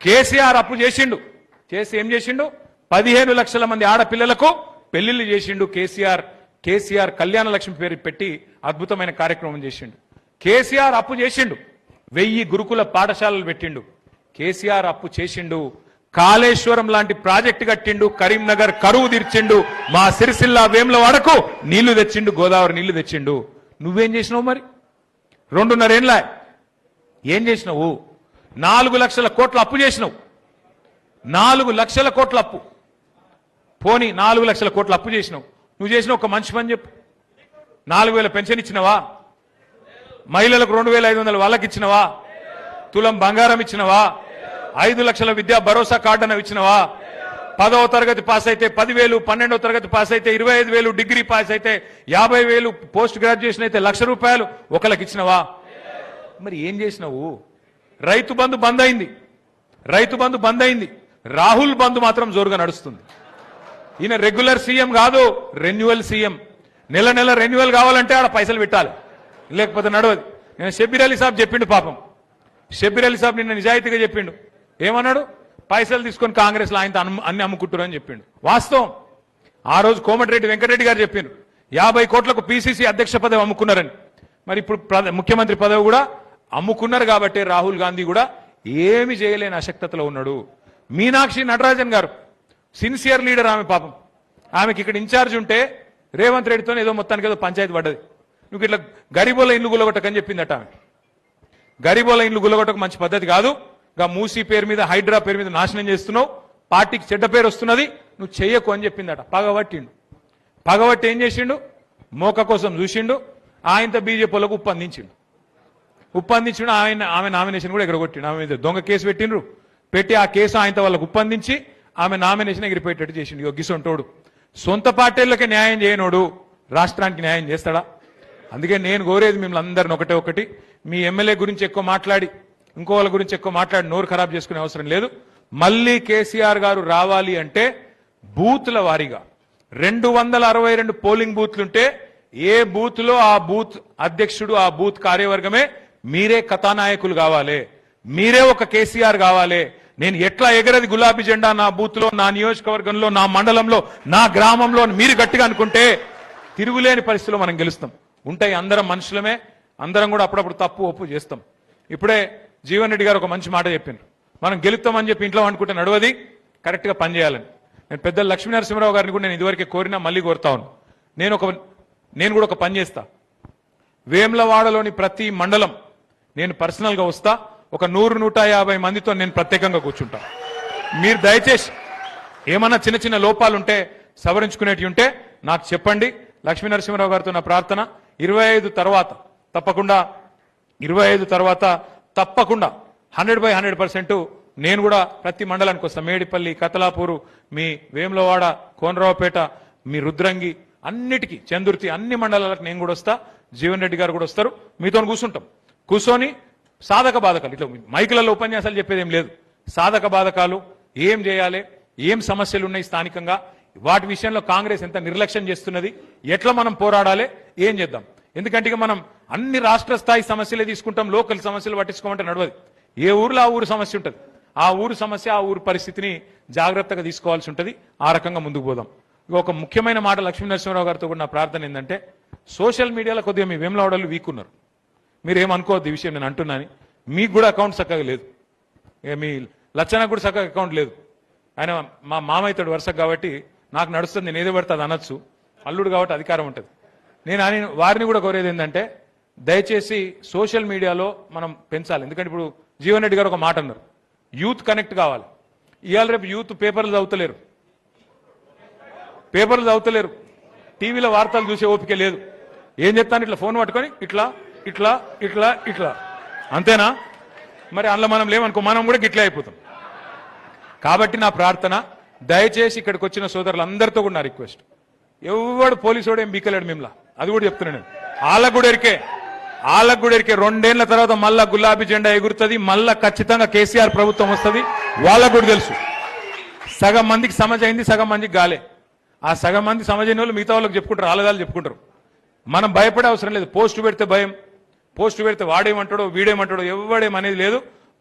కేసీఆర్ అప్పు చేసిండు. చేసి ఏం చేసిండు? 15 లక్షల మంది ఆడపిల్లలకు పెళ్లిళ్లు చేసిండు. కేసీఆర్ కళ్యాణ లక్ష్మి పేరు పెట్టి అద్భుతమైన కార్యక్రమం చేసిండు. కేసీఆర్ అప్పు చేసిండు. 1000 గురుకుల పాఠశాలలు పెట్టిండు. కేసీఆర్ అప్పు చేసిండు. కాళేశ్వరం లాంటి ప్రాజెక్టు కట్టిండు. కరీంనగర్ కరువు తీర్చిండు. మా సిరిసిల్ల వేములవాడకు నీళ్లు తెచ్చిండు, గోదావరి నీళ్లు తెచ్చిండు. నువ్వేం చేసినావు మరి? 2.5 ఏళ్ళ ఏం చేసినావు? 4 లక్షల కోట్ల అప్పు చేసినావు. 4 లక్షల కోట్ల అప్పు. పోనీ 4 లక్షల కోట్ల అప్పు చేసినావు. నువ్వు చేసిన ఒక మంచి పని చెప్పు. 4000 పెన్షన్ ఇచ్చినవా? మహిళలకు 2500 వాళ్ళకి ఇచ్చినవా? తులం బంగారం ఇచ్చినవా? 5 లక్షల విద్యా భరోసా కార్డు అన్న ఇచ్చినవా? 10వ తరగతి పాస్ అయితే 10,000, 12వ తరగతి పాస్ అయితే 25,000, డిగ్రీ పాస్ అయితే 50,000, పోస్ట్ గ్రాడ్యుయేషన్ అయితే 1,00,000 రూపాయలు ఒకళ్ళకి ఇచ్చినవా? మరి ఏం చేసినావు? రైతు బంధు బంద్ అయింది. రైతు బంధు బంద్ అయింది. రాహుల్ బంధు మాత్రం జోరుగా నడుస్తుంది. ఈయన రెగ్యులర్ సీఎం కాదు, రెన్యువల్ సీఎం. నెల నెల రెన్యువల్ కావాలంటే ఆడ పైసలు పెట్టాలి, లేకపోతే నడవదు. నేను షబ్బీర్ అలీ సాబ్ చెప్పిండు పాపం. షబ్బీర్ అలీ సాబ్ నిన్న నిజాయితీగా చెప్పిండు. ఏమన్నాడు? పైసలు తీసుకొని కాంగ్రెస్ లో ఆయన అన్ని అమ్ముకుంటారు అని చెప్పిండు. వాస్తవం. ఆ రోజు కోమటిరెడ్డి వెంకటరెడ్డి గారు చెప్పిండు 50 కోట్లకు పీసీసీ అధ్యక్ష పదవి అమ్ముకున్నారని. మరి ఇప్పుడు ముఖ్యమంత్రి పదవి కూడా అమ్ముకున్నారు కాబట్టి రాహుల్ గాంధీ కూడా ఏమి చేయలేని అశక్తతలో ఉన్నాడు. మీనాక్షి నటరాజన్ గారు సిన్సియర్ లీడర్. ఆమె పాపం, ఆమెకి ఇక్కడ ఇన్ఛార్జ్ ఉంటే రేవంత్ రెడ్డితో ఏదో మొత్తానికి ఏదో పంచాయతీ పడ్డది. నువ్వు ఇట్లా గరీబోల ఇండ్లు గులగొట్టకని చెప్పిందట ఆమె. గరీబోల ఇండ్లు గులగొట్టక మంచి పద్ధతి కాదు. మూసీ పేరు మీద, హైడ్రా పేరు మీద నాశనం చేస్తున్నావు, పార్టీకి చెడ్డ పేరు వస్తున్నది, నువ్వు చెయ్యకు అని చెప్పిందట. పగబట్టిండు. పగబట్టి ఏం చేసిండు? మోక కోసం చూసిండు. ఆయనతో బీజేపీలకు ఉప్పందించిండు. ఆమె నామినేషన్ కూడా ఎగరగొట్టిండు. ఆమె మీద దొంగ కేసు పెట్టి ఆ కేసు ఆయనతో వాళ్ళకు ఉప్పందించి ఆమె నామినేషన్ ఎగిరిపోయేటట్టు చేసిండు. గిసొంటోడు సొంత పార్టీలకే న్యాయం చేయనోడు రాష్ట్రానికి న్యాయం చేస్తాడా? అందుకే నేను కోరేది మిమ్మల్ని అందరిని ఒకటి, మీ ఎమ్మెల్యే గురించి ఎక్కువ మాట్లాడి, ఇంకో వాళ్ళ గురించి ఎక్కువ మాట్లాడి నోరు ఖరాబ్ చేసుకునే అవసరం లేదు. మళ్ళీ కేసీఆర్ గారు రావాలి అంటే బూత్ల వారీగా 262 పోలింగ్ బూత్లుంటే ఏ బూత్ లో ఆ బూత్ అధ్యక్షుడు, ఆ బూత్ కార్యవర్గమే మీరే కథానాయకులు కావాలి. మీరే ఒక కేసీఆర్ కావాలి. నేను ఎట్లా ఎగరది గులాబీ జెండా నా బూత్ లో, నా నియోజకవర్గంలో, నా మండలంలో, నా గ్రామంలో మీరు గట్టిగా అనుకుంటే తిరుగులేని పరిస్థితిలో మనం గెలుస్తాం. ఉంటాయి, అందరం మనుషులమే, అందరం కూడా అప్పుడప్పుడు తప్పు ఒప్పు చేస్తాం. ఇప్పుడే జీవన్ రెడ్డి గారు ఒక మంచి మాట చెప్పిండ్రు, మనం గెలుస్తామని చెప్పి ఇంట్లో అనుకుంటే నడవది, కరెక్ట్ గా పనిచేయాలని. నేను పెద్ద లక్ష్మీనరసింహరావు గారిని కూడా నేను ఇదివరకే కోరినా, మళ్ళీ కోరుతా ఉన్నాను. నేను కూడా ఒక పని చేస్తా. వేమ్లవాడలోని ప్రతి మండలం నేను పర్సనల్ గా వస్తా, ఒక 100-150 మందితో నేను ప్రత్యేకంగా కూర్చుంటా. మీరు దయచేసి ఏమన్నా చిన్న చిన్న లోపాలు ఉంటే, సవరించుకునేటివి ఉంటే నాకు చెప్పండి. లక్ష్మీనరసింహరావు గారితో నా ప్రార్థన, 25 తర్వాత తప్పకుండా 100/100% నేను కూడా ప్రతి మండలానికి వస్తాను. మేడిపల్లి, కతలాపూరు, మీ వేములవాడ, కోనరావుపేట, మీ రుద్రంగి, అన్నిటికీ చందుర్తి, అన్ని మండలాలకు నేను కూడా వస్తా. జీవన్ రెడ్డి గారు కూడా వస్తారు. మీతో కూర్చుంటాం. కూర్చొని సాధక బాధకాలు, ఇట్లా మైకులలో ఉపన్యాసాలు చెప్పేది ఏం లేదు. సాధక బాధకాలు ఏం చేయాలి, ఏం సమస్యలు ఉన్నాయి స్థానికంగా, వాటి విషయంలో కాంగ్రెస్ ఎంత నిర్లక్ష్యం చేస్తున్నది, ఎట్లా మనం పోరాడాలి, ఏం చేద్దాం. ఎందుకంటే ఇక మనం అన్ని రాష్ట్ర స్థాయి సమస్యలే తీసుకుంటాం, లోకల్ సమస్యలు పట్టించుకోమంటే నడవదు. ఏ ఊర్లో ఆ ఊరు సమస్య ఉంటుంది, ఆ ఊరు సమస్య, ఆ ఊరు పరిస్థితిని జాగ్రత్తగా తీసుకోవాల్సి ఉంటుంది. ఆ రకంగా ముందుకు పోదాం. ఒక ముఖ్యమైన మాట లక్ష్మీనరసింహరావు గారితో కూడా నా ప్రార్థన ఏంటంటే, సోషల్ మీడియాలో కొద్దిగా మీ వేములవాడలు వీక్ ఉన్నారు. మీరు ఏమనుకోవద్దు ఈ విషయం నేను అంటున్నాను. మీకు కూడా అకౌంట్ చక్కగా లేదు, మీ లచ్చనకు కూడా చక్కగా అకౌంట్ లేదు. ఆయన మా మామయ్యతోడు వరుసకు కాబట్టి నాకు నడుస్తుంది, నేను ఏదో పడితే అది అనొచ్చు, అల్లుడు కాబట్టి అధికారం ఉంటుంది. నేను వారిని కూడా కోరేది ఏంటంటే, దయచేసి సోషల్ మీడియాలో మనం పెంచాలి. ఎందుకంటే ఇప్పుడు జీవన్ రెడ్డి గారు ఒక మాట అన్నారు, యూత్ కనెక్ట్ కావాలి. ఇవాళ రేపు యూత్ పేపర్లు చదువుతలేరు, టీవీలో వార్తలు చూసే ఓపిక లేదు. ఏం చెప్తాను, ఇట్లా ఫోన్ పట్టుకొని ఇట్లా ఇట్లా ఇట్లా ఇట్లా, అంతేనా? మరి అందులో మనం లేమనుకో, మనం కూడా గిట్లే అయిపోతాం. కాబట్టి నా ప్రార్థన, దయచేసి ఇక్కడికి వచ్చిన సోదరులందరితో కూడా నా రిక్వెస్ట్, ఎవడు పోలీసుడు ఏం బీకలేడు మిమ్మల్ని, అది కూడా చెప్తున్నాను నేను. వాళ్ళకు కూడా ఎరికే 2 ఏళ్ల తర్వాత మళ్ళా గులాబీ జెండా ఎగురుతుంది, మళ్ళా ఖచ్చితంగా కేసీఆర్ ప్రభుత్వం వస్తుంది. వాళ్ళకు కూడా తెలుసు. సగం మందికి సమజ్ అయింది, సగం మందికి గాలే. ఆ సగం మంది సమజైన వాళ్ళు మిగతా వాళ్ళకి చెప్పుకుంటారు, ఆలదాలు చెప్పుకుంటారు. మనం భయపడే అవసరం లేదు. పోస్టు పెడితే భయం, పోస్టు పెడితే వాడేమంటాడో వీడేమంటాడో ఎవడేమనేది లేదు.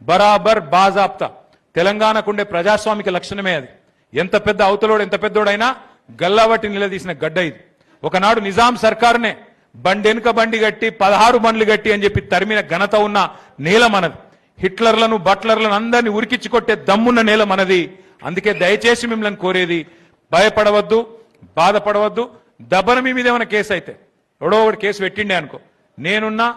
బరాబర్ బాజాప్తా తెలంగాణకుండే ప్రజాస్వామిక లక్షణమే అది. ఎంత పెద్ద అవతలోడు, ఎంత పెద్దోడైనా గల్లాబట్టి నిలదీసిన గడ్డ ఇది. ఒకనాడు నిజాం సర్కార్నే బండెనుక బండి గట్టి 16 బండ్లు గట్టి అని చెప్పి తరిమిన ఘనత ఉన్న నేల మనది. హిట్లర్లను, బట్లర్లను అందరినీ ఉరికిచ్చి కొట్టే దమ్మున్న నేల మనది. అందుకే దయచేసి మిమ్మల్ని కోరేది, భయపడవద్దు, బాధపడవద్దు. దబ్బన మీ మీద ఏమైనా కేసు అయితే, ఎవడో ఒకటి కేసు పెట్టిండే అనుకో, నేనున్నా,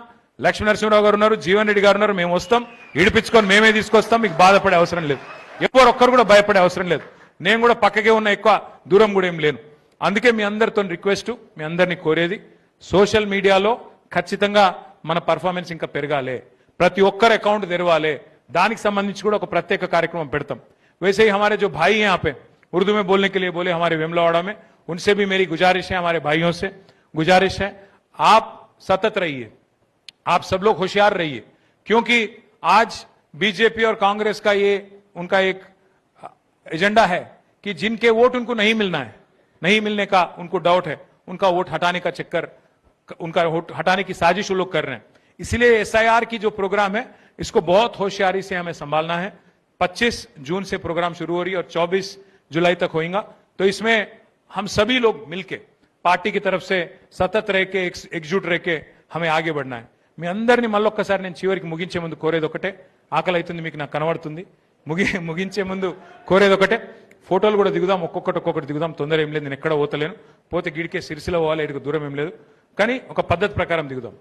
లక్ష్మీనరసింహరావు గారు ఉన్నారు, జీవన్ రెడ్డి గారు ఉన్నారు, మేము వస్తాం, ఇడిపించుకొని మేమే తీసుకొస్తాం. మీకు బాధపడే అవసరం లేదు, ఒక్కరు కూడా భయపడే అవసరం లేదు. నేను కూడా పక్కకే ఉన్న, ఎక్కువ దూరం కూడా ఏం లేను. అందుకే మీ అందరితో రిక్వెస్ట్, మీ అందరినీ కోరేది, సోషల్ మీడియాలో ఖచ్చితంగా మన పర్ఫార్మెన్స్ ఇంకా పెరగాలి, ప్రతి ఒక్కరు అకౌంట్ తెరవాలి. దానికి సంబంధించి కూడా ఒక ప్రత్యేక కార్యక్రమం పెడతాం. वैसे ही हमारे जो भाई हैं यहाँ पे उर्दू में बोलने के लिए बोले, हमारे वेमलवाड़ा में, उनसे भी मेरी गुजारिश है, हमारे भाइयों से गुजारिश है, आप सतत रहिए, आप सब लोग होशियार रहिए, क्योंकि आज बीजेपी और कांग्रेस का ये उनका एक एजेंडा है कि जिनके वोट उनको नहीं मिलना है, नहीं मिलने का उनको डाउट है, उनका वोट हटाने का चक्कर, उनका वोट हटाने की साजिश वो लोग कर रहे हैं. इसलिए SIR की जो प्रोग्राम है, इसको बहुत होशियारी से हमें संभालना है. 25 जून से प्रोग्राम शुरू हो रही है और 24 जुलाई तक होगा. तो इसमें हम सभी लोग मिलके पार्टी की तरफ से सतत रह के, एकजुट रह के हमें आगे बढ़ना है. మీ అందరినీ మళ్ళొక్కసారి నేను చివరికి ముగించే ముందు కోరేది ఒకటే, ఆకలి అవుతుంది మీకు, నాకు కనబడుతుంది. ముగించే ముందు కోరేది ఒకటే, ఫోటోలు కూడా దిగుదాం, ఒక్కొక్కటి దిగుదాం, తొందర ఏం లేదు. నేను ఎక్కడ పోతలేను, పోతే గిడికే సిరిసిల పోవాలి, ఇటుకు దూరం ఏం లేదు. కానీ ఒక పద్ధతి ప్రకారం దిగుదాం.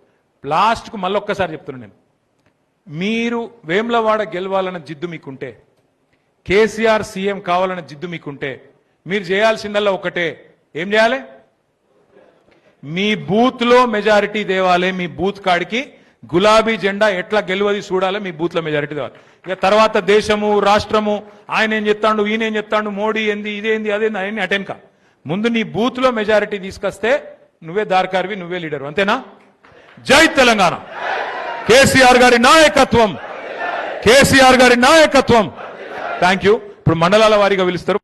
లాస్ట్కు మళ్ళొక్కసారి చెప్తున్నాను నేను, మీరు వేములవాడ గెలవాలన్న జిద్దు మీకుంటే, కేసీఆర్ సీఎం కావాలన్న జిద్దు మీకుంటే, మీరు చేయాల్సిందల్లా ఒకటే, ఏం చేయాలి? మీ బూత్ లో మెజారిటీ తేవాలి. మీ బూత్ కాడికి గులాబీ జెండా ఎట్లా గెలువది చూడాలి, మీ బూత్ లో మెజారిటీ తేవాలి. ఇక తర్వాత దేశము, రాష్ట్రము, ఆయన ఏం చెప్తాడు, ఈయన ఏం చెప్తాడు, మోడీ ఏంది, ఇదేంది, అదేంది, అవన్నీ అటెన్కా. ముందు నీ బూత్ లో మెజారిటీ తీసుకొస్తే నువ్వే దార్కారివి, నువ్వే లీడరు, అంతేనా? జై తెలంగాణ. కేసీఆర్ గారి నాయకత్వం, కేసీఆర్ గారి నాయకత్వం. Thank you. ఇప్పుడు మండలాల వారీగా పిలుస్తారు.